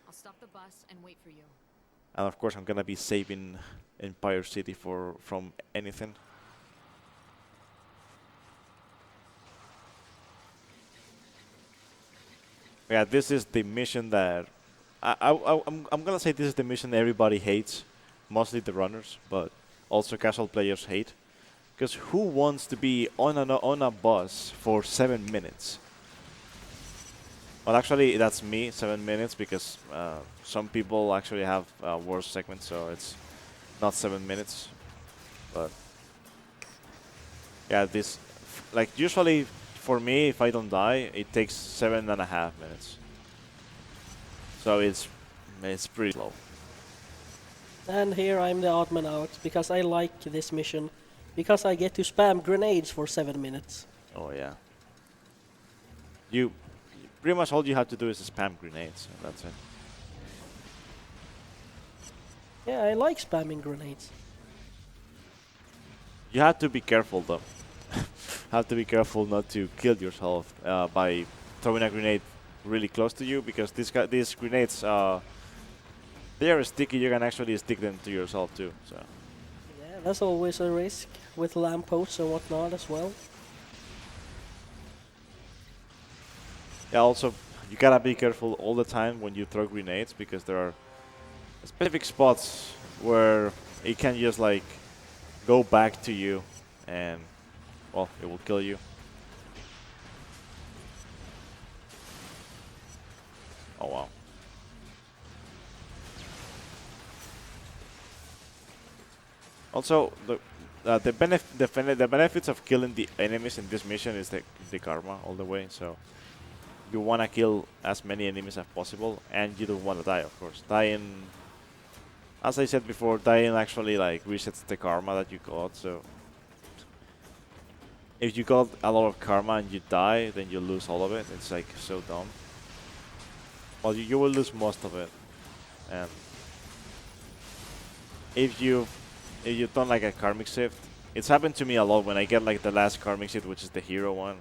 I'll stop the bus and wait for you. And of course, I'm gonna be saving Empire City from anything. Yeah, this is the mission that I'm gonna say this is the mission everybody hates, mostly the runners, but also casual players hate. Because who wants to be on a bus for 7 minutes? Well, actually, that's me, 7 minutes, because some people actually have worse segments, so it's not 7 minutes. But yeah, this, like, usually for me, if I don't die, it takes 7.5 minutes. So it's pretty low. And here I'm the odd man out, because I like this mission, because I get to spam grenades for 7 minutes. Oh yeah. Pretty much all you have to do is spam grenades, and that's it. Yeah, I like spamming grenades. You have to be careful though. Have to be careful not to kill yourself by throwing a grenade really close to you, because these grenades they are sticky. You can actually stick them to yourself too. So Yeah, that's always a risk with lampposts and whatnot as well. yeah, also you gotta be careful all the time when you throw grenades, because there are specific spots where it can just like go back to you, and well, it will kill you. Oh wow. Also, the benefits of killing the enemies in this mission is the karma all the way. So you wanna kill as many enemies as possible, and you don't wanna die, of course. Dying, as I said before, dying actually like resets the karma that you got. So if you got a lot of karma and you die, then you lose all of it. It's like so dumb. Well, you will lose most of it, and if you've done like a karmic shift, it's happened to me a lot when I get like the last karmic shift, which is the hero one.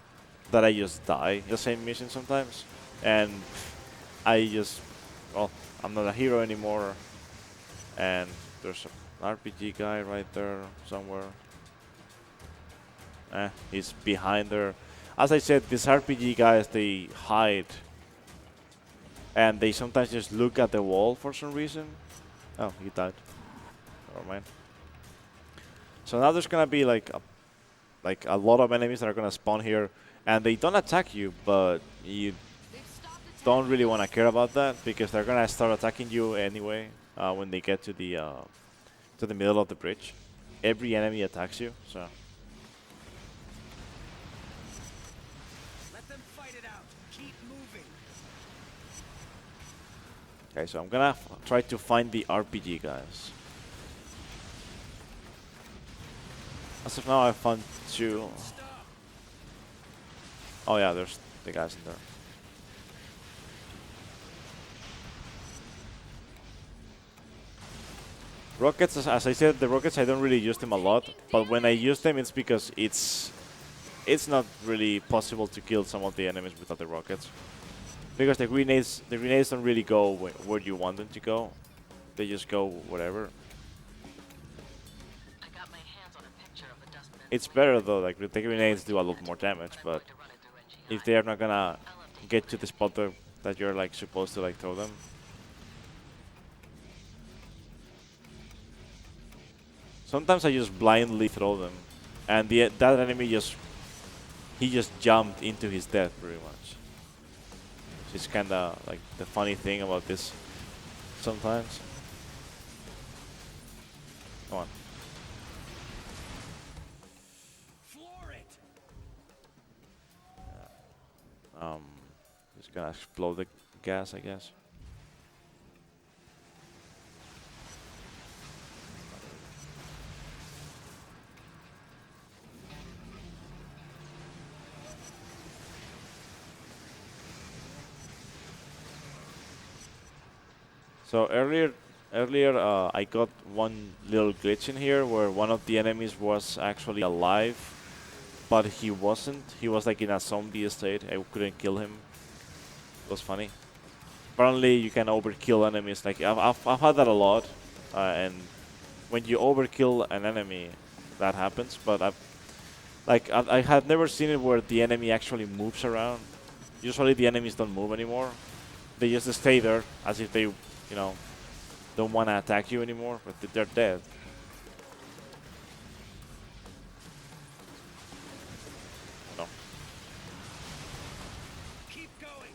that I just die in the same mission sometimes, and I just, well, I'm not a hero anymore, and there's an RPG guy right there somewhere. He's behind there. As I said, these RPG guys, they hide, and they sometimes just look at the wall for some reason. Oh, he died. Never mind. So now there's gonna be like a lot of enemies that are gonna spawn here, and they don't attack you, but you don't really want to care about that because they're gonna start attacking you anyway when they get to the middle of the bridge. Every enemy attacks you, so. Let them fight it out. Keep moving. Okay, so I'm gonna try to find the RPG guys. As of now, I found 2. Oh yeah, there's the guys in there. Rockets, as I said, the rockets, I don't really use them a lot, but when I use them, it's because it's not really possible to kill some of the enemies without the rockets. Because the grenades don't really go where you want them to go. They just go whatever. It's better though, like the grenades do a lot more damage, but if they are not gonna get to the spot that you're like supposed to like throw them. Sometimes I just blindly throw them, and that enemy just jumped into his death pretty much. It's kinda like the funny thing about this sometimes. Come on. Floor it. Just gonna explode the gas, I guess. So earlier, I got one little glitch in here where one of the enemies was actually alive, but he wasn't. He was like in a zombie state. I couldn't kill him. It was funny. Apparently, you can overkill enemies. Like I've had that a lot, and when you overkill an enemy, that happens. But I have never seen it where the enemy actually moves around. Usually, the enemies don't move anymore. They just stay there as if they, don't want to attack you anymore, but they're dead. No. Keep going.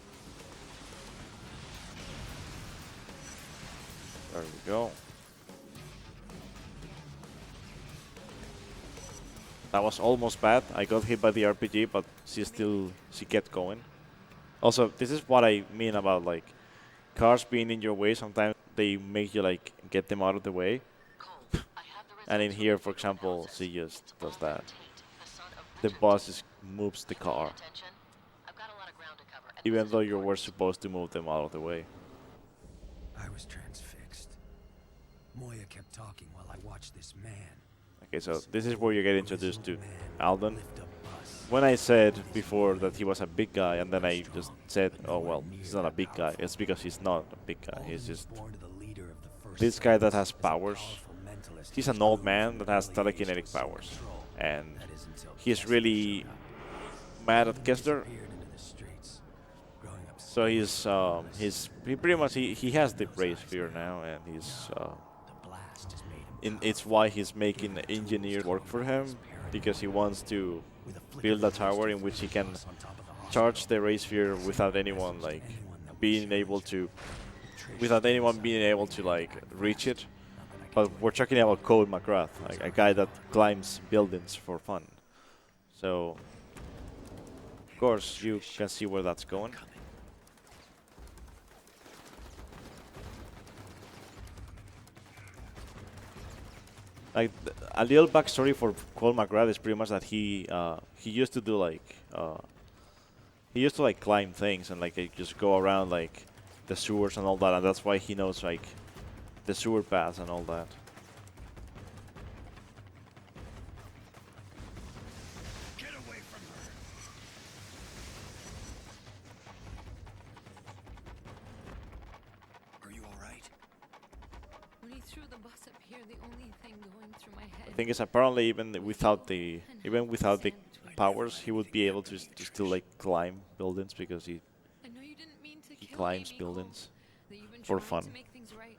There we go. That was almost bad. I got hit by the RPG, but she kept going. Also, this is what I mean about like cars being in your way. Sometimes they make you like get them out of the way. And in here, for example, she just does that. The boss just moves the car, even though you were supposed to move them out of the way. I was transfixed. Moya kept talking while I watched this man. Okay, so this is where you get introduced to Alden. When I said before that he was a big guy, and then I just said, oh well, he's not a big guy, it's because he's not a big guy. He's just this guy that has powers. He's an old man that has telekinetic powers, and he's really mad at Kessler. So he pretty much he has the race fear now, and it's why he's making engineers work for him, because he wants to build a tower in which he can charge the race sphere without anyone being able to reach it. But we're talking about Cole McGrath, like a guy that climbs buildings for fun. So of course you can see where that's going. Like a little backstory for Cole McGrath is pretty much that he used to do he used to climb things and just go around the sewers and all that, and that's why he knows the sewer paths and all that. Get away from her. threw the bus up here, the only thing going through my head. The thing is, apparently even without the powers, he would be able to still like climb buildings because I know you didn't mean to he kill climbs Amy, buildings that you've been for trying fun. to make things right.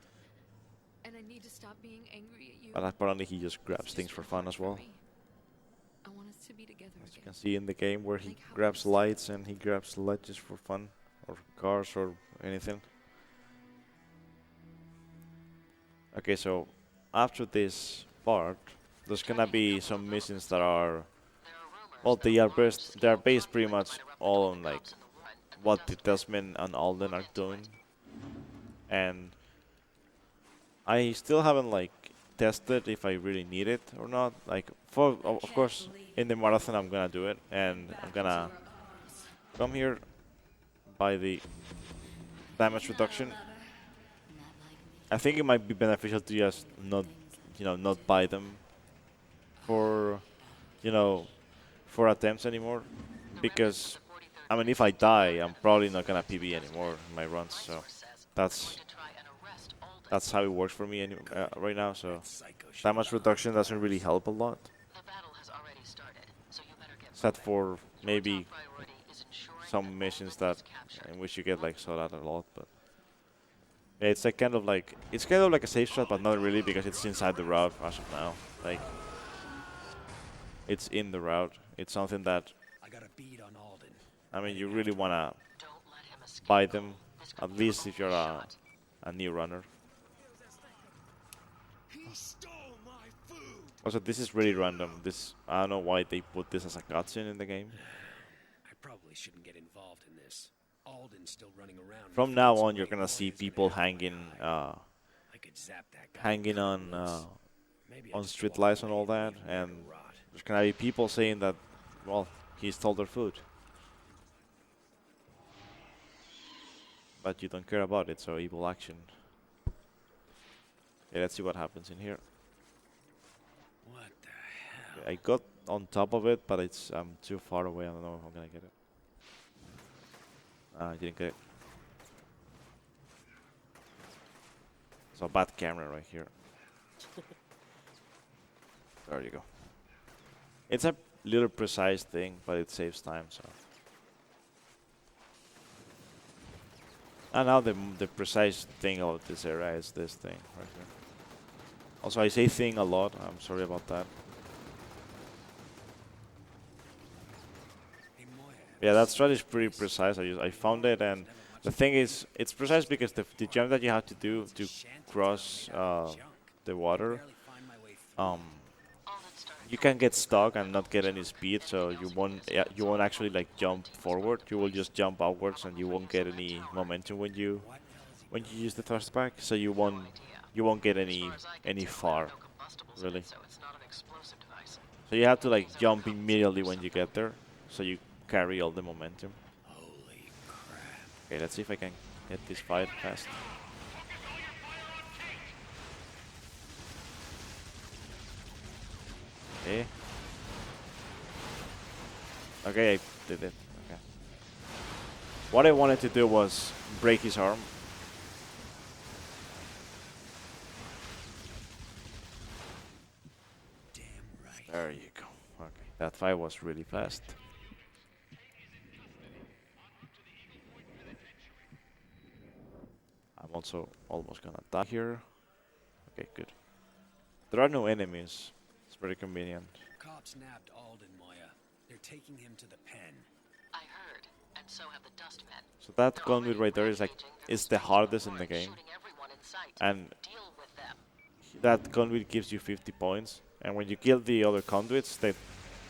And I need to stop being angry at you. But apparently he just grabs things for fun as well. I want us to be together As you again. can see in the game where he Like how we grabs used to be. lights and he grabs ledges for fun, or cars or anything. Okay, so after this part, there's gonna be some missions that are, well, they are based pretty much all on like what the Desmond and Alden are doing, and I still haven't like tested if I really need it or not. Like, of course, in the marathon I'm gonna do it, and I'm gonna come here, buy the damage reduction. I think it might be beneficial to just not buy them for, for attempts anymore, because I mean, if I die, I'm probably not gonna PB anymore in my runs. So that's how it works for me right now. So damage reduction doesn't really help a lot, except for maybe some missions that in which you get like sought out a lot. But yeah, it's kind of like a safe shot, but not really, because it's inside the route as of now. Like, it's in the route. It's something that, I got a bead on Alden. I mean, you really wanna buy them, at least if you're a new runner. He stole my food. Also, this is really random. I don't know why they put this as a cutscene in the game. I probably shouldn't get involved in this. Alden's still running around. From now on, you're gonna see people hanging I could zap that guy. hanging on Maybe I just street walk lights and away all that, leave him there and to rot. there's gonna be people saying that, well, he stole their food, but you don't care about it, so evil action. Okay, let's see what happens in here. What the hell? Okay, I got on top of it, but I'm too far away. I don't know if I'm gonna get it. I didn't get it. It's a bad camera right here. There you go. It's a little precise thing, but it saves time, so. And now the precise thing about this area is this thing right here. Also, I say thing a lot. I'm sorry about that. Hey, Moya, Yeah, that strat is pretty precise. I found it, and the thing is, it's precise because the jump that you have to do to cross the water, barely find my way through. you can get stuck and not get any speed, so you won't actually like jump forward. You will just jump outwards, and you won't get any momentum when you use the thrust back. So you won't get any far, really. So you have to like jump immediately when you get there, so you carry all the momentum. Holy crap. Okay, let's see if I can get this fight fast. Okay. Okay, I did it. Okay. What I wanted to do was break his arm. Damn right. There you go. Okay, that fight was really fast. I'm also almost gonna die here. Okay, good. There are no enemies. It's very convenient. Cops nabbed Alden, Moya. They're taking him to the pen. I heard, and so have the dustmen. So that conduit right there is the hardest in the game, and that conduit gives you 50 points. And when you kill the other conduits,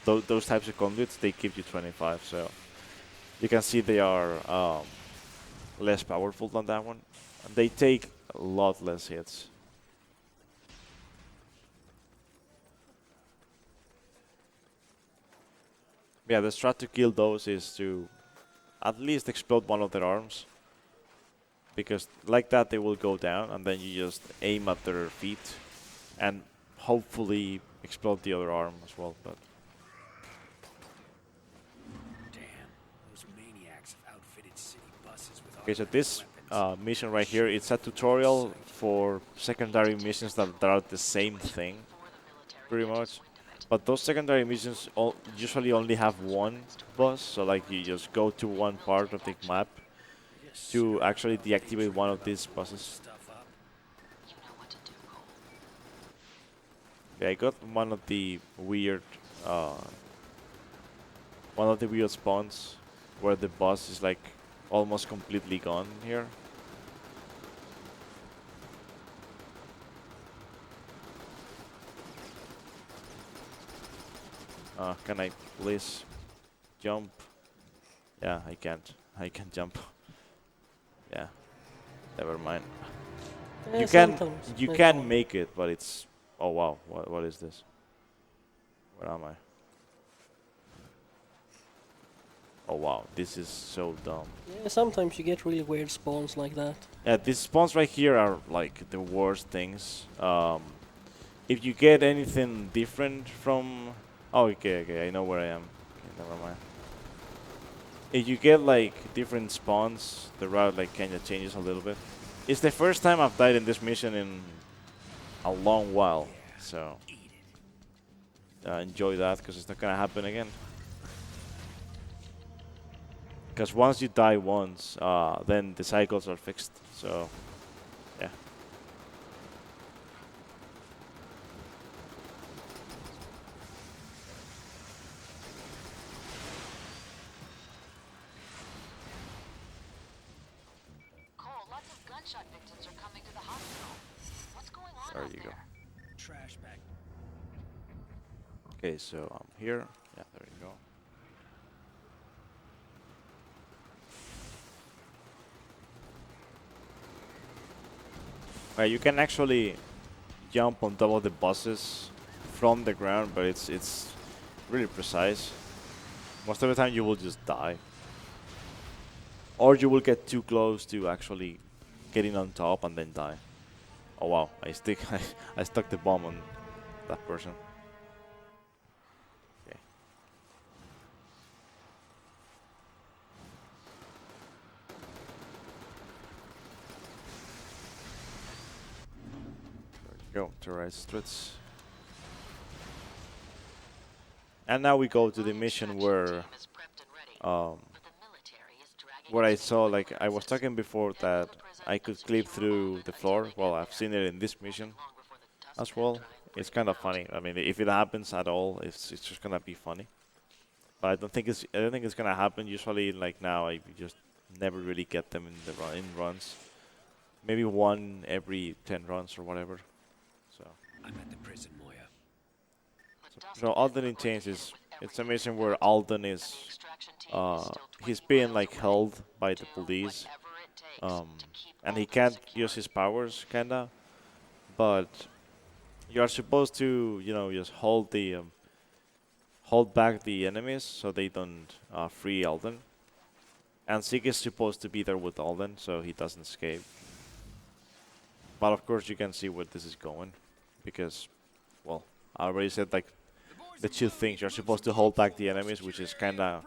those types of conduits, they give you 25. So you can see they are less powerful than that one. And they take a lot less hits. Yeah, the strat to kill those is to at least explode one of their arms, because like that they will go down, and then you just aim at their feet and hopefully explode the other arm as well. But Damn, those maniacs have outfitted city buses with okay, so automatic this weapons. mission right here, it's a tutorial for secondary missions that are the same thing, pretty much. But those secondary missions usually only have one boss, so like you just go to one part of the map to actually deactivate one of these bosses. Yeah, I got one of the weird spawns where the boss is like almost completely gone here. Can I please jump? Yeah, I can't. I can't jump. Yeah, never mind. Yeah, You can make it, but it's. Oh wow! What is this? Where am I? Oh wow! This is so dumb. Yeah, sometimes you get really weird spawns like that. Yeah, these spawns right here are like the worst things. If you get anything different from. Oh, okay, I know where I am. Okay, never mind. If you get like different spawns, the route like kinda changes a little bit. It's the first time I've died in this mission in a long while, so enjoy that because it's not gonna happen again. Because once you die once, then the cycles are fixed. So, yeah. Gunshot victims are coming to the hospital. What's going on There out you go. Trash bag. Okay, so I'm here. Yeah, there you go. You can actually jump on top of the buses from the ground, but it's really precise. Most of the time you will just die. Or you will get too close to actually getting on top and then die. Oh wow, I stuck the bomb on that person. Okay. There you go, terrorize streets. And now we go to the mission where I saw, like I was talking before, that I could clip through the floor. Well, I've seen it in this mission as well. It's kind of funny. I mean, if it happens at all, it's just gonna be funny. But I don't think it's gonna happen. Usually, like now, I just never really get them in the runs. Maybe one every 10 runs or whatever. So. I'm at the prison, Moya. So Alden in Chains is it's a mission where Alden is he's being like held by the police, and he can't use his powers kinda, but you are supposed to just hold back the enemies so they don't free Alden, and Zeke is supposed to be there with Alden so he doesn't escape. But of course you can see where this is going, because well, I already said like the two things. You're supposed to hold back the enemies, which is kind of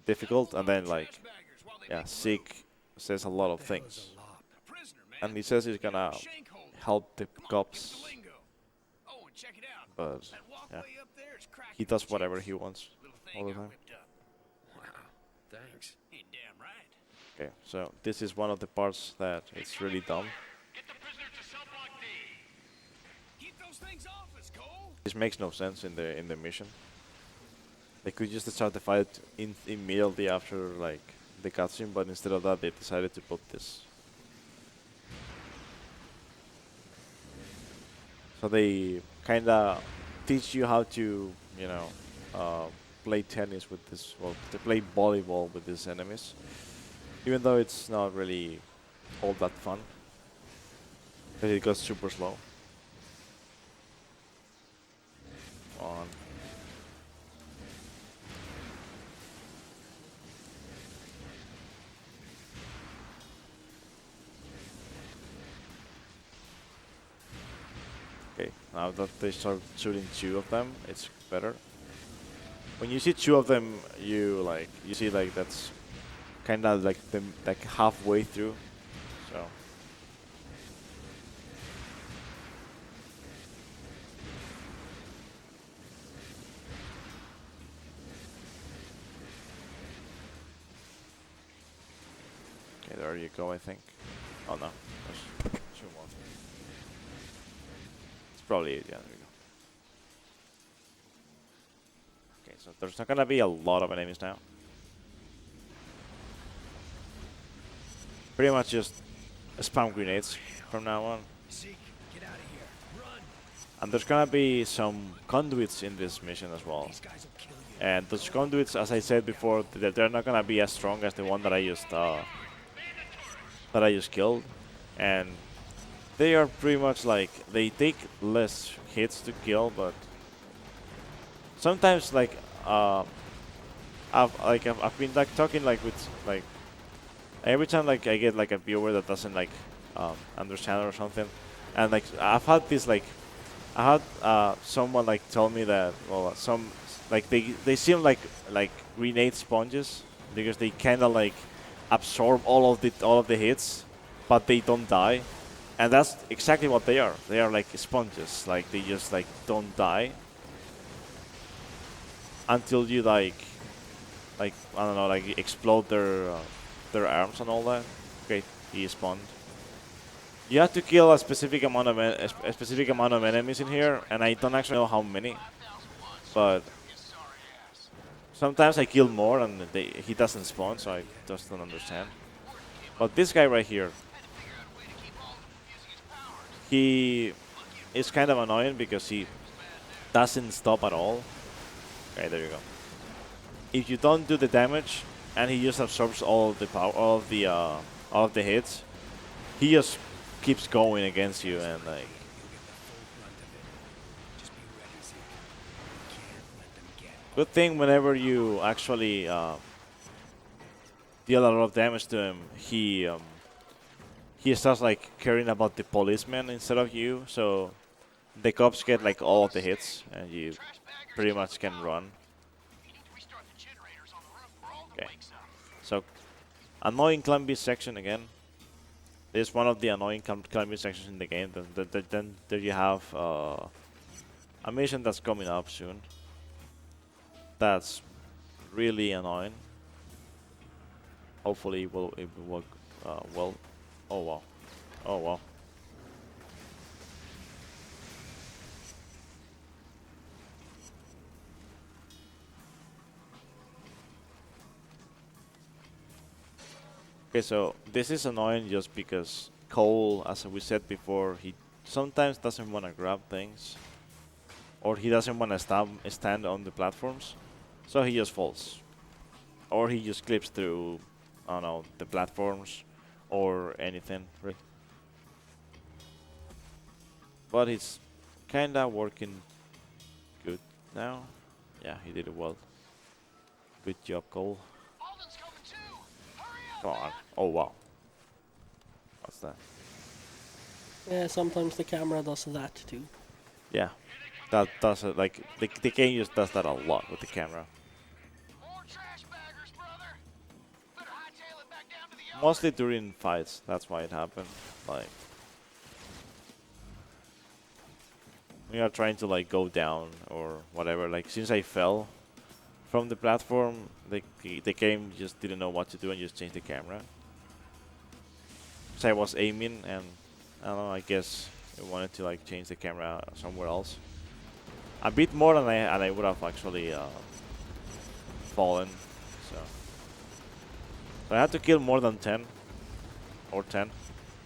difficult, and then like, yeah, Zeke says a lot of things, and he says he's gonna help the cops, but yeah, he does whatever he wants all the time. Wow, thanks. Okay, so this is one of the parts that it's really dumb. This makes no sense in the mission. They could just start the fight immediately after like the cutscene, but instead of that, they decided to put this. So they kind of teach you how to, play tennis with this, well, to play volleyball with these enemies, even though it's not really all that fun, because it goes super slow. On. Okay, now that they start shooting two of them, it's better. When you see two of them, you see like that's kind of like halfway through, so you go, I think. Oh no, there's 2 more. It's probably it, yeah, there we go. Okay, so there's not gonna be a lot of enemies now. Pretty much just spam grenades from now on. Zeke, get out of here. Run. And there's gonna be some conduits in this mission as well. These guys will kill you. And those conduits, as I said before, they're not gonna be as strong as the one that I just killed. And they are pretty much like, they take less hits to kill, but sometimes like I've been like talking like with like every time like I get like a viewer that doesn't like understand or something, and like I've had this like I had someone like tell me that, well, some like they seem like grenade sponges because they kind of like absorb all of the hits, but they don't die, and that's exactly what they are. They are like sponges. Like they just like don't die until you like I don't know, like explode their arms and all that. Okay, he spawned. You have to kill a specific amount of enemies in here, and I don't actually know how many, but sometimes I kill more and he doesn't spawn, so I just don't understand. But this guy right here, he is kind of annoying because he doesn't stop at all. Okay, there you go. If you don't do the damage and he just absorbs all of the power, all of the hits, he just keeps going against you, and like good thing whenever you actually deal a lot of damage to him, he starts like caring about the policeman instead of you, so the cops get like all of the hits and you pretty much can run. Okay, so annoying climbing section again. This is one of the annoying climbing sections in the game. Then there you have a mission that's coming up soon. That's really annoying. Hopefully it will work well. Oh wow. Oh wow. Okay, so this is annoying just because Cole, as we said before, he sometimes doesn't want to grab things, or he doesn't want to stand on the platforms, so he just falls, or he just clips through, I don't know, the platforms or anything. But it's kinda working good now. Yeah, he did it well. Good job, Cole. Come on. Oh wow. What's that? Yeah, sometimes the camera does that too. Yeah. That does it, like the game just does that a lot with the camera. Mostly during fights, that's why it happened. Like we are trying to like go down or whatever. Like since I fell from the platform, the game just didn't know what to do and just changed the camera. So I was aiming and I don't know, I guess it wanted to like change the camera somewhere else. A bit more than I would have actually fallen. So I had to kill more than 10 or 10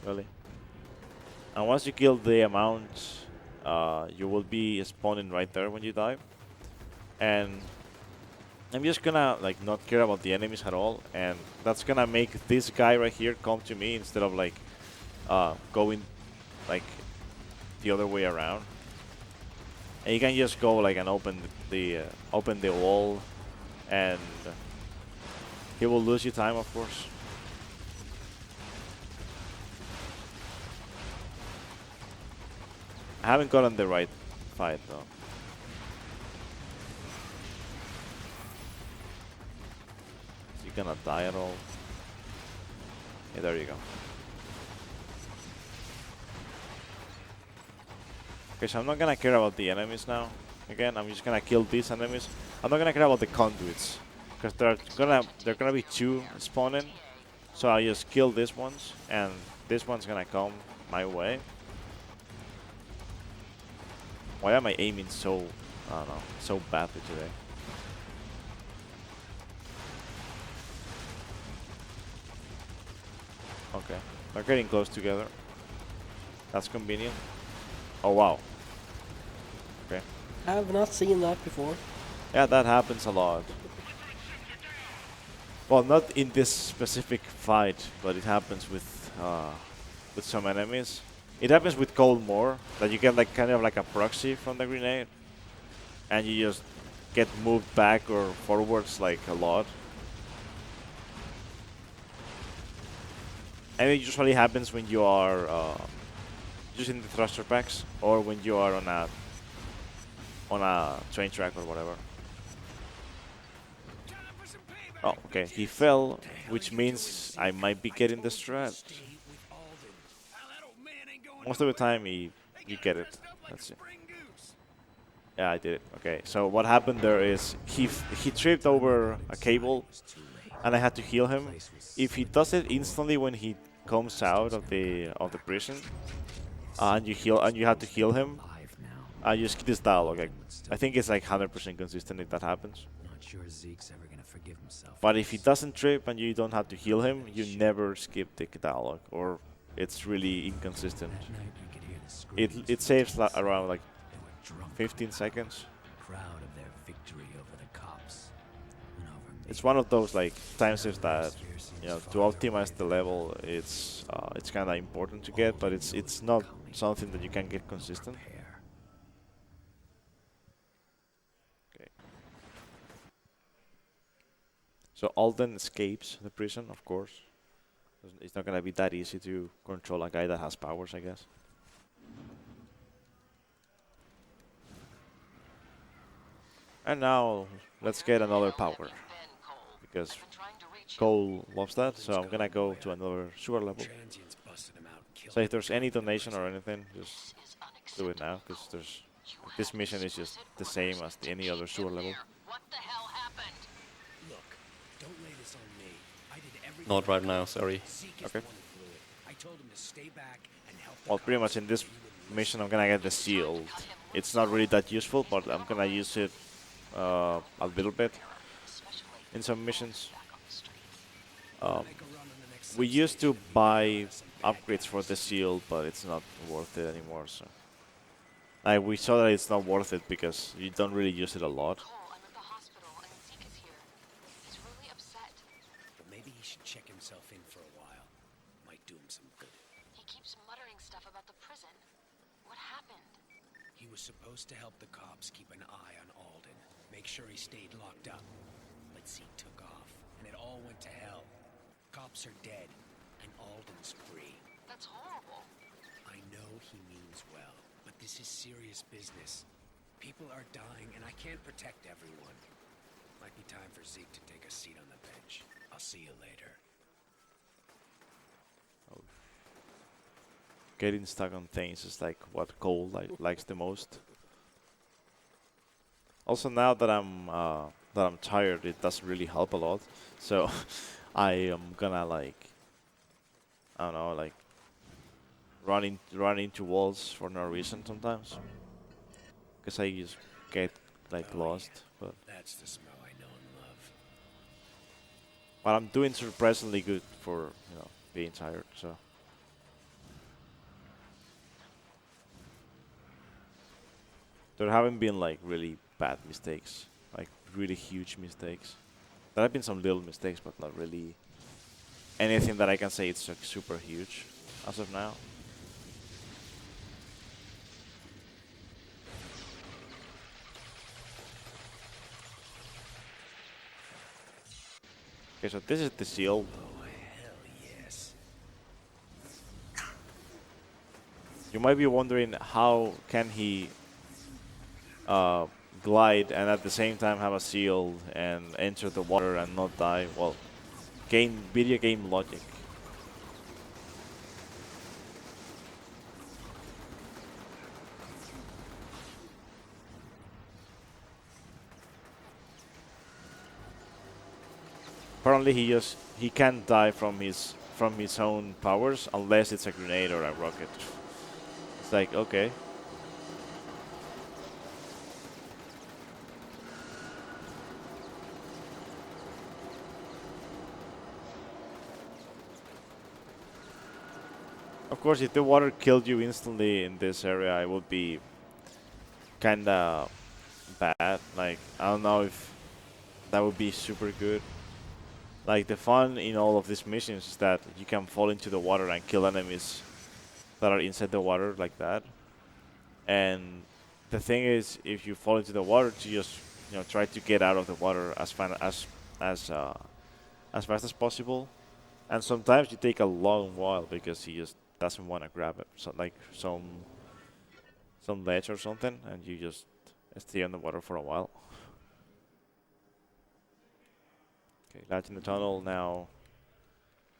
really. And once you kill the amount, you will be spawning right there when you die. And I'm just gonna like not care about the enemies at all, and that's gonna make this guy right here come to me instead of like going like the other way around. And you can just go like and open the wall, and he will lose you time, of course. I haven't gotten the right fight though. Gonna die at all. Yeah, there you go. Okay, so I'm not gonna care about the enemies now. Again, I'm just gonna kill these enemies. I'm not gonna care about the conduits because they're gonna be 2 spawning, So I just kill this ones, and this one's gonna come my way. Why am I aiming so, I don't know, so badly today? Okay, they're getting close together. That's convenient. Oh wow. Okay. I have not seen that before. Yeah, that happens a lot. Well, not in this specific fight, but it happens with some enemies. It happens with Cold more, that you get like kind of like a proxy from the grenade, and you just get moved back or forwards like a lot. And it usually happens when you are using the thruster packs, or when you are on a train track or whatever. Oh, okay. He fell, which means I might be getting the strat. Most of the time, you get it. Let's see. Yeah, I did it. Okay. So what happened there is he tripped over a cable, and I had to heal him. If he does it instantly when he comes out of the prison, and you have to heal him, you skip this dialogue. I think it's like 100% consistent if that happens. Not sure Zeke's ever gonna forgive himself. But if he doesn't trip and you don't have to heal him, you never skip the dialogue, or it's really inconsistent. That night we could hear the screams It from saves the around like They were drunk, 15 seconds. proud of their victory over the cops. And over me. It's one of those like time saves that, you know, to optimize the level, it's kind of important to get, but it's not something that you can get consistent. Okay. So Alden escapes the prison, of course. It's not gonna be that easy to control a guy that has powers, I guess. And now let's get another power, because Cole loves that. So I'm gonna go to another sewer level. Transients busted him out and killed So if there's any donation or anything, just do it now, because this mission is just the same as any other sewer level. What the hell happened? Look, don't lay this on me. I did everything. Not right now, sorry. Zeke is Okay. the one who blew it. I told him to stay back and help the Well, pretty cops. much in this mission I'm gonna get the shield. It's not really that useful, but I'm gonna use it a little bit in some missions. We used to buy upgrades for the shield, but it's not worth it anymore. So we saw that it's not worth it because you don't really use it a lot. Cole, I'm at the hospital and Zeke is here. He's really upset. Well, maybe he should check himself in for a while. Might do him some good. He keeps muttering stuff about the prison. What happened? He was supposed to help the cops keep an eye on Alden. Make sure he stayed locked up. But Zeke took off, and it all went to hell. Cops are dead, and Alden's free. That's horrible. I know he means well, but this is serious business. People are dying, and I can't protect everyone. Might be time for Zeke to take a seat on the bench. I'll see you later. Getting stuck on things is like what Cole likes the most. Also, now that I'm tired, it doesn't really help a lot. So I am gonna I don't know, run into walls for no reason sometimes, because I just get lost. But That's the smell I know and love. I'm doing surprisingly good for being tired. So there haven't been really bad mistakes, really huge mistakes. There have been some little mistakes, but not really anything that I can say it's super huge as of now. Okay, so this is the seal. Oh, hell yes. You might be wondering how can he glide and at the same time have a shield and enter the water and not die. Well, video game logic. apparently he can't die from his own powers unless it's a grenade or a rocket. It's like, okay. Of course, if the water killed you instantly in this area, it would be kinda bad. Like, I don't know if that would be super good. Like, the fun in all of these missions is that you can fall into the water and kill enemies that are inside the water like that. And the thing is, if you fall into the water, to just try to get out of the water as fast as possible. And sometimes you take a long while because he just doesn't want to grab it. So like some ledge or something, and you just stay on the water for a while. Okay, ledge in the tunnel now.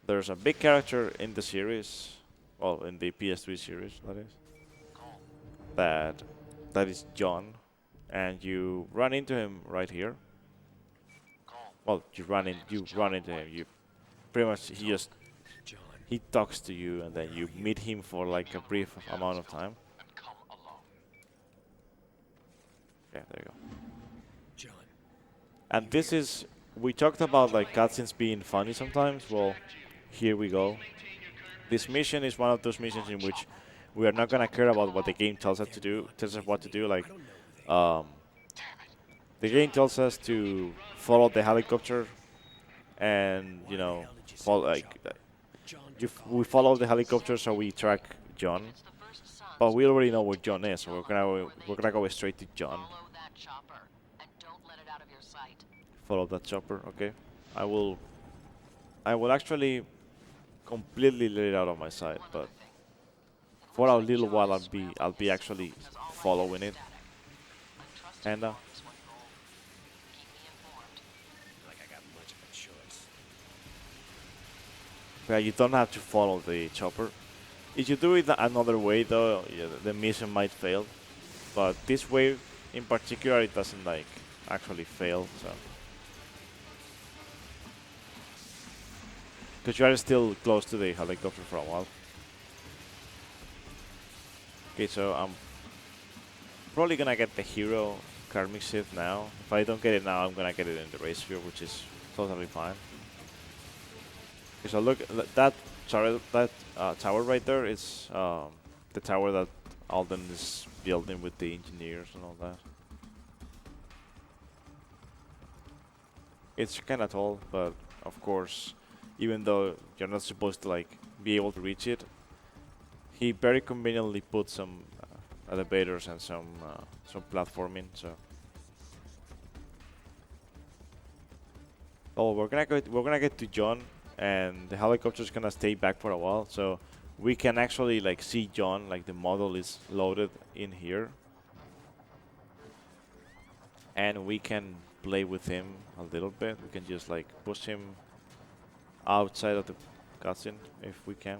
There's a big character in the series, well, in the PS3 series, that is. That is John, and you run into him right here. Well, you run into him. You pretty much he talks to you, and then you meet him for like a brief amount of time. Yeah, there you go. And this is, we talked about like cutscenes being funny sometimes. Well, here we go. This mission is one of those missions in which we are not gonna care about what the game tells us what to do. Like, the game tells us to follow the helicopter, and we follow the helicopter, so we track John. But we already know where John is, so we're gonna go straight to John. Follow that chopper and don't let it out of your sight. Follow that chopper, okay? I will actually completely let it out of my sight, but for a little while I'll be actually following it. And yeah, you don't have to follow the chopper. If you do it another way, though, yeah, the mission might fail. But this way, in particular, it doesn't like actually fail. So, because you are still close to the helicopter for a while. Okay, so I'm probably gonna get the hero karmic shift now. If I don't get it now, I'm gonna get it in the race view, which is totally fine. Okay, so look, that tower right there is the tower that Alden is building with the engineers and all that. It's kind of tall, but of course, even though you're not supposed to like be able to reach it, he very conveniently put some elevators and some platforming. So, oh, we're gonna get to John, and the helicopter's gonna stay back for a while, so we can actually like see John, like the model is loaded in here, and we can play with him a little bit. We can just like push him outside of the cutscene if we can.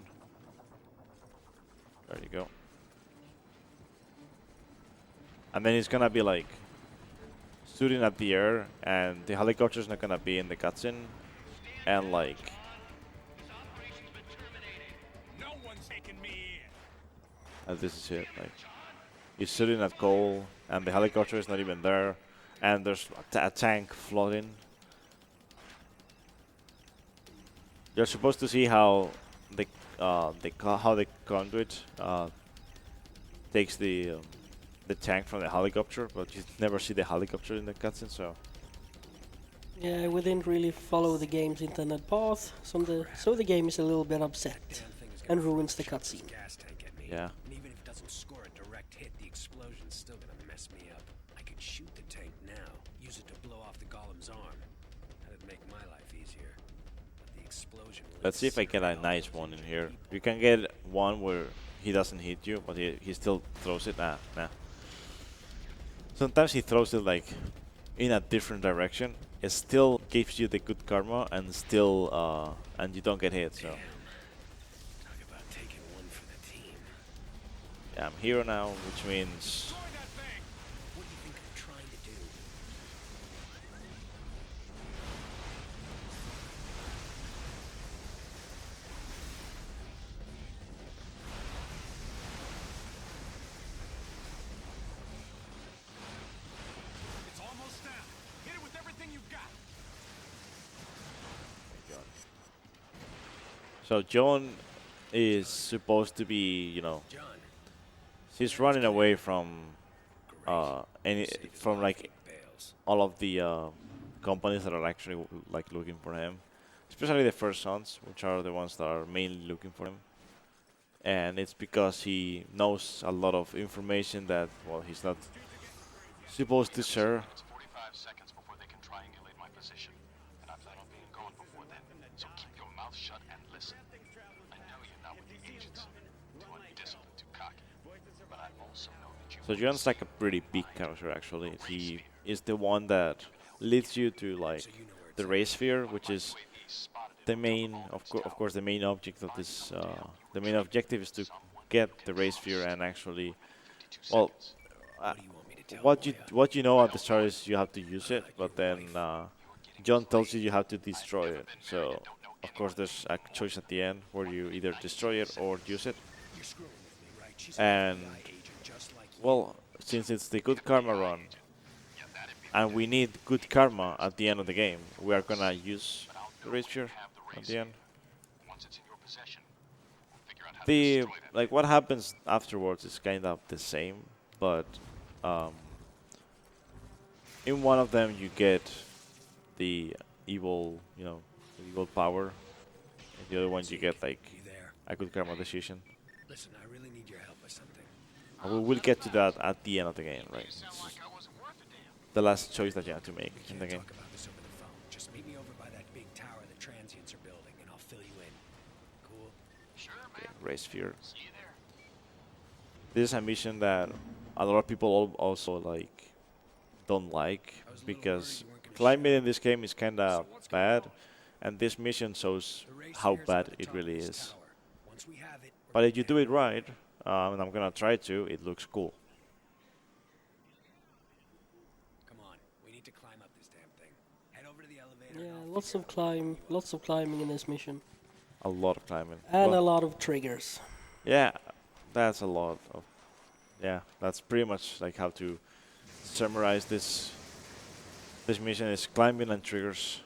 There you go. And then he's gonna be like shooting at the air, and the helicopter's not gonna be in the cutscene, and like this is it. Like, he's shooting at Cole, and the helicopter is not even there, and there's a tank floating. You're supposed to see how the conduit takes the tank from the helicopter, but you never see the helicopter in the cutscene. So yeah, we didn't really follow the game's intended path, so the game is a little bit upset and ruins the cutscene. Yeah. And even if it doesn't score a direct hit, the explosion's still gonna mess me up. I could shoot the tank now, use it to blow off the golem's arm. That'd make my life easier. But the explosion. Let's see if I get a nice one in here. You can get one where he doesn't hit you, but he still throws it. Nah. Sometimes he throws it like in a different direction. It still gives you the good karma, and still and you don't get hit. So. Yeah, I'm hero now, which means What do you think I'm trying to do? So John is supposed to be, you know, she's running away from like all of the companies that are actually like looking for him, especially the first sons, which are the ones that are mainly looking for him. And it's because he knows a lot of information that, well, he's not supposed to share. It's 45 seconds before they can triangulate my position, and I plan on being gone before then. So keep your mouth shut and listen. I know you're not with the agents. Too undisciplined, too cocky. But I also know that you. So John's like a pretty big character actually. He is the one that leads you to like the race sphere, which is the main, of course, the main object of this. The main objective is to get the race sphere and actually, well, what you know at the start is you have to use it, but then John tells you have to destroy it. So of course there's a choice at the end where you either destroy it or use it. And well, since it's the good karma run, and we need good karma at the end of the game, we are gonna use the race sphere at the end. The like what happens afterwards is kind of the same, but in one of them you get the evil, you know, the evil power. In the other one you get like a good karma decision. Listen, I really need your help with something. And we will get to that at the end of the game, right? It's the last choice that you have to make in the game. Talk about this over the phone. Just meet me over by that big tower the transients are building, and I'll fill you in. Cool? Okay, race sphere. This is a mission that a lot of people also like don't like because climbing in this game is kind of bad, and this mission shows how bad it really is. But if you do it right, and I'm gonna try to, it looks cool. Come on, we need to climb up this damn thing. Head over to the elevator. Yeah, lots of climbing in this mission, A lot of climbing. and Well, a lot of triggers. yeah, that's a lot of. Yeah, that's pretty much like how to summarize this. This mission is climbing and triggers,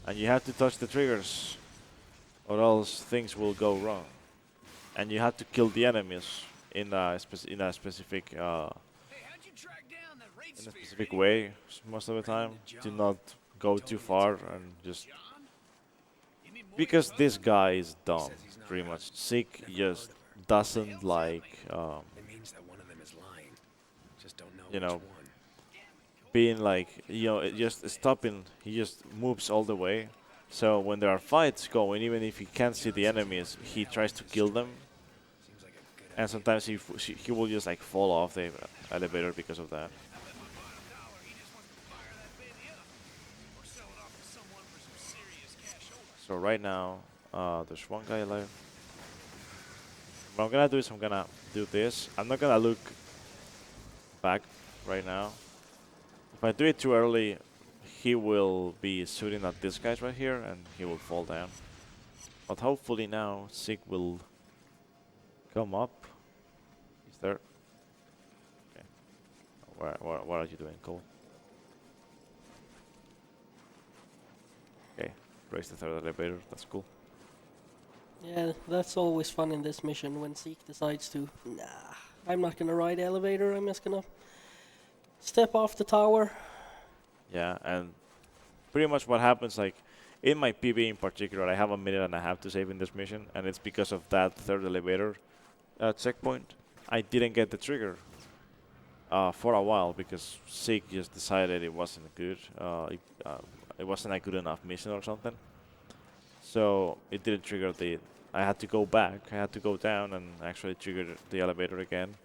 and you have to touch the triggers, or else things will go wrong. And you have to kill the enemies in a specific way most of the time. Do not go too far and just because this guy is dumb, pretty much. Zeke just doesn't like It means that one of them is lying. Just don't know you which know, one. being like, you know, just stopping. He just moves all the way. So when there are fights going, even if he can't see the enemies, he tries to kill them. And sometimes he will just like fall off the elevator because of that. So right now, there's one guy left. What I'm gonna do is I'm gonna do this. I'm not gonna look back right now. If I do it too early, he will be shooting at these guys right here and he will fall down. But hopefully now Zeke will come up. He's there. Okay. What are you doing, Cole? Okay, raise the third elevator. That's cool. Yeah, that's always fun in this mission when Zeke decides to, nah, I'm not gonna ride the elevator, I'm just gonna step off the tower. Yeah, and pretty much what happens, like, in my PB in particular, I have 1.5 minutes to save in this mission, and it's because of that third elevator checkpoint. I didn't get the trigger for a while because Zeke just decided it wasn't good. It wasn't a good enough mission or something. So it didn't trigger the. I had to go back. I had to go down and actually trigger the elevator again,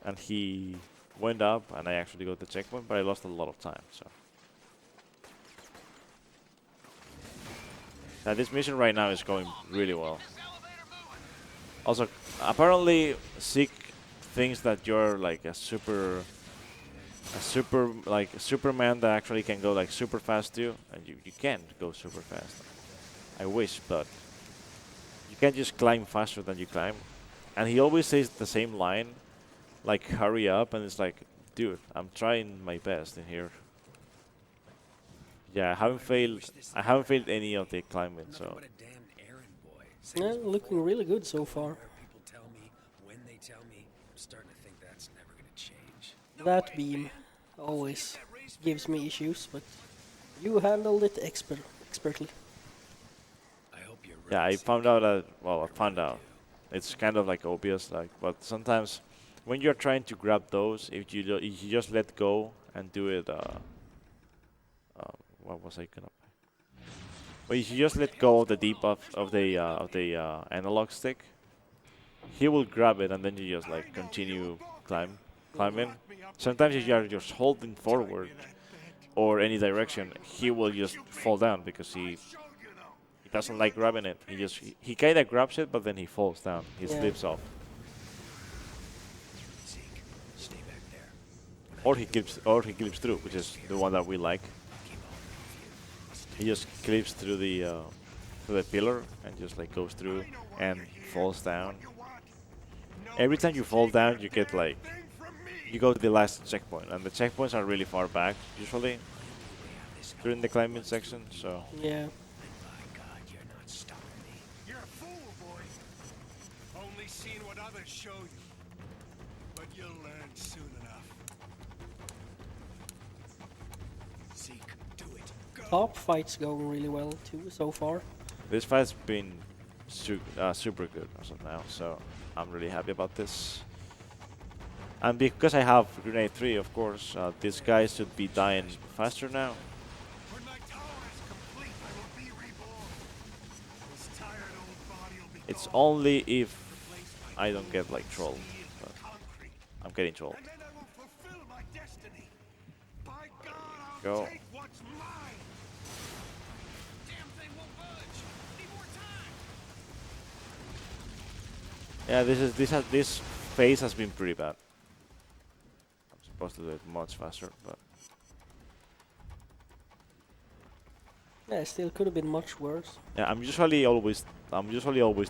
and he went up, and I actually got the checkpoint, but I lost a lot of time. So. Now this mission right now is going really well. Also, apparently Zeke thinks that you're like a Superman that actually can go like super fast too, and you can't go super fast. I wish, but you can't just climb faster than you climb. And he always says the same line, like hurry up, and it's like, dude, I'm trying my best in here. Yeah, I haven't failed any of the climbing, so. Yeah, looking really good so far. People tell me, when they tell me, I'm starting to think that's never gonna change. That beam always gives me issues, but you handled it expertly. I hope you're right. Yeah, I found out that, well, I found out. It's kind of like obvious, like, but sometimes when you're trying to grab those, if you just let go and do it, what was I gonna? Well, if you just let go of the debuff of the analog stick, he will grab it and then you just like continue climbing. Sometimes if you are just holding forward or any direction, he will just fall down because he doesn't like grabbing it. He kind of grabs it, but then he falls down. He slips off. Zeke, stay back there. Or he clips through, which is the one that we like. He just clips through the pillar and just like goes through and falls down. Every time you fall down, you get like you go to the last checkpoint, and the checkpoints are really far back usually during the climbing section. So Yeah. By God, you're not stopping me. You're a fool, boy. Only seen what others show you. But you'll learn soon enough. Zeke, do it. Go. Top fight's going really well too so far. this fight's been super good as of now. So I'm really happy about this. And because I have grenade 3, of course, this guy should be dying faster now. When my tower is complete, I will be reborn. This tired old body will be It's gone, only if replaced by I don't get like trolled. steel and But concrete. I'm getting trolled. And then I will fulfill my destiny. By God, I'll Go. take what's mine. Damn thing won't budge. Need more time. Yeah, this phase has been pretty bad. I'm supposed to do it much faster, but Yeah, still could have been much worse. yeah, I'm usually always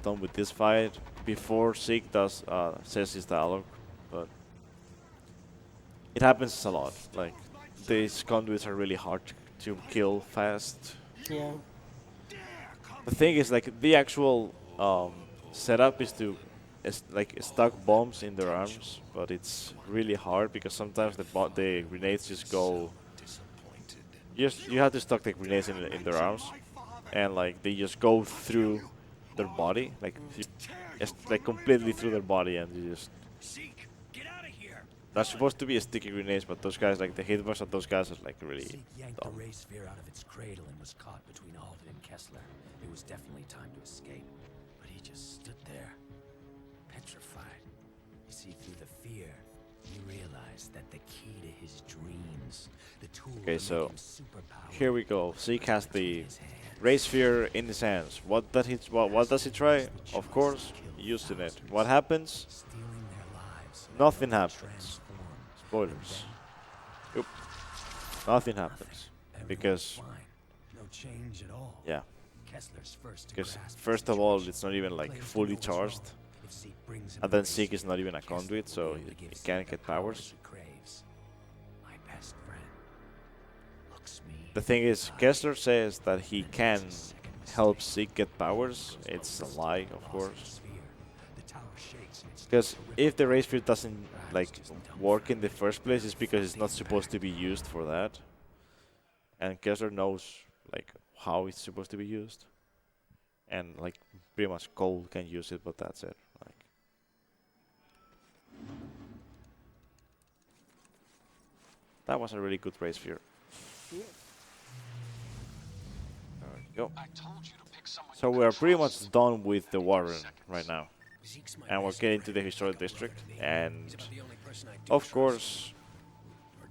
done with this fight before Zeke does says his dialogue, but it happens a lot. Like these conduits are really hard to kill fast. Yeah. The thing is, like the actual setup is to stuck bombs in their arms, but it's really hard because sometimes the grenades just go. You have to stock the grenades in their arms, and like they just go through their body, like completely through their body, and you just. Zeke, get out of here. That's supposed to be a sticky grenades, but those guys, like the hitbox of those guys, is like really Zeke yanked dumb. the ray sphere out of its cradle and was caught between Alden and Kessler. It was definitely time to escape, but he just stood there, petrified. You see, through the fear, he realized that the key to his dreams, the tool Okay, to so make him superpowered, here we go. Zeke has was the in his hands. ray sphere in his hands. What does he try? Of course, using it. What happens? Stealing their lives, Nothing happens. transformed. Spoilers. Yep. Nothing happens Everything because fine. No change at all. yeah. Kessler's first to Because grasp the first of all, situation. it's not even like Claims to fully know what's wrong. charged, If Zeke brings him and the then ray Zeke is sphere, not even a Kessler conduit, will so be able he to give he Zeke can't the get powers powers. he craves. My best friend looks me The thing in is, the eye. Kessler says that he And can makes a second help mistake. Zeke get powers. Goes It's a ballistic lie, and of loses course. the sphere. The tower shakes and it starts Because to rip if the apart. ray sphere doesn't Riley's like just work in the dumbfounded. first place, it's because it's not Nothing supposed to back. be used for that. And Kessler knows like how it's supposed to be used. And like pretty much Cole can use it, but that's it. Like that was a really good ray sphere. There we go. I told you to pick someone So you we are could pretty trust. much done with the Warren right now. Zeke's my And we're best getting to friend. the historic Take a look district. at me. And He's about the only person I do of trust. course,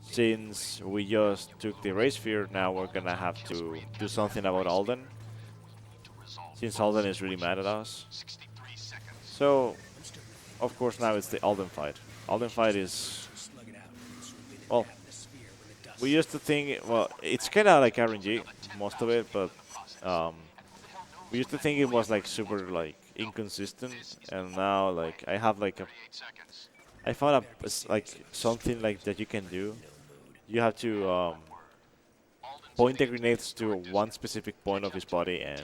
since we just took the ray sphere, now we're gonna have to do something about Alden. Since Alden is really mad at us. 63 seconds. So, of course, now it's the Alden fight. Alden fight is, Slug it out. Swoop in and well, grab the sphere when it does. we used to think, well, it's kind of like RNG, most of it, but we used to think it was like super like inconsistent, and now like I have like I found like something like that you can do. You have to point the grenades to one specific point of his body, and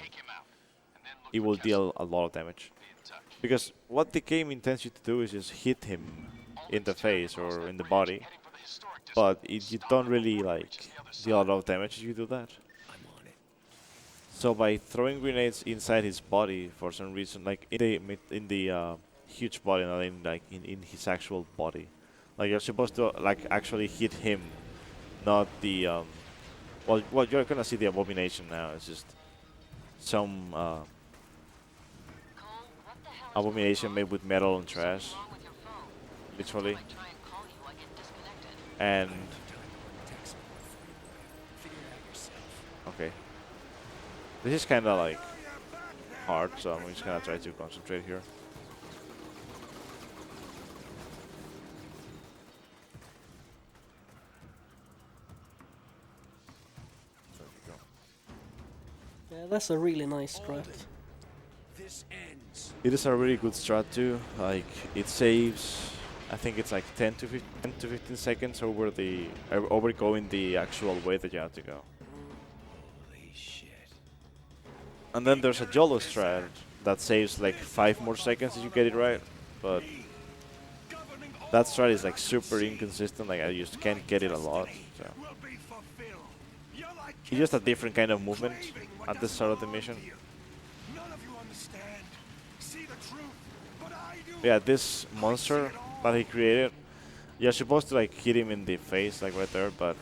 it will deal a lot of damage. Because what the game intends you to do is just hit him in the face or in the body, but you don't really like deal a lot of damage if you do that. So by throwing grenades inside his body for some reason, like in the huge body, not in like in his actual body, like you're supposed to like actually hit him, not the well you're gonna see the abomination now. It's just some abomination made with metal and trash, literally, and okay. This is kind of like hard, so I'm just gonna try to concentrate here. There we go. Yeah, that's a really nice strat. This ends. It is a really good strat too. Like it saves, I think it's like 10 to 15 seconds over the over going the actual way that you have to go. And then there's a YOLO strat that saves like 5 more seconds if you get it right, but that strat is like super inconsistent, like I just can't get it a lot. So. It's just a different kind of movement at the start of the mission. Yeah, this monster that he created, you're supposed to like hit him in the face, like right there, but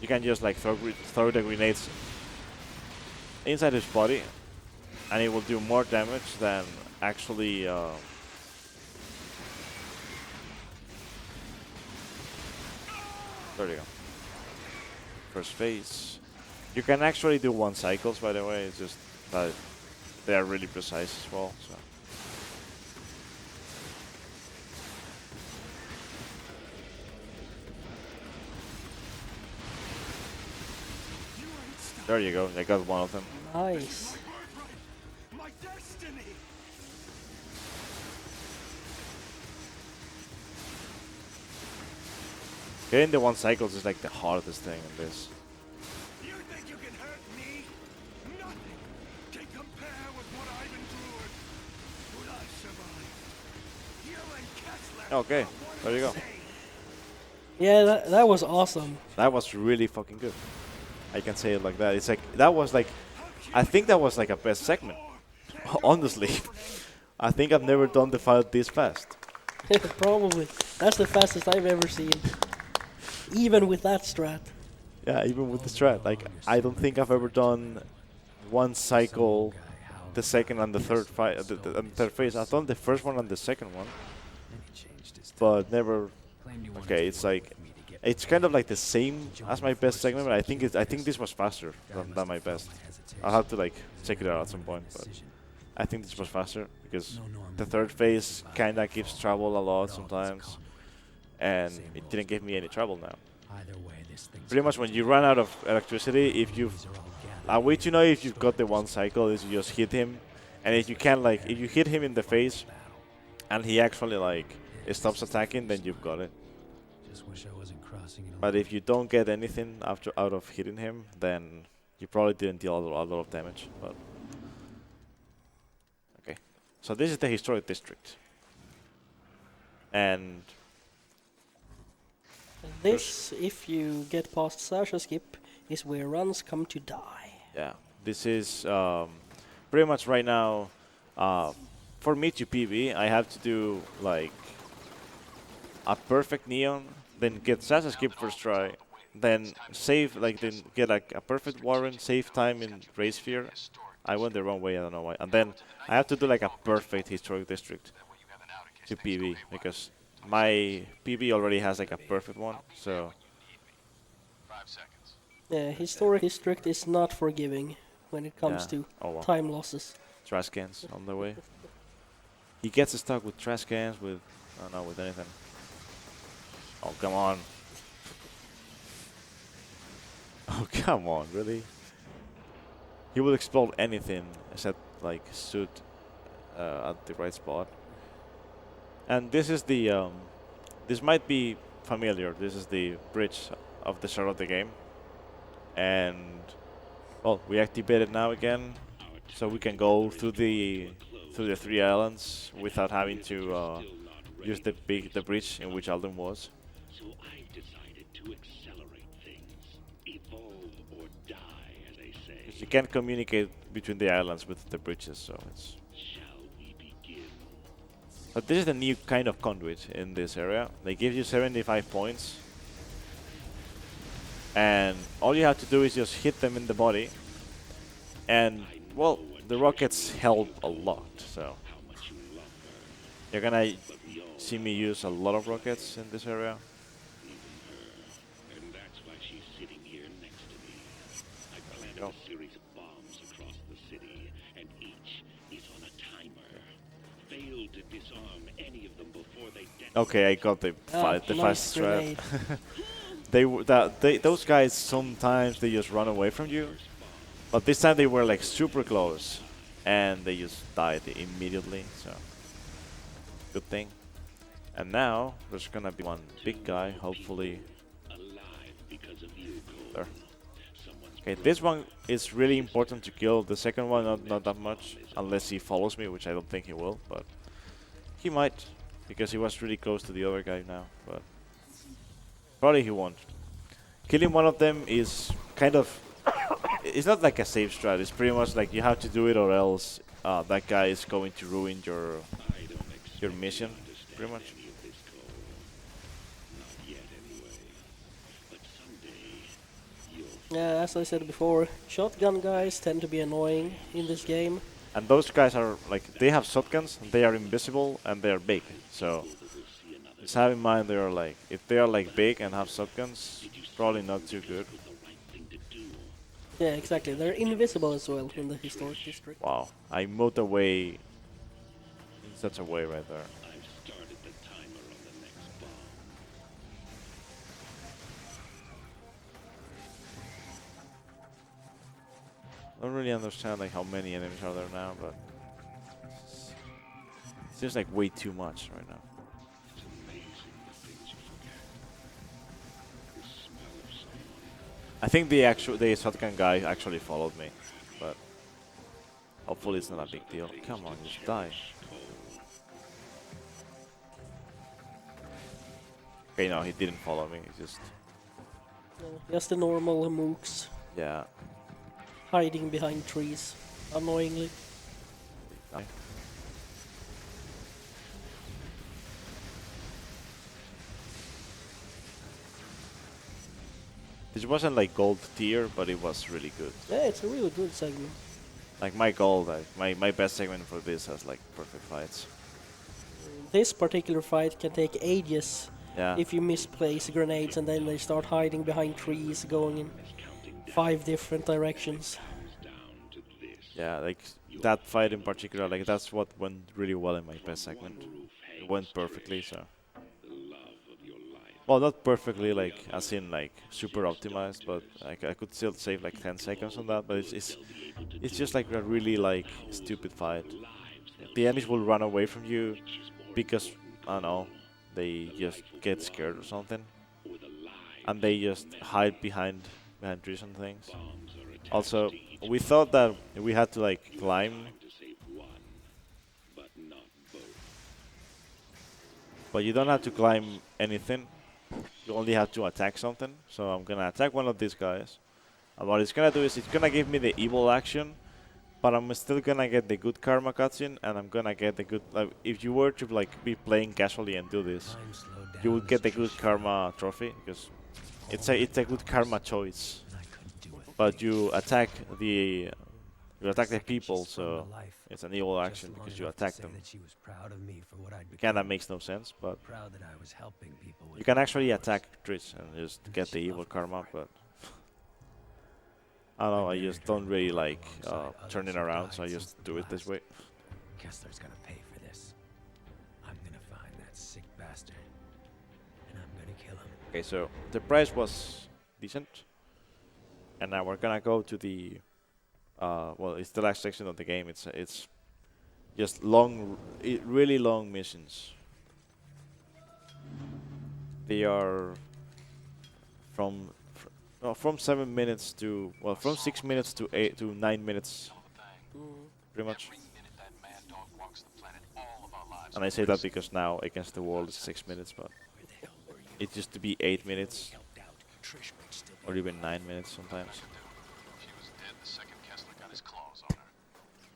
you can just like throw the grenades inside his body, and it will do more damage than actually there you go. First phase. You can actually do 1 cycles, by the way. It's just that they are really precise as well. So. There you go. I got one of them. Nice. Getting the 1 cycles is like the hardest thing in this. You think you can hurt me? Nothing can compare with what I've endured. Will I survive? You and Kessler. Okay, there you go. Yeah, that was awesome. That was really fucking good. I can say it like that. It's like that was like, I think that was like a best segment. Honestly, I think I've never done the fight this fast. Probably. That's the fastest I've ever seen. Even with that strat. Yeah, even with the strat. Like, I don't think I've ever done 1 cycle, the second and the third fight, the third phase. I've done the first one and the second one, but never. Okay, it's like, it's kind of like the same as my best segment, but I think this was faster than my best. I'll have to like check it out at some point, but I think this was faster because the third phase kind of gives trouble a lot sometimes, and it didn't give me any trouble now. Pretty much when you run out of electricity, if you've a way to know if you've got the 1 cycle is you just hit him, and if you can like if you hit him in the face, and he actually like stops attacking, then you've got it. But if you don't get anything out of hitting him, then you probably didn't deal a lot of damage. But okay, so this is the historic district, and this, if you get past Sasha skip, is where runs come to die. yeah, this is pretty much right now. For me to PB, I have to do like a perfect neon, then get Sasha skip first try, then save, like then get like a perfect Warren, save time in Race Sphere. I went the wrong way, I don't know why. And then I have to do like a perfect historic district to PB because my PB already has like a perfect one. So Yeah, historic district is not forgiving when it comes to time losses. Trash cans on the way. He gets stuck with trash cans, with I don't know, with anything. Oh, come on. Oh, come on, really? He will explode anything except, like, shoot at the right spot. And this is the, this might be familiar. This is the bridge of the start of the game. And, well, we activate it now again. so we can go through the 3 islands without having to use the bridge in which Alden was. So I decided to accelerate things. Evolve or die, as they say. 'Cause you can't communicate between the islands with the bridges, so it's. Shall we begin? But this is the new kind of conduit in this area. They give you 75 points. And all you have to do is just hit them in the body. And, well, the rockets help a lot, so. You're gonna see me use a lot of rockets in this area. And that's why she's sitting here next to me. I planted a series of bombs across the city, and each is on a timer. Fail to disarm any of them before they detonate. Okay, I got the nice fast trap. grenade. Those guys sometimes they just run away from you, but this time they were like super close, and they just died immediately. So good thing. And now there's gonna be one big guy, hopefully. There. Okay, this one is really important to kill. The second one not that much, unless he follows me, which I don't think he will, but he might, because he was really close to the other guy now. But probably he won't. Killing one of them is kind of. It's not like a safe strat. It's pretty much like you have to do it, or else that guy is going to ruin your mission, pretty much. Yeah, as I said before, shotgun guys tend to be annoying in this game. And those guys are like, they have shotguns, they are invisible, and they are big. So just have in mind they are like, if they are like big and have shotguns, probably not too good. Yeah, exactly. They're invisible as well in the historic district. Wow, I moved away in such a way right there. I don't really understand like how many enemies are there now, but it seems like way too much right now. I think the shotgun guy actually followed me, but hopefully it's not a big deal. Come on, just die. Okay, no, he didn't follow me. He just Just the normal mooks yeah. hiding behind trees, annoyingly. This wasn't like gold tier, but it was really good. Yeah, it's a really good segment. Like my gold, like my best segment for this has like perfect fights. This particular fight can take ages Yeah. if you misplace grenades and then they start hiding behind trees going in 5 different directions. Yeah, like that fight in particular, like that's what went really well in my best segment. It went perfectly, so. Well, not perfectly, like as in like super optimized, but like I could still save like 10 seconds on that. But it's just like a really like stupid fight. The enemies will run away from you because I don't know, they just get scared or something, and they just hide behind trees and things. Also, we thought that we had to like climb, but you don't have to climb anything. You only have to attack something. So I'm gonna attack one of these guys, and what it's gonna do is it's gonna give me the evil action, but I'm still gonna get the good karma cutscene, and I'm gonna get the good. Like, if you were to like be playing casually and do this, you would get the good karma trophy because it's a good karma choice. But you attack the people, so it's an evil action because you attack them. Kinda makes no sense, but you can actually attack trees and just get the evil karma. But I don't know, I just don't really like turning around, so I just do it this way. Kessler's gonna pay for this. I'm gonna find that sick bastard, and I'm gonna kill him. Okay, so the price was decent, and now we're gonna go to the well, it's the last section of the game. It's just long, really long missions. They are from 7 minutes to, well, from 6 minutes to 9 minutes pretty much. Every minute that mad dog walks the planet, all of our lives And I say that because now against the world is 6 minutes, but Where the hell were you? it used to be 8 minutes Helped out. Trish might still be or even alive. 9 minutes sometimes. She was dead the second Kessler got his claws on her.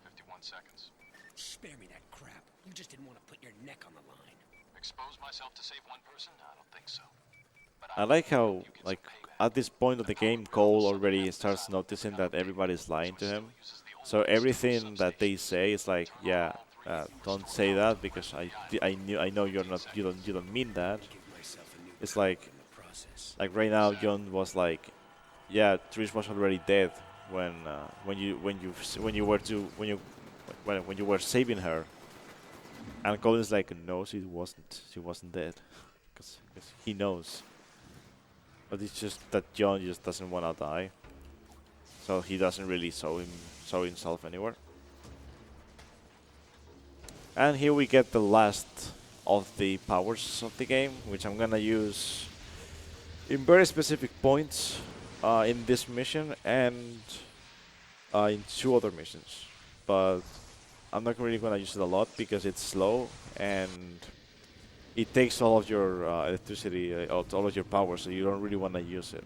51 seconds. Spare me that crap. You just didn't want to put your neck on the line. Expose myself to save one person? I don't think so. But I like how, like, at this point of the game, Cole already starts noticing that everybody's lying to him. So everything that they say is like, yeah, don't say that because I know you don't mean that. Give myself a new It's career like in the process. right now, John was like, yeah, Trish was already dead when you were saving her, and Colin's like, no, she wasn't dead, because he knows, but it's just that John just doesn't want to die, so he doesn't really show himself anywhere. And here we get the last of the powers of the game, which I'm gonna use in very specific points in this mission and in 2 other missions. But I'm not really going to use it a lot because it's slow and it takes all of your electricity, all of your power, so you don't really want to use it.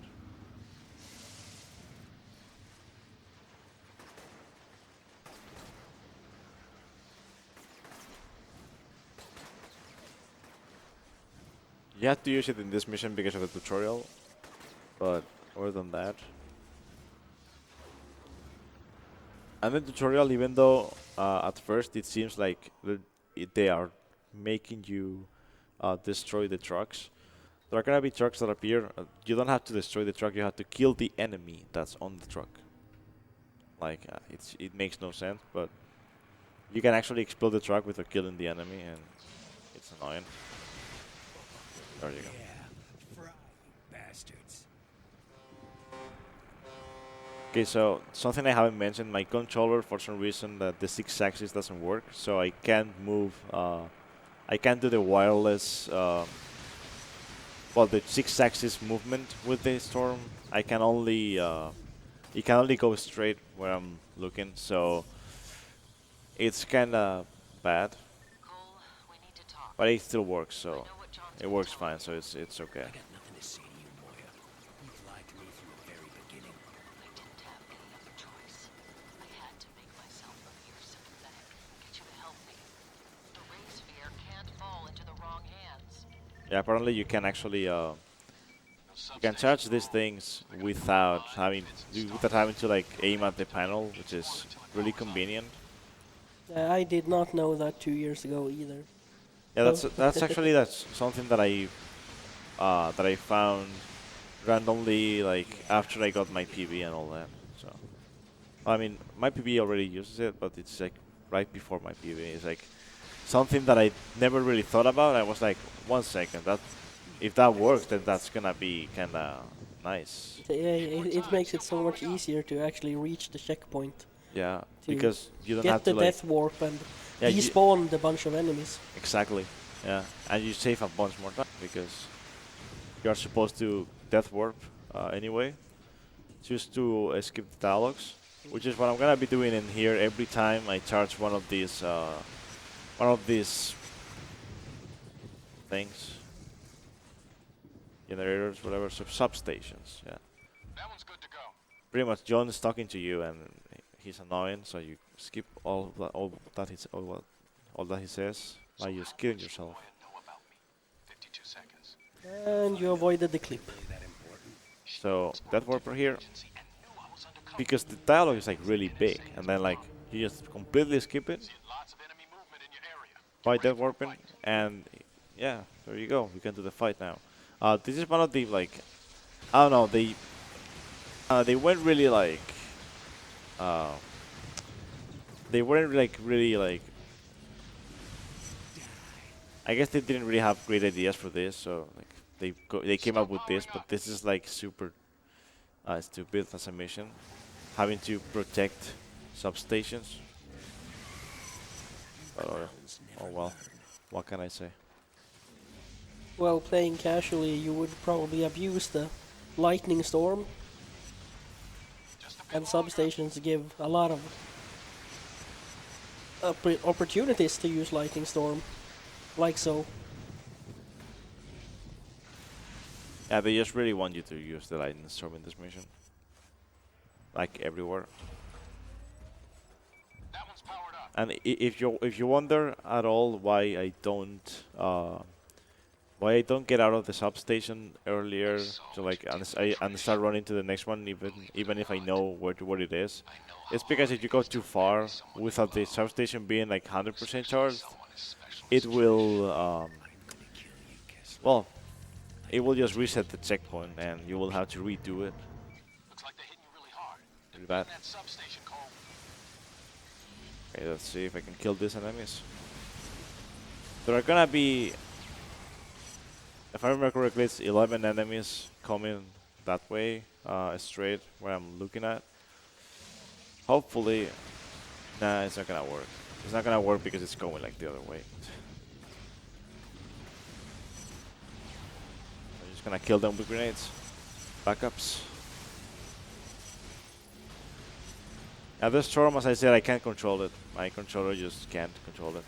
You have to use it in this mission because of the tutorial, but other than that. And the tutorial, even though at first it seems like they are making you destroy the trucks, there are gonna be trucks that appear. You don't have to destroy the truck, you have to kill the enemy that's on the truck. Like, it makes no sense, but you can actually explode the truck without killing the enemy, and it's annoying. There you go. Yeah, fry, you bastards. Okay, so something I haven't mentioned, my controller, for some reason, that the 6-axis doesn't work, so I can't move, I can't do the wireless, well, the 6-axis movement with the storm. I can only, it can only go straight where I'm looking, so it's kinda bad, Cole, we need to talk. but it still works, so I know what John's it been works telling fine, so it's okay. I got nothing to say to you, Moya. You've lied to me from the very beginning. I didn't have any other choice. I had to make myself appear sympathetic, get you to help me. The ray sphere can't fall into the wrong hands. Yeah, apparently you can actually, you can charge these things without having to like aim at the panel, which is really convenient. I did not know that 2 years ago either. Yeah, that's actually something that I found randomly, like after I got my PB and all that. So, I mean, my PB already uses it, but it's like right before my PB. It's like something that I never really thought about. I was like, 1 second, that if that works, then that's gonna be kind of nice. Yeah, it makes it so much easier to actually reach the checkpoint. Yeah, To because you don't get have the to like death warp and Yeah, despawn a bunch of enemies. exactly. Yeah, and you save a bunch more time because you are supposed to death warp anyway, just to skip the dialogues, which is what I'm gonna be doing in here every time I charge one of these things, generators, whatever, substations. Yeah, That one's good to go. pretty much John is talking to you and he's annoying, so you skip all that he says by just killing yourself. Moya know about me. 52 seconds. And you avoided the clip. Really that important? So death warper here, Agency and knew I was undercover. because the dialogue is like really big, and then like you just completely skip it Seeing lots of enemy movement in your area. by death warping, and yeah, there you go. We can do the fight now. This is one of the like, I don't know, they went really like, they weren't like really like. I guess they didn't really have great ideas for this, so like they came up with this, but this is like super stupid as a mission, having to protect substations. But, oh well, what can I say? Well, playing casually, you would probably abuse the lightning storm. And substations give a lot of opportunities to use lightning storm, like so. Yeah, they just really want you to use the lightning storm in this mission, like everywhere. That one's powered up. And if you wonder at all why I don't get out of the substation earlier to like and start running to the next one, even if I know where it is, it's because if you go too far without the substation being like 100% charged, it will well, it will just reset the checkpoint and you will have to redo it. Looks like they're hitting you really hard. Pretty bad. That substation, Cole. Okay, let's see if I can kill these enemies. There are gonna be, if I remember correctly, it's 11 enemies coming that way, straight where I'm looking at. Hopefully, nah, it's not gonna work. It's not gonna work because it's going like the other way. I'm just gonna kill them with grenades. Backups. Now this storm, as I said, I can't control it. My controller just can't control it.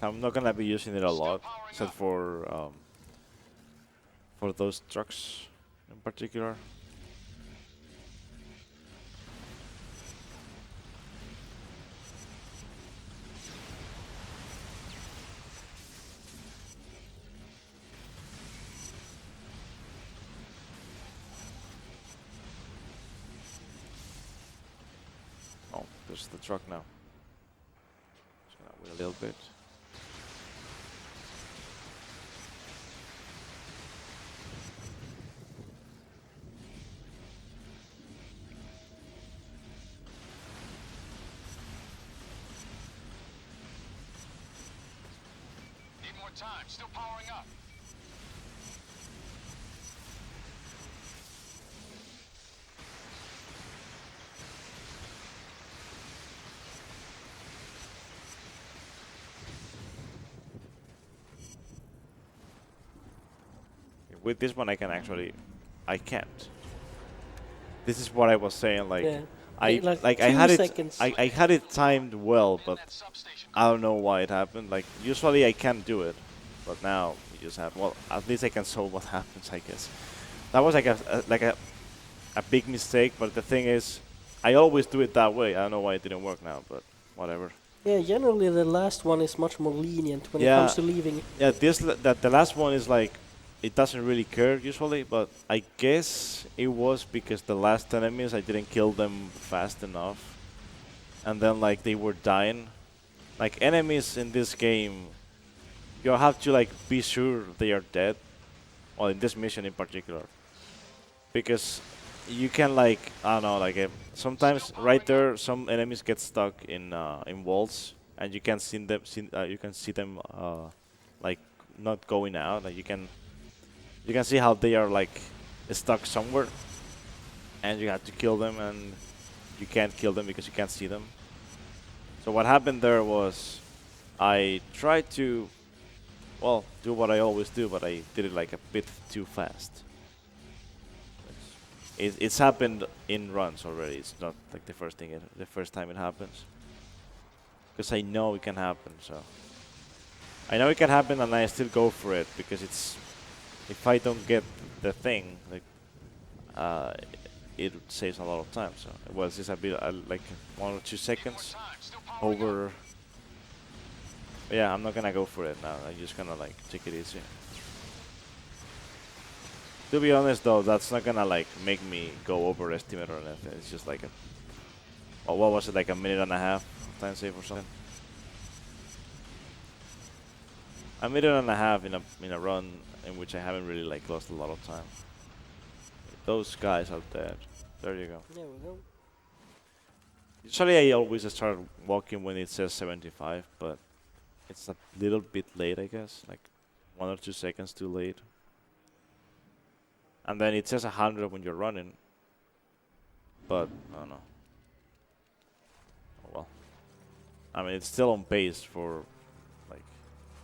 I'm not gonna be using it a lot, except for those trucks in particular. Oh, there's the truck now. Just gonna wait a little bit. Time, still powering up. With this one, I can't. This is what I was saying. Like, Yeah. I Two had it, seconds. I had it timed well, but I don't know why it happened. Like, usually I can do it, but now it just happened. Well, at least I can solve what happens, I guess. That was like a big mistake, but the thing is, I always do it that way. I don't know why it didn't work now, but whatever. Yeah, generally the last one is much more lenient when it comes to leaving. Yeah, the last one is like, it doesn't really care usually, but I guess it was because the last enemies I didn't kill them fast enough, and then like they were dying. Like enemies in this game, you have to like be sure they are dead, or in this mission in particular, because you can like, I don't know, like sometimes right there some enemies get stuck in walls, and you can see them like not going out. Like you can see how they are like stuck somewhere, and you have to kill them, and you can't kill them because you can't see them. So what happened there was I tried to, well, do what I always do, but I did it like a bit too fast. It's happened in runs already. It's not like the first time it happens, because I know it can happen. So I know it can happen, and I still go for it because it's, if I don't get the thing, like it saves a lot of time. So it was just a bit like 1 or 2 seconds over. But yeah, I'm not gonna go for it now. I'm just gonna like take it easy. To be honest though, that's not gonna like make me go overestimate or anything. It's just like what was it, like a minute and a half time save or something? A minute and a half in a run in which I haven't really like lost a lot of time. Those guys are dead. There you go. There we go. Usually I always start walking when it says 75, but it's a little bit late, I guess, like 1 or 2 seconds too late. And then it says 100 when you're running, but I don't know. Oh well. I mean, it's still on pace for like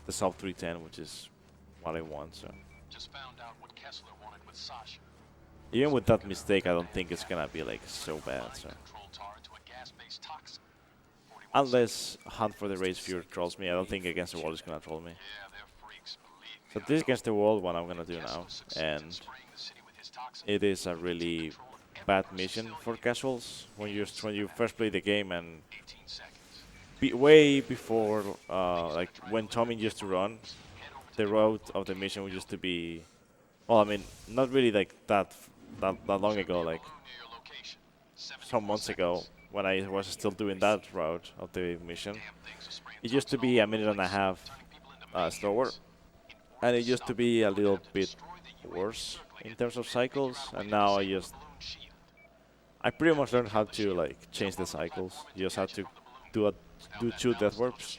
the sub 310, which is what I want, so Just found out what Kessler wanted with Sasha. Even with that mistake, I don't think it's gonna be like so bad. So Control tar to a gas-based toxin. 41 unless Hunt for the Race Fury trolls me, I don't think Against the Wall is gonna troll me. Yeah, they're freaks, believe me. So this Against the Wall one I'm gonna do now, Kessler succeeds in and spraying the city with his toxin. it is a really bad mission for casuals when you first play the game, and 18 seconds. way before like when Tommy used to run, the route of the mission used to be, well, I mean, not really like that long ago, like Near your location. 74 some months ago seconds. when I was still doing that route of the mission. Damn things are spraying It used to toxin be all a minute over and the a place, half turning people into maniacs. slower, In and order it to used to stop be a them, you're little gonna have to bit destroy the UAV worse circling in it, terms of and figure cycles, out a way and to now disable the balloon shield. I pretty much learned how to like change the cycles. You just have to do 2 death warps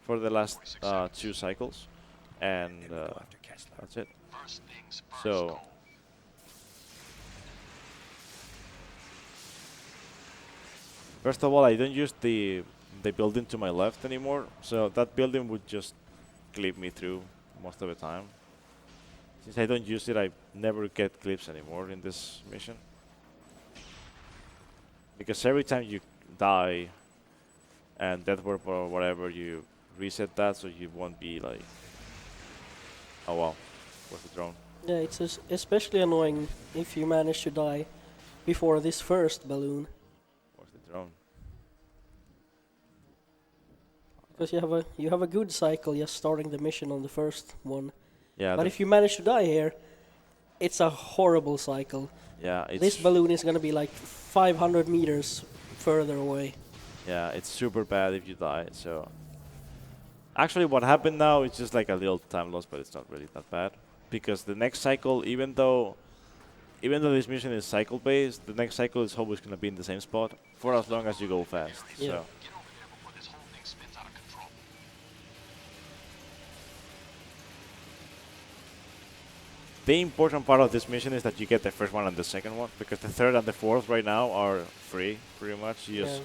for the last 2 cycles, and Then we go after Kessler. that's it. First things first, So Cole. first of all, I don't use the building to my left anymore, so that building would just clip me through most of the time. Since I don't use it, I never get clips anymore in this mission. Because every time you die and death warp or whatever, you reset that, so you won't be like, oh wow, where's the drone? Yeah, it's especially annoying if you manage to die before this first balloon, Where's the drone? because you have a good cycle just starting the mission on the first one. Yeah, But if you manage to die here, it's a horrible cycle. yeah, This balloon is gonna be like 500 meters further away. yeah, it's super bad if you die. So actually, what happened now is just like a little time loss, but it's not really that bad because the next cycle, even though this mission is cycle based, the next cycle is always gonna be in the same spot for as long as you go fast. Yeah. So Get over there before this whole thing spins out of control. the important part of this mission is that you get the first one and the second one, because the third and the fourth right now are free, pretty much. You just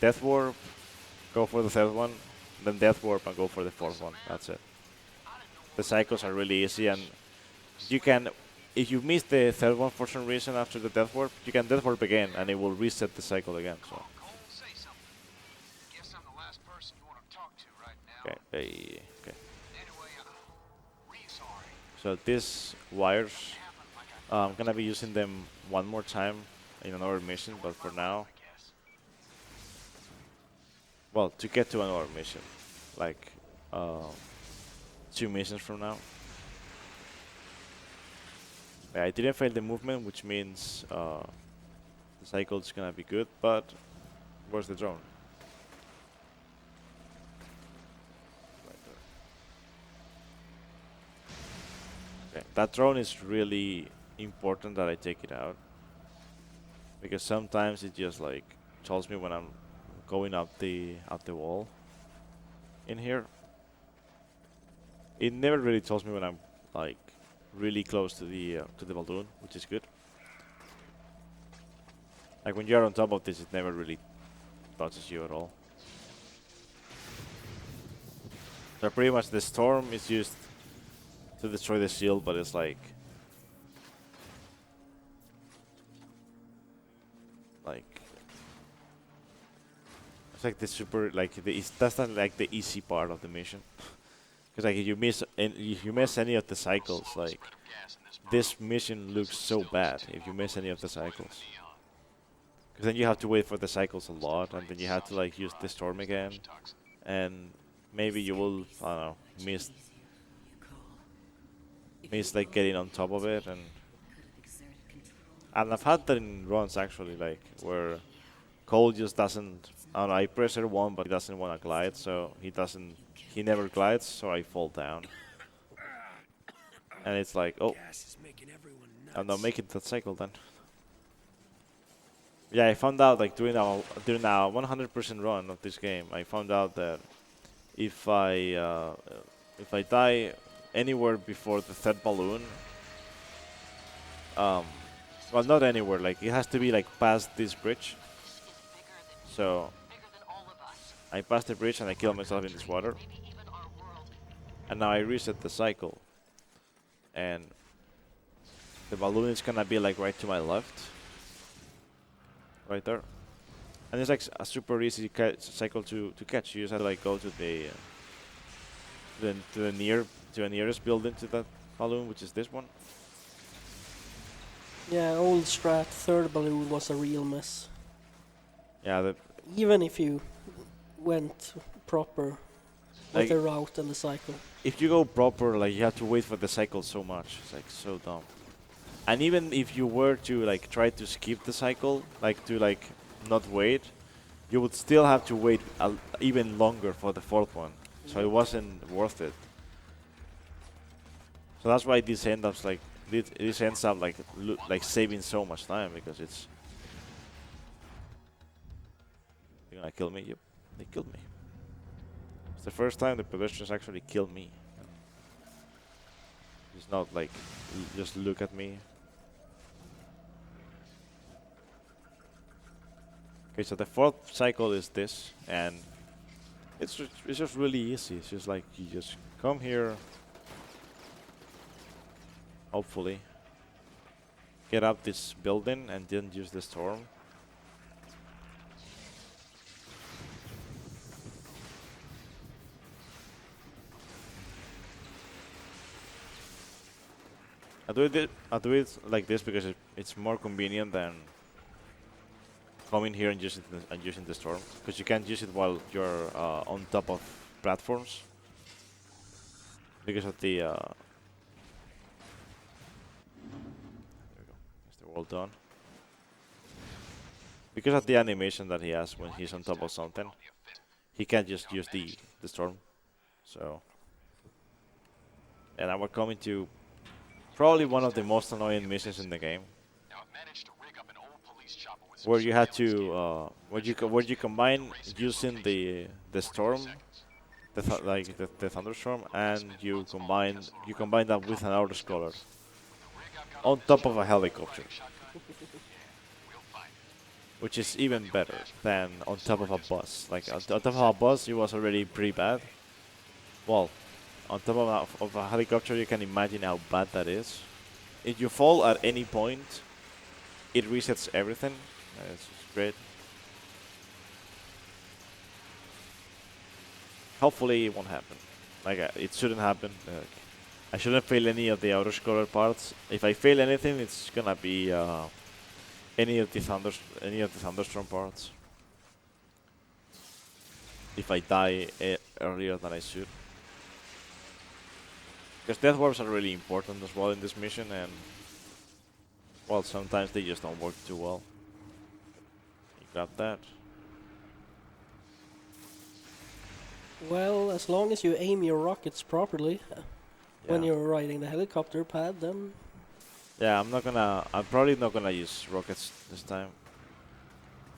death warp, go for the third one, then death warp and go for the fourth one. That's it. The cycles are really easy, and you can, if you miss the third one for some reason after the death warp, you can death warp again, and it will reset the cycle again. So Cole, say something. Guess I'm the last person you want to talk to right now. okay, okay. Anyway, really sorry. So these wires, I'm gonna be using them one more time in another mission, but for now, well, to get to another mission, like 2 missions from now. Yeah, I didn't fail the movement, which means the cycle is gonna be good, but where's the drone? Right there. Okay, that drone is really important that I take it out, because sometimes it just like tells me when I'm going up the wall in here. It never really tells me when I'm like really close to the balloon, which is good. Like when you're on top of this, it never really touches you at all. So pretty much the storm is used to destroy the shield, but it's like it's like the super, like that's not like the easy part of the mission. Because like if you miss any of the cycles, like this mission looks so bad if you miss any of the cycles. Because then you have to wait for the cycles a lot, and then you have to like use the storm again, and maybe you will, I don't know, miss like getting on top of it, and I've had that in runs actually, like where Cole just doesn't, I don't know, I press R1 but he doesn't want to glide, so he never glides, so I fall down. And it's like, oh, I'm not making that cycle then. Yeah, I found out like during our 100% run of this game, I found out that if I die anywhere before the third balloon, well, not anywhere, like it has to be like past this bridge. So I passed the bridge and I killed myself in this water. And now I reset the cycle. and the balloon is gonna be like right to my left, right there. And it's like a super easy cycle to catch. You just have to like go to the nearest building to that balloon, which is this one. Yeah, old strat third balloon was a real mess. Yeah, Even if you went proper with like, the route and the cycle. if you go proper, like you have to wait for the cycle so much. It's like so dumb. And even if you were to like try to skip the cycle, like to like not wait, you would still have to wait even longer for the fourth one. So it wasn't worth it. So that's why this ends up like saving so much time, because it's. They're gonna kill me. Yep, they killed me. It's the first time the pedestrians actually killed me. It's not like just look at me. Okay, so the fourth cycle is this, and it's just really easy. It's just like you just come here, hopefully get up this building and then use the storm. I do it like this because it's more convenient than coming here and using the storm, because you can't use it while you're on top of platforms because of the. There we go. Is the wall done? Because of the animation that he has when he's on top of something, he can't just use the storm. So, and now we're coming to probably one of the most annoying missions in the game, where you had to where you combine using the storm, the thunderstorm, and you combine that with an autoscaler on top of a helicopter, which is even better than on top of a bus. Like on top of a bus, it was already pretty bad. Well, on top of a helicopter, you can imagine how bad that is. If you fall at any point, it resets everything. It's great. Hopefully it won't happen. Like it shouldn't happen. I shouldn't fail any of the autoscaler parts. If I fail anything, it's gonna be any of the thunderstorm parts. If I die earlier than I should. Because death warps are really important as well in this mission, and well, sometimes they just don't work too well. You got that. Well, as long as you aim your rockets properly when you're riding the helicopter pad, then. Yeah, I'm probably not gonna use rockets this time.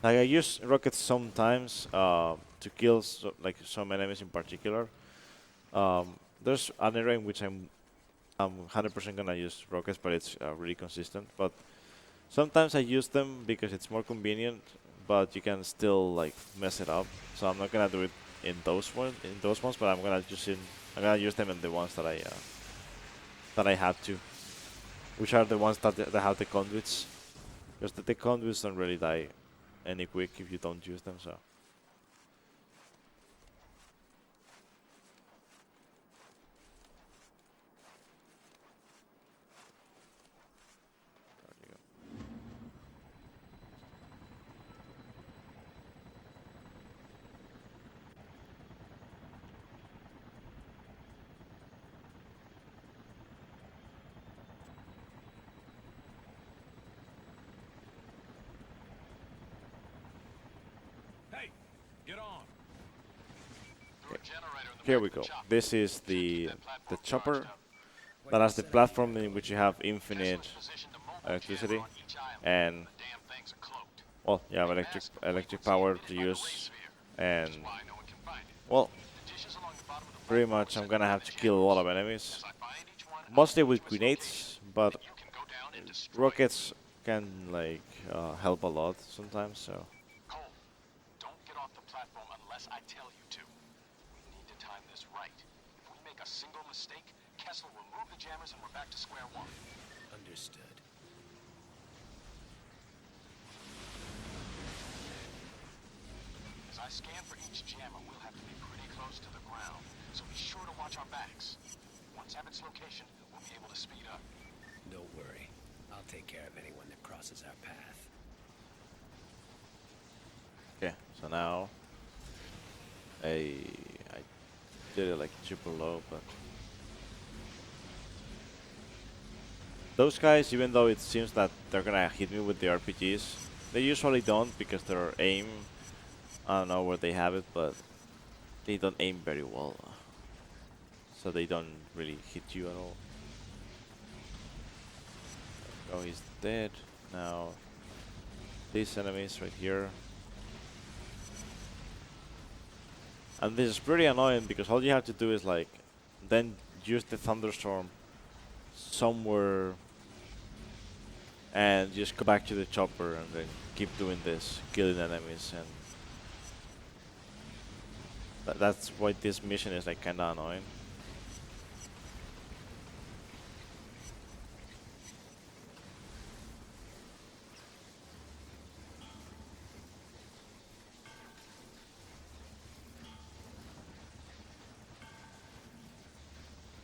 Like I use rockets sometimes to kill some enemies in particular. There's an area in which I'm 100% gonna use rockets, but it's really consistent. But sometimes I use them because it's more convenient, but you can still like mess it up. So I'm not gonna do it in those ones, but I'm gonna use them in the ones that I have to, which are the ones that have the conduits. Because the conduits don't really die any quick if you don't use them. So. Here we go. This is the chopper that has the platform in which you have infinite electricity and well, you have electric power to use, and well, pretty much I'm gonna have to kill a lot of enemies, mostly with grenades, but rockets can like help a lot sometimes. So. make a single mistake, Kessler will move the jammers and we're back to square one. Understood. As I scan for each jammer, we'll have to be pretty close to the ground, so be sure to watch our backs. Once I have its location, we'll be able to speed up. Don't worry. I'll take care of anyone that crosses our path. Okay, so now I did it like super low, but those guys, even though it seems that they're gonna hit me with the RPGs, they usually don't because their aim, I don't know where they have it, but they don't aim very well, so they don't really hit you at all. Oh, he's dead. Now these enemies right here. And this is pretty annoying because all you have to do is like then use the thunderstorm somewhere and just go back to the chopper and then keep doing this, killing enemies, and that's why this mission is like kinda annoying.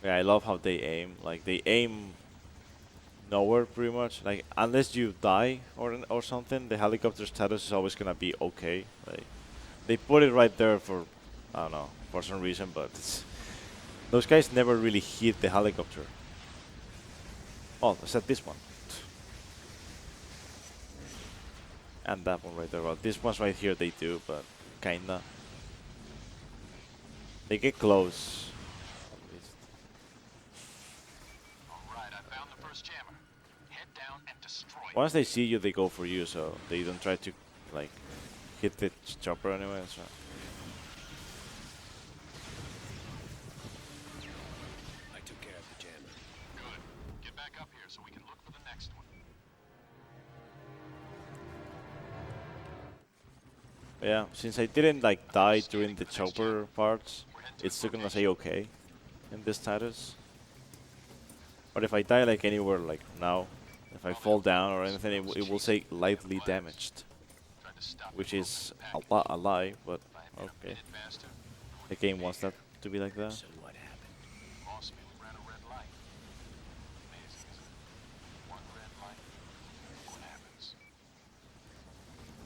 Yeah, I love how they aim. Like they aim nowhere pretty much. Like unless you die or something, the helicopter status is always gonna be okay. Like they put it right there for I don't know for some reason, but those guys never really hit the helicopter. Oh, except this one. And that one right there. Well, this one's right here they do, but kinda. They get close. Alright, I found the first jammer. Head down and destroy it. Once they see you, they go for you, so they don't try to like hit the chopper anyway. So. I took care of the jammer. Good. Get back up here so we can look for the next one. Yeah, since I didn't like die during the chopper parts, it's still gonna say okay in this status. But if I die like anywhere like now, if I fall down or anything, it will say lightly damaged, which is a lie, but okay. The game wants that to be like that. So what happened? Boss man ran a red light. Amazing, isn't it? One red light. What happens?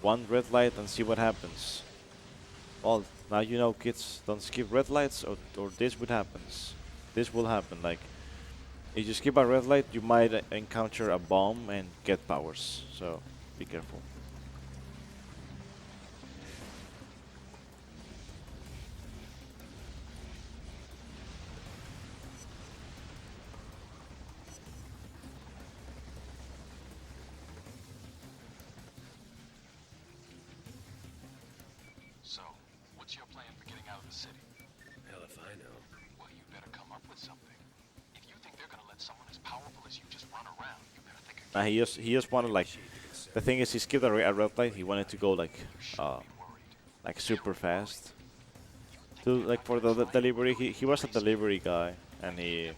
One red light and see what happens. Well, now you know, kids, don't skip red lights or this would happen. This will happen. Like, if you skip a red light, you might encounter a bomb and get powers. So, be careful. So, what's your plan for getting out of the city? Hell if I know. Well, you better come up with something. If you think they're gonna let someone as powerful as you just run around, you better think again. He just wanted like, the thing is he skipped a red light. He wanted to go like super fast. To like for the delivery, he was a delivery guy, and he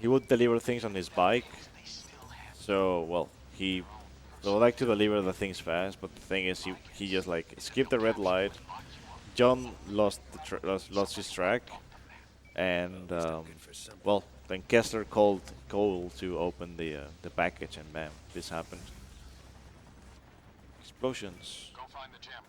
would deliver things on his bike. So well, he would like to deliver the things fast, but the thing is he just like skipped the red light. John lost his track, and well, then Kessler called Cole to open the package, and bam, this happened. Explosions. Go find the jammer.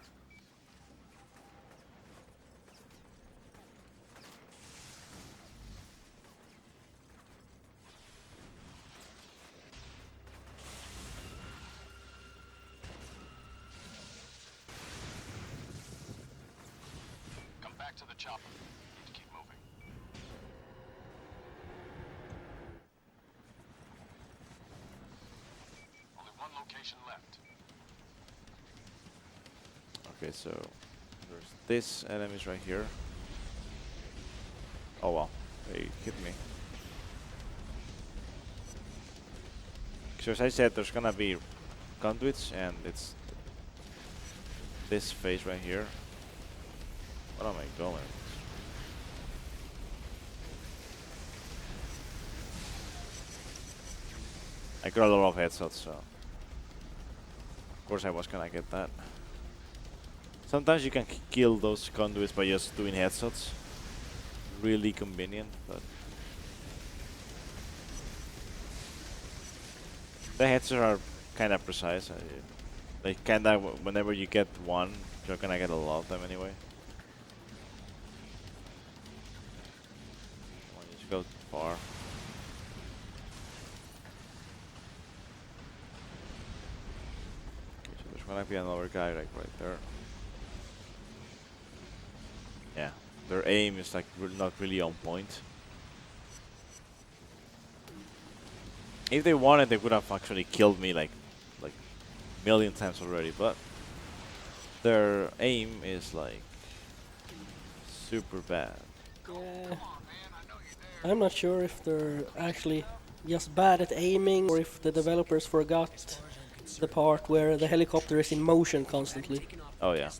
Come back to the chopper. Need to keep moving. Only one location left. Okay, so there's this enemies right here. Oh wow, they hit me. So as I said, there's gonna be conduits, and it's this phase right here. What am I going? I got a lot of headshots, so of course I was gonna get that. Sometimes you can kill those conduits by just doing headshots. Really convenient, but the headshots are kind of precise. Like kinda whenever you get one, you're gonna get a lot of them anyway. Come on, just go far. Okay, so there's gonna be another guy like right there. Yeah, their aim is like not really on point. If they wanted, they would have actually killed me like million times already, but their aim is like super bad. Yeah. I'm not sure if they're actually just bad at aiming or if the developers forgot the part where the helicopter is in motion constantly. Oh yeah.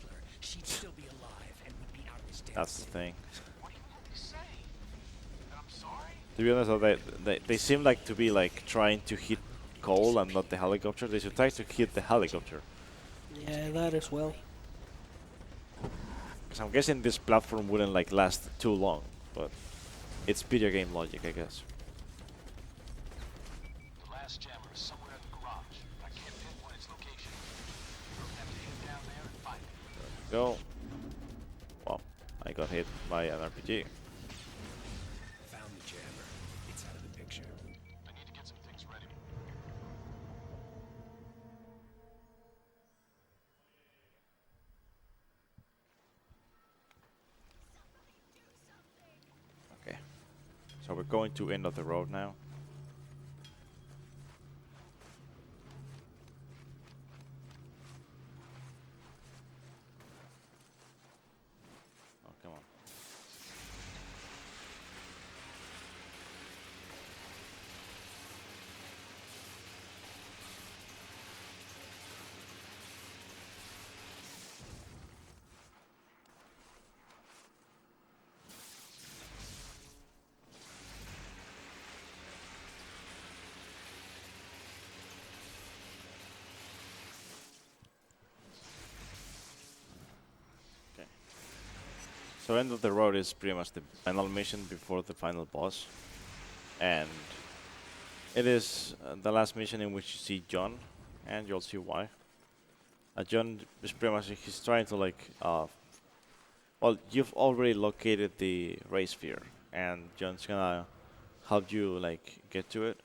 That's the thing. To be honest, though, they seem like to be like trying to hit Cole and not the helicopter. They should try to hit the helicopter. Yeah, that as well. Because I'm guessing this platform wouldn't like last too long, but it's video game logic, I guess. The last jammer is somewhere in the garage. I can't pinpoint its location. You'll have to head down there and find it. Go. Well, I got hit by an RPG. Found the jammer. It's out of the picture. I need to get some things ready. Okay. So we're going to end of the road now. Oh, come on. So end of the road is pretty much the final mission before the final boss. And it is the last mission in which you see John, and you'll see why. John is pretty much, he's trying to like, well, you've already located the ray sphere, and John's gonna help you like get to it.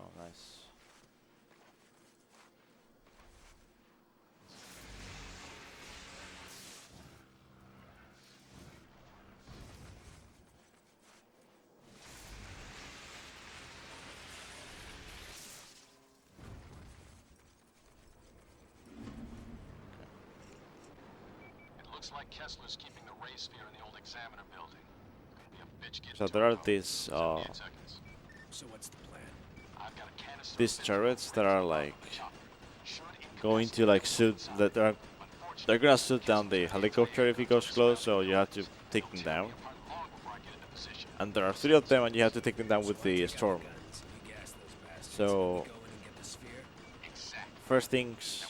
Oh, nice. It looks like Kessler's keeping the ray sphere in the old examiner building. Gonna be a bitch getting So to there it, are though. these 78 seconds. So what's the plan? I've got a canister these of turrets that are like chopper. Should going to like shoot that they're gonna shoot down the helicopter if he goes close, so you have to take them down. long before I get into position. And there are 3 of them, and you have to take them down with the storm. Guns. You gas those bastards. So Go in and get the sphere. first things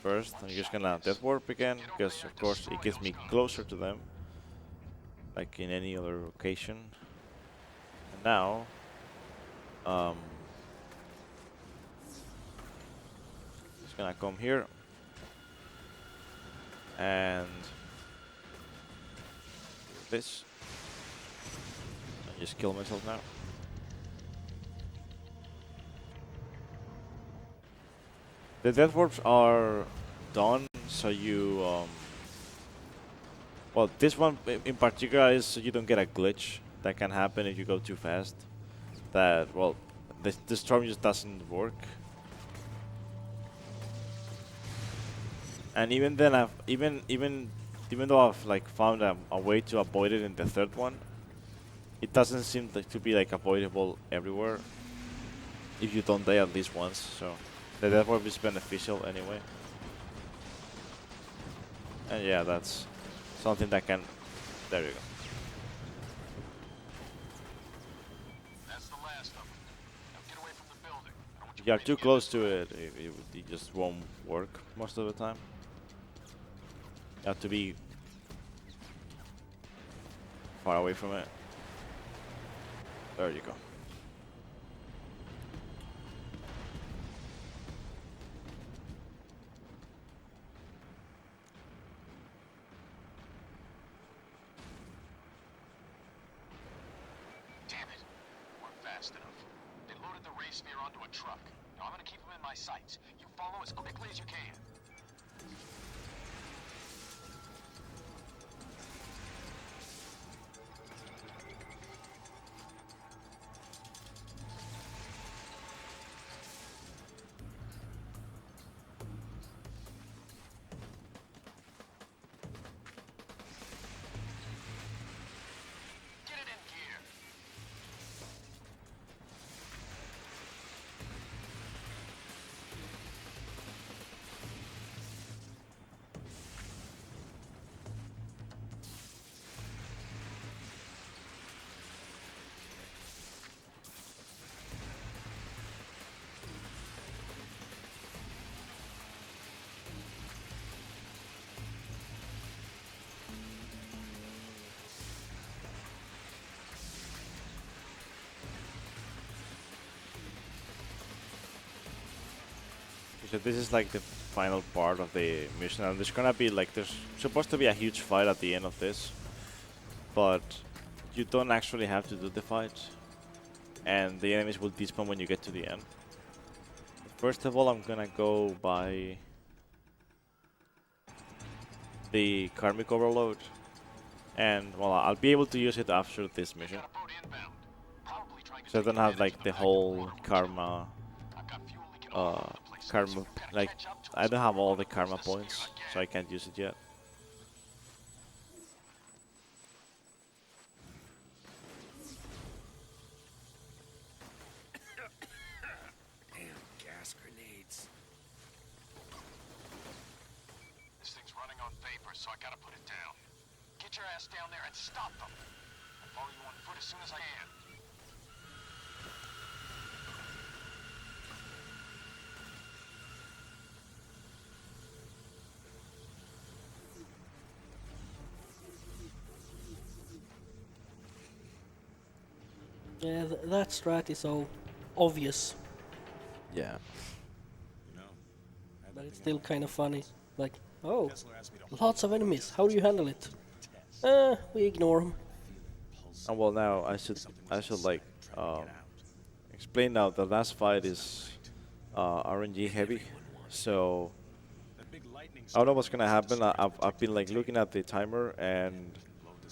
first, I'm just gonna death warp again, because of course it gets me closer to them, like in any other occasion. And now, just gonna come here and do this. I just kill myself now. The death warps are done, so you well, this one in particular is so you don't get a glitch that can happen if you go too fast. That, well, the storm just doesn't work. And even then, even though I've like found a way to avoid it in the 3rd one, it doesn't seem like to be like avoidable everywhere if you don't die at least once. So The death warp is beneficial anyway. And yeah, that's something that can... There you go. That's the last of them. Now get away from the building. I don't want If you are too close to it, it just won't work most of the time. You have to be far away from it. There you go. Damn it. We're fast enough. They loaded the ray sphere onto a truck. Now I'm gonna keep them in my sights. You follow as quickly as you can. Get it in gear. So this is like the final part of the mission, and there's gonna be like, there's supposed to be a huge fight at the end of this, but you don't actually have to do the fight, and the enemies will despawn when you get to the end. First of all, I'm gonna go by the Karmic Overload, and well, I'll be able to use it after this mission, Got a boat inbound. Probably trying to so I take don't have advantage like of the lack of whole water. karma, I've got fuel leaking all over the place. karma, So we've gotta like catch up to I us don't have before all the we lose karma the sphere points, again. so I can't use it yet. Damn gas grenades. This thing's running on vapor, so I gotta put it down. Get your ass down there and stop them. I'll follow you on foot as soon as I can. Yeah, that strat is so obvious, Yeah. but it's still kind of funny. Like, oh, lots of enemies. How do you handle it? We ignore them. And well, now I should like explain now. The last fight is RNG heavy, so I don't know what's gonna happen. I've been like looking at the timer, and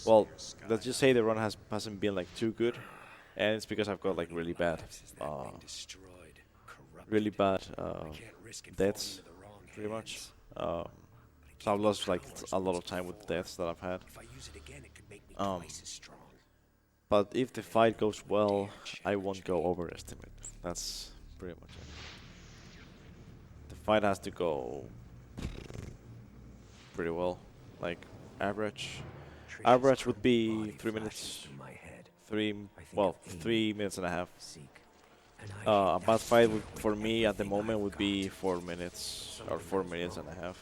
well, let's just say the run hasn't been like too good, and it's because I've got like really bad Destroyed. really bad Can't risk it deaths, falling into the wrong pretty much. hands. So I've lost like a lot of time with deaths that I've had. If I use it again, it could make me Um, twice as strong. But if the fight goes well, I won't go overestimate. That's pretty much it. The fight has to go pretty well, like average. Average would be 3 minutes. In my head. 3 minutes and a half. Zeke. And I A bad fight would, for me at the moment would be 4 minutes or 4 minutes and a half.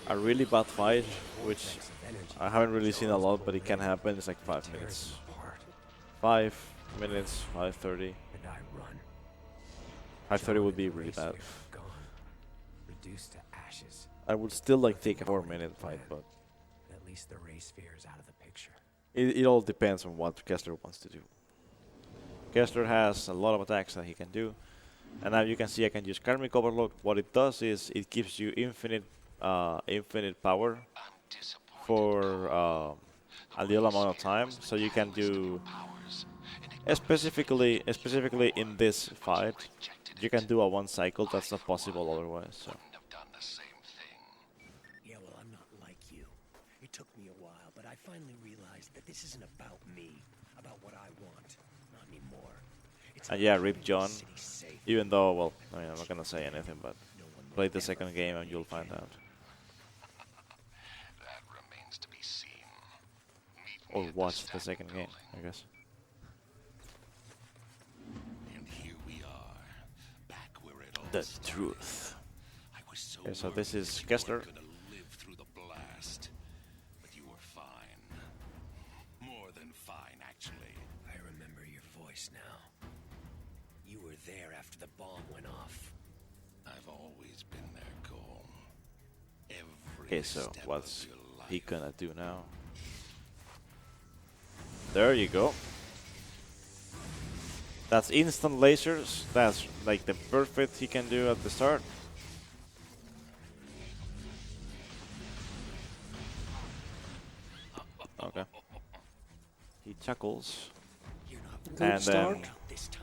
A really bad fight, which I haven't really seen a lot, but it can happen, is like 5 minutes. 5 minutes, 5:30. and I run. 5:30 would be really bad. Gone. Reduced to ashes. I would still like take a 4-minute fight, but At least the ray sphere is out of the picture. it all depends on what Kessler wants to do. Kessler has a lot of attacks that he can do, and now you can see I can use Karmic Overload. What it does is it gives you infinite power for a little amount of time, so you can do specifically in this fight you can do a 1 cycle. That's not possible otherwise. So Yeah, well, I'm not like you. It took me a while, but I finally realized that this isn't about me, about what I want. Not anymore. And yeah, Rip John. Even though, well, I mean, I'm not gonna say anything, but play the second game and you'll find out. That remains to be seen. Meet Or me at the watch the stack second game, building. I guess. And here we are, back where it all The started. truth. I was so Okay, so this worried is that you Kessler. weren't gonna live through the blast, but you were fine. More than fine, actually. I remember your voice now. You were there after the bomb went off. I've always been there, Cole. Every Okay, so step what's of your life. he gonna do now? There you go. That's instant lasers. That's like the perfect he can do at the start. Okay. He chuckles. Good And then start.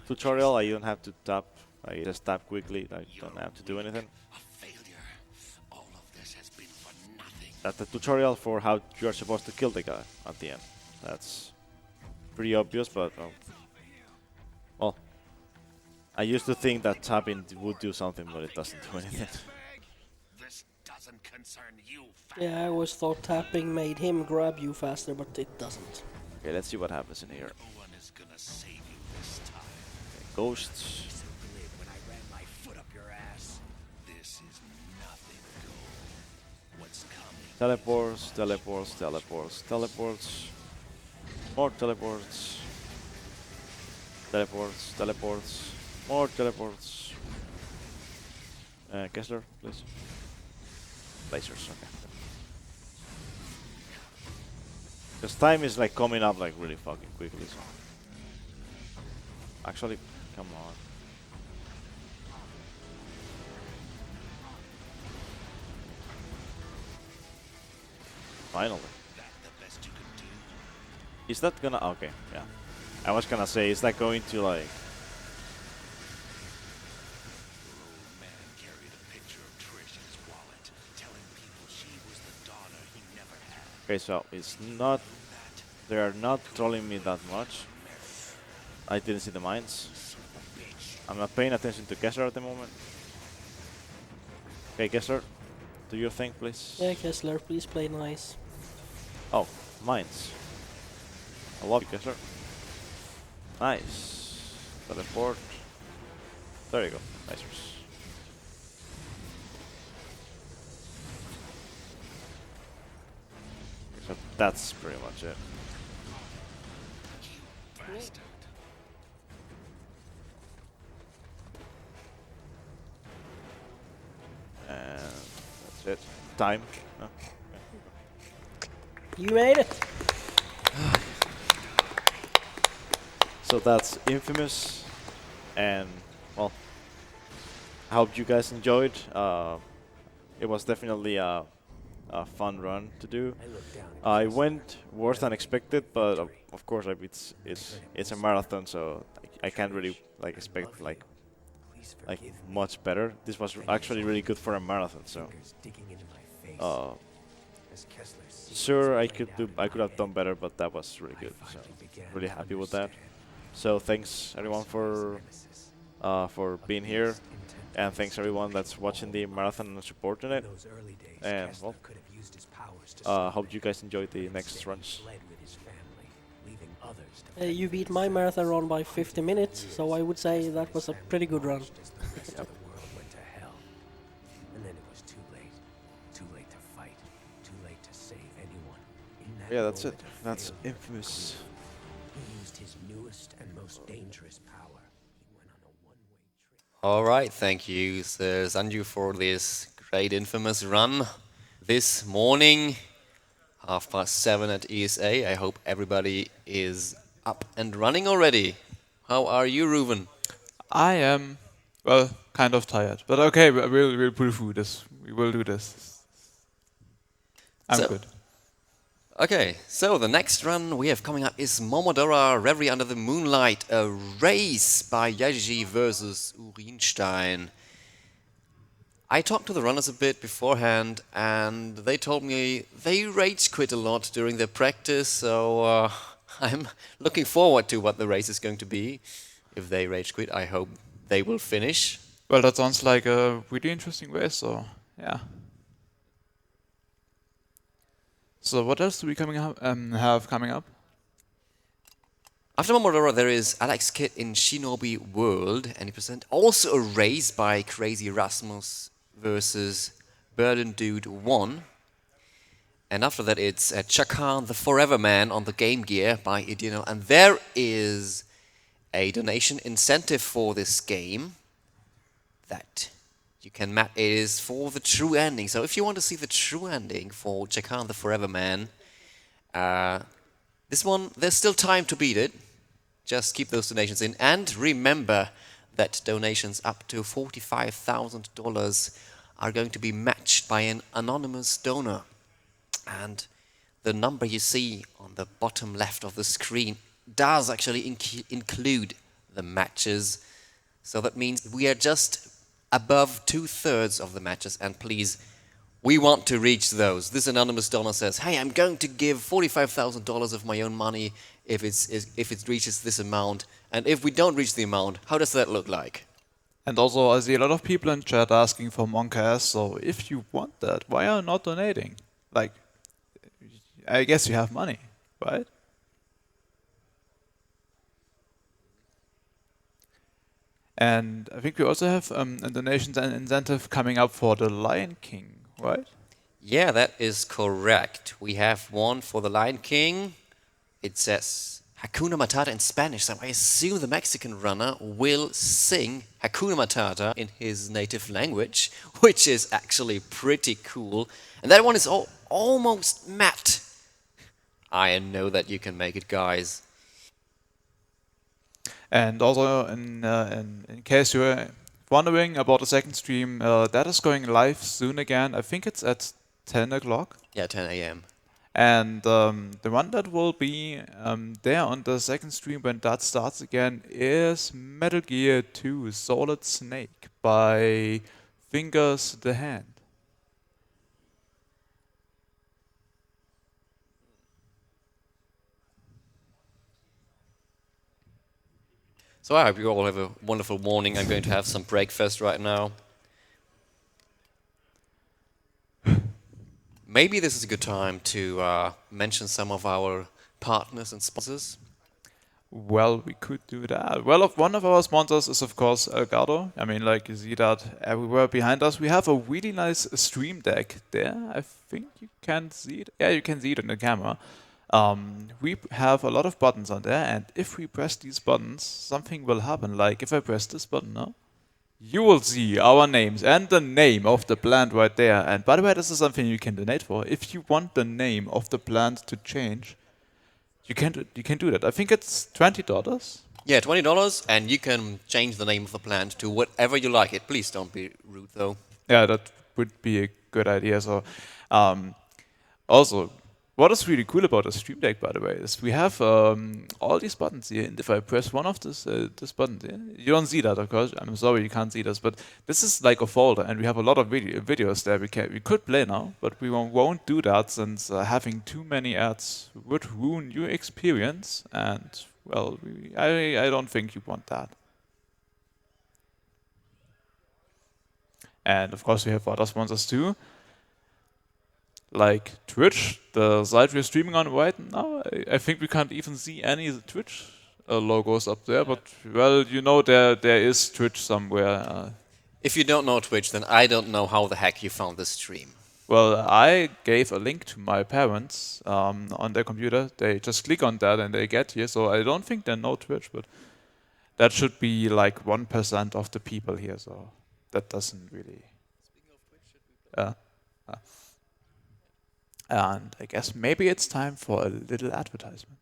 tutorial, I don't have to tap. I just tap quickly. I don't have to do anything. A failure. All of this has been for nothing. That's the tutorial for how you're supposed to kill the guy at the end. That's pretty obvious, but well, I used to think that tapping would do something, but it doesn't do anything. This doesn't concern you, Yeah, I always thought tapping made him grab you faster, but it doesn't. Okay, let's see what happens in here. No one is gonna save you this time. Ghosts. So glib when I ran my foot up your ass. This is nothing, Cole. What's coming? Teleports, teleports, teleports, teleports. More teleports. Teleports, teleports. More teleports. Kessler, please. Lasers, okay. Because time is like coming up like really fucking quickly, so. Actually, come on. Finally. Is that gonna... Okay, yeah. I was gonna say, is that going to like... Old man carried a picture of Trish in his wallet, telling people she was the daughter he never had. Okay, so it's not... They are not trolling me that much. I didn't see the mines. I'm not paying attention to Kessler at the moment. Okay, Kessler, do your thing, please. Yeah, Kessler, please play nice. Oh, mines. I love you, Kessler. Nice. Teleport. There you go. Nicers. So that's pretty much it. And that's it. Time. Huh? You made it! So that's Infamous, and well, I hope you guys enjoyed. It was definitely a fun run to do. It went worse than expected, but of course, like, it's a marathon, so I can't really like expect like much better. This was actually really good for a marathon, so. Sure, I could have done better, but that was really good. So really happy with that. So thanks everyone for being here, and thanks everyone that's watching the marathon and supporting it. And well, hope you guys enjoyed the next runs. You beat my marathon run by 50 minutes, so I would say that was a pretty good run. The world went to hell. And then it was too late. Too late to fight. Too late to save anyone. In that Yeah, that's it. moment of That's failure, Infamous. he used his newest and most dangerous power. He went on a one-way trip. All right, thank you, SerSanju, for this great Infamous run this morning, 7:30 at ESA. I hope everybody is up and running already. How are you, Reuven? I am, well, kind of tired, but okay, we'll pull through this. We will do this. I'm good. Okay, so the next run we have coming up is Momodora Reverie Under the Moonlight, a race by Yaji versus Urinstein. I talked to the runners a bit beforehand, and they told me they rage quit a lot during their practice, so I'm looking forward to what the race is going to be. if they rage quit. I hope they will finish. Well, that sounds like a really interesting race, so yeah. So what else do we have coming up? After Momodora, there is Alex Kidd in Shinobi World, and he present also a race by Crazy Rasmus versus Berlin Dude 1. And after that, it's Chakan the Forever Man on the Game Gear by Idino. And there is a donation incentive for this game that you can map. It is for the true ending. So if you want to see the true ending for Chakan the Forever Man, this one, there's still time to beat it. Just keep those donations in. And remember that donations up to $45,000 are going to be matched by an anonymous donor. And the number you see on the bottom left of the screen does actually include the matches. So that means we are just above 2/3 of the matches. And please, we want to reach those. This anonymous donor says, hey, I'm going to give $45,000 of my own money if it reaches this amount. And if we don't reach the amount, how does that look like? And also, I see a lot of people in chat asking for Monkass, so if you want that, why are you not donating? Like, I guess you have money, right? And I think we also have a donations and incentive coming up for the Lion King, right? Yeah, that is correct. We have one for the Lion King. It says Hakuna Matata in Spanish, so I assume the Mexican runner will sing Hakuna Matata in his native language, which is actually pretty cool. And that one is almost matte. I know that you can make it, guys. And also, in case you're wondering about the second stream, that is going live soon again. I think it's at 10 o'clock. Yeah, 10 a.m. And the one that will be there on the second stream when that starts again is Metal Gear 2 Solid Snake by Fingers the Hand. So I hope you all have a wonderful morning. I'm going to have some breakfast right now. Maybe this is a good time to mention some of our partners and sponsors. Well, we could do that. Well, one of our sponsors is, of course, Elgato. I mean, like, you see that everywhere behind us. We have a really nice stream deck there. I think you can see it. Yeah, you can see it in the camera. We have a lot of buttons on there, and if we press these buttons, something will happen. Like, if I press this button now, you will see our names and the name of the plant right there. And by the way, this is something you can donate for. If you want the name of the plant to change, you can do that. I think it's $20. Yeah, $20, and you can change the name of the plant to whatever you like it. Please don't be rude, though. Yeah, that would be a good idea. So, also, what is really cool about the Stream Deck, by the way, is we have all these buttons here. And if I press one of this button here, you don't see that, of course. I'm sorry you can't see this, but this is like a folder, and we have a lot of videos there. We could play now, but we won't do that since having too many ads would ruin your experience. And well, I don't think you want that. And of course, we have other sponsors too, like Twitch, the site we're streaming on right now. I think we can't even see any Twitch logos up there, but well, you know, there is Twitch somewhere. If you don't know Twitch, then I don't know how the heck you found this stream. Well, I gave a link to my parents on their computer. They just click on that and they get here. So I don't think they know Twitch, but that should be like 1% of the people here. So that doesn't really. And I guess maybe it's time for a little advertisement.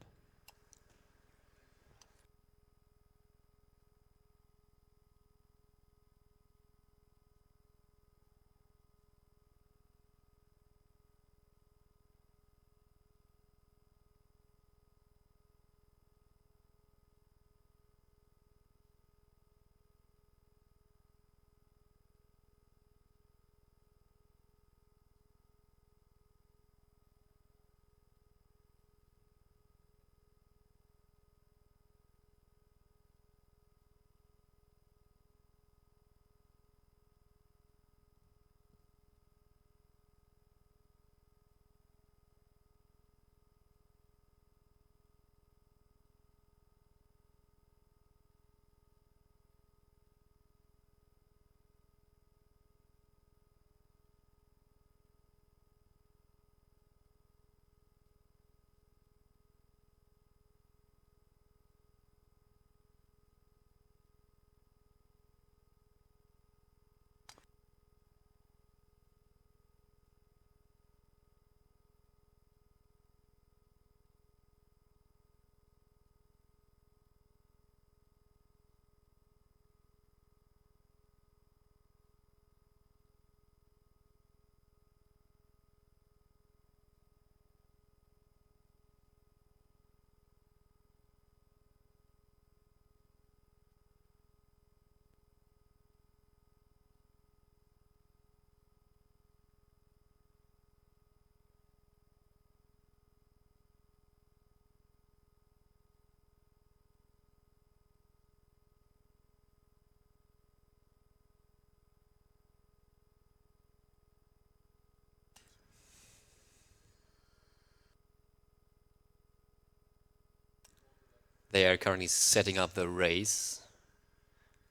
They are currently setting up the race.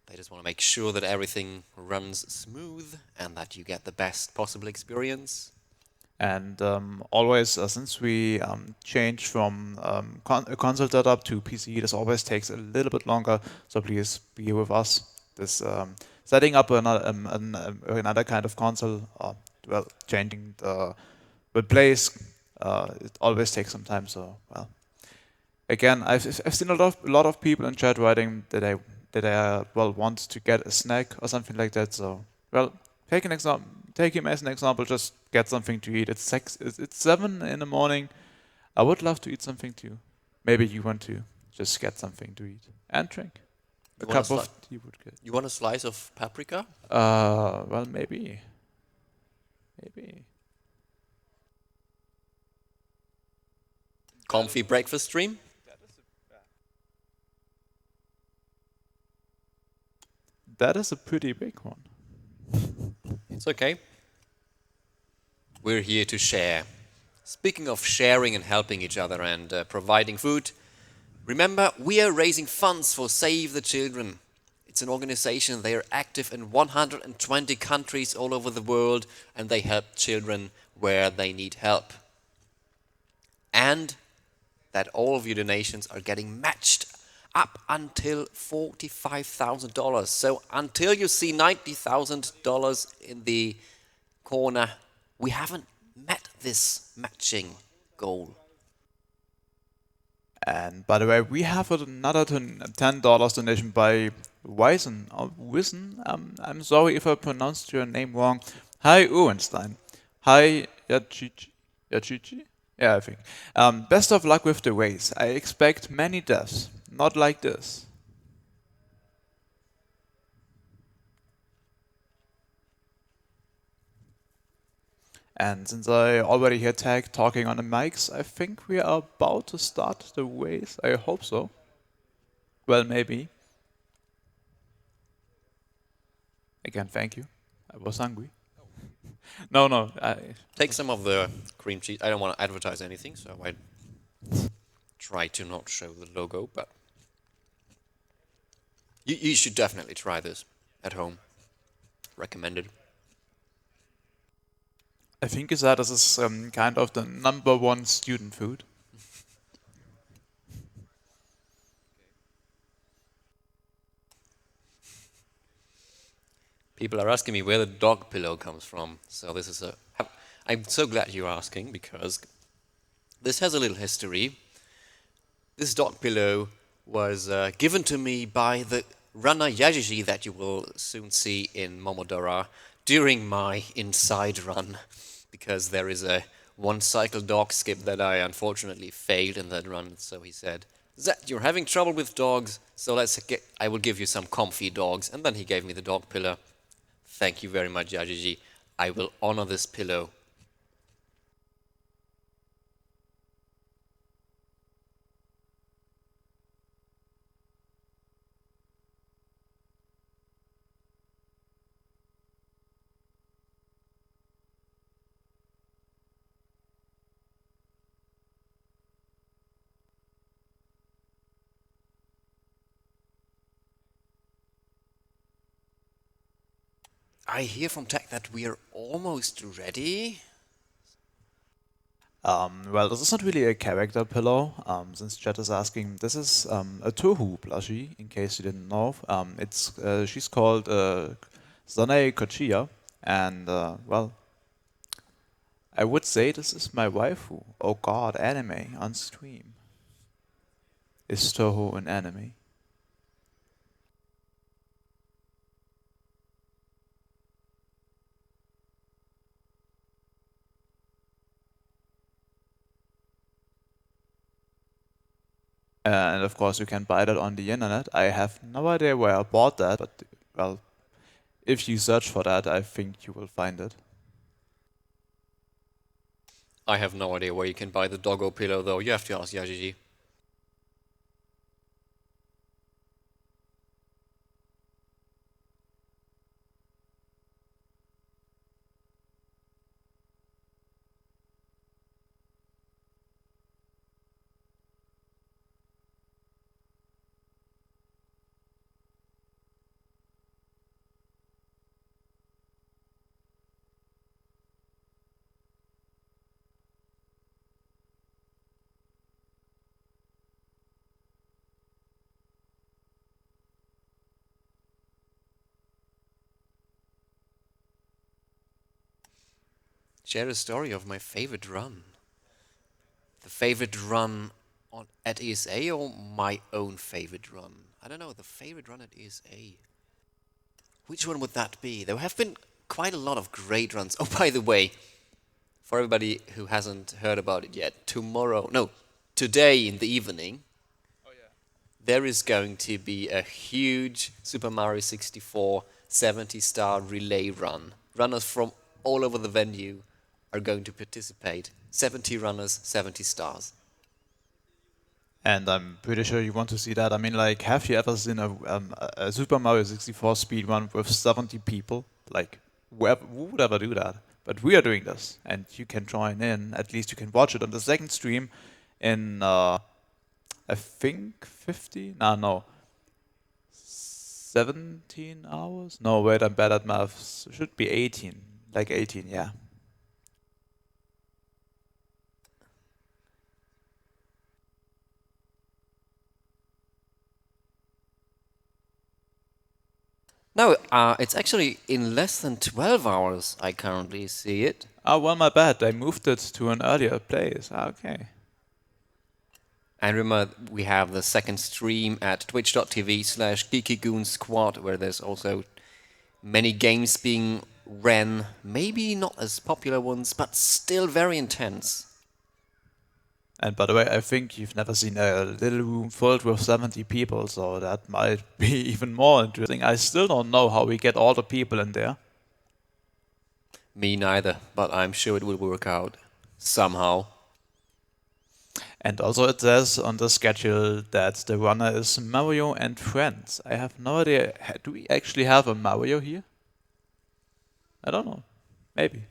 They just want to make sure that everything runs smooth and that you get the best possible experience. And always, since we changed from a console setup to PC, this always takes a little bit longer. So please be with us. This setting up another kind of console, well, changing the place, it always takes some time. So well, again, I've seen a lot of people in chat writing that I well want to get a snack or something like that. So well, take him as an example. Just get something to eat. It's 7 in the morning. I would love to eat something too. Maybe you want to just get something to eat and drink. A cup of tea would get. You want a slice of paprika? Well, maybe. Comfy breakfast stream? That is a pretty big one. It's okay. We're here to share. Speaking of sharing and helping each other and providing food, remember, we are raising funds for Save the Children. It's an organization. They are active in 120 countries all over the world, and they help children where they need help. And that all of your donations are getting matched up until $45,000. So until you see $90,000 in the corner, we haven't met this matching goal. And by the way, we have another $10 donation by Wisen. I'm sorry if I pronounced your name wrong. Hi, Urenstein. Hi, Yachichi? Yeah, I think. Best of luck with the race. I expect many deaths. Not like this. And since I already hear Tag talking on the mics, I think we are about to start the race. I hope so. Well, maybe. Again, thank you. I was hungry. No. Take some of the cream cheese. I don't want to advertise anything, so I try to not show the logo, but you should definitely try this at home. Recommended. I think this is kind of the #1 student food. People are asking me where the dog pillow comes from. So this is I'm so glad you're asking, because this has a little history. This dog pillow was given to me by the runner Yajiji that you will soon see in Momodora during my inside run, because there is a one cycle dog skip that I unfortunately failed in that run. So he said, "Zet, you're having trouble with dogs, so I will give you some comfy dogs." And then he gave me the dog pillow. Thank you very much, Yajiji. I will honor this pillow. I hear from Tech that we are almost ready. Well, this is not really a character pillow, since chat is asking. This is a Tohu plushie, in case you didn't know. She's called Zanae Kochiya, and well, I would say this is my waifu. Oh god, anime on stream. Is Toho an anime? And of course you can buy that on the internet. I have no idea where I bought that, but well, if you search for that, I think you will find it. I have no idea where you can buy the doggo pillow, though. You have to ask Yajiji. share a story of my favorite run. The favorite run at ESA or my own favorite run? I don't know, the favorite run at ESA. Which one would that be? There have been quite a lot of great runs. Oh, by the way, for everybody who hasn't heard about it yet, today in the evening, there is going to be a huge Super Mario 64 70-star relay run. Runners from all over the venue are going to participate. 70 runners, 70 stars. And I'm pretty sure you want to see that. I mean, like, have you ever seen a Super Mario 64 speedrun with 70 people? Like, who would ever do that? But we are doing this, and you can join in. At least you can watch it on the second stream in, I think, 17 hours? No, wait, I'm bad at maths. It should be 18. Like 18, yeah. No, it's actually in less than 12 hours I currently see it. Oh, well, my bad. I moved it to an earlier place. Okay. And remember, we have the second stream at twitch.tv/geekygoonsquad, where there's also many games being ran. Maybe not as popular ones, but still very intense. And by the way, I think you've never seen a little room filled with 70 people, so that might be even more interesting. I still don't know how we get all the people in there. Me neither, but I'm sure it will work out somehow. And also it says on the schedule that the runner is Mario and friends. I have no idea. Do we actually have a Mario here? I don't know. Maybe.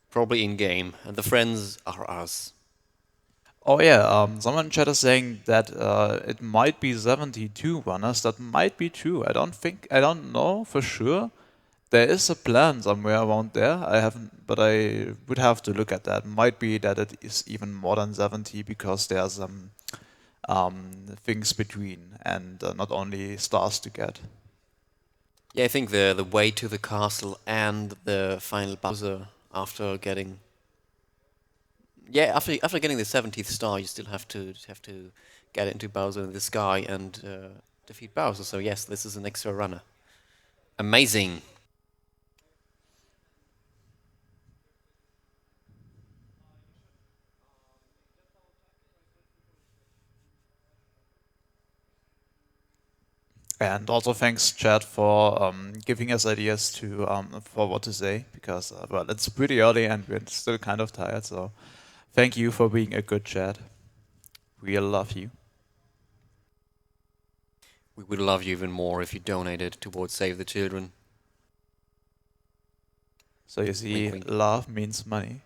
Probably in-game, and the friends are us. Oh yeah, someone in chat is saying that it might be 72 runners. That might be true. I don't know for sure. There is a plan somewhere around there. I haven't, but I would have to look at that. Might be that it is even more than 70 because there are some things between and not only stars to get. Yeah, I think the way to the castle and the final Bowser after getting after getting the 70th star, you still have to get into Bowser in the sky and defeat Bowser. So yes, this is an extra runner. Amazing. And also thanks, chat, for giving us ideas to for what to say, because well, it's pretty early and we're still kind of tired. So thank you for being a good chat. We love you. We would love you even more if you donated towards Save the Children. So you see, Wink, wink. love means money.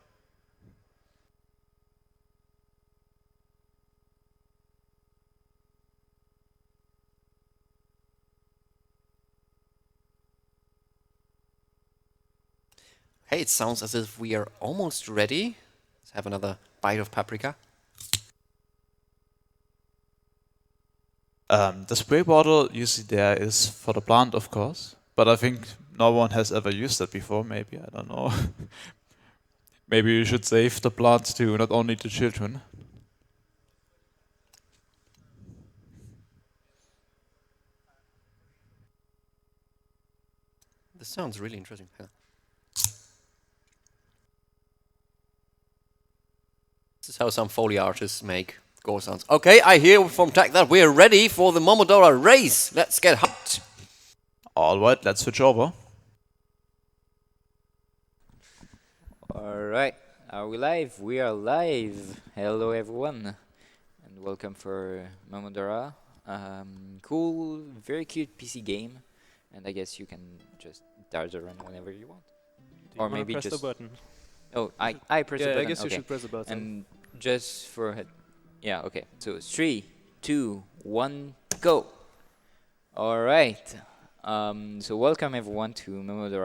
Hey, it sounds as if we are almost ready. Let's have another bite of paprika. The spray bottle you see there is for the plant, of course, but I think no one has ever used that before. Maybe, I don't know. Maybe you should save the plants too, not only the children. This sounds really interesting. Yeah. This is how some Foley artists make gore sounds. Okay, I hear from Tech that we're ready for the Momodora race. Let's get hot. Alright, let's switch over. Alright, are we live? We are live. Hello everyone, and welcome for Momodora. Cool, very cute PC game, and I guess you can just dart around whenever you want. Or maybe press just the button. Oh, I press the button. Yeah, I guess you okay. should press the button. And just for yeah, okay. So 3, 2, 1, go. All right. So welcome everyone to Momodora.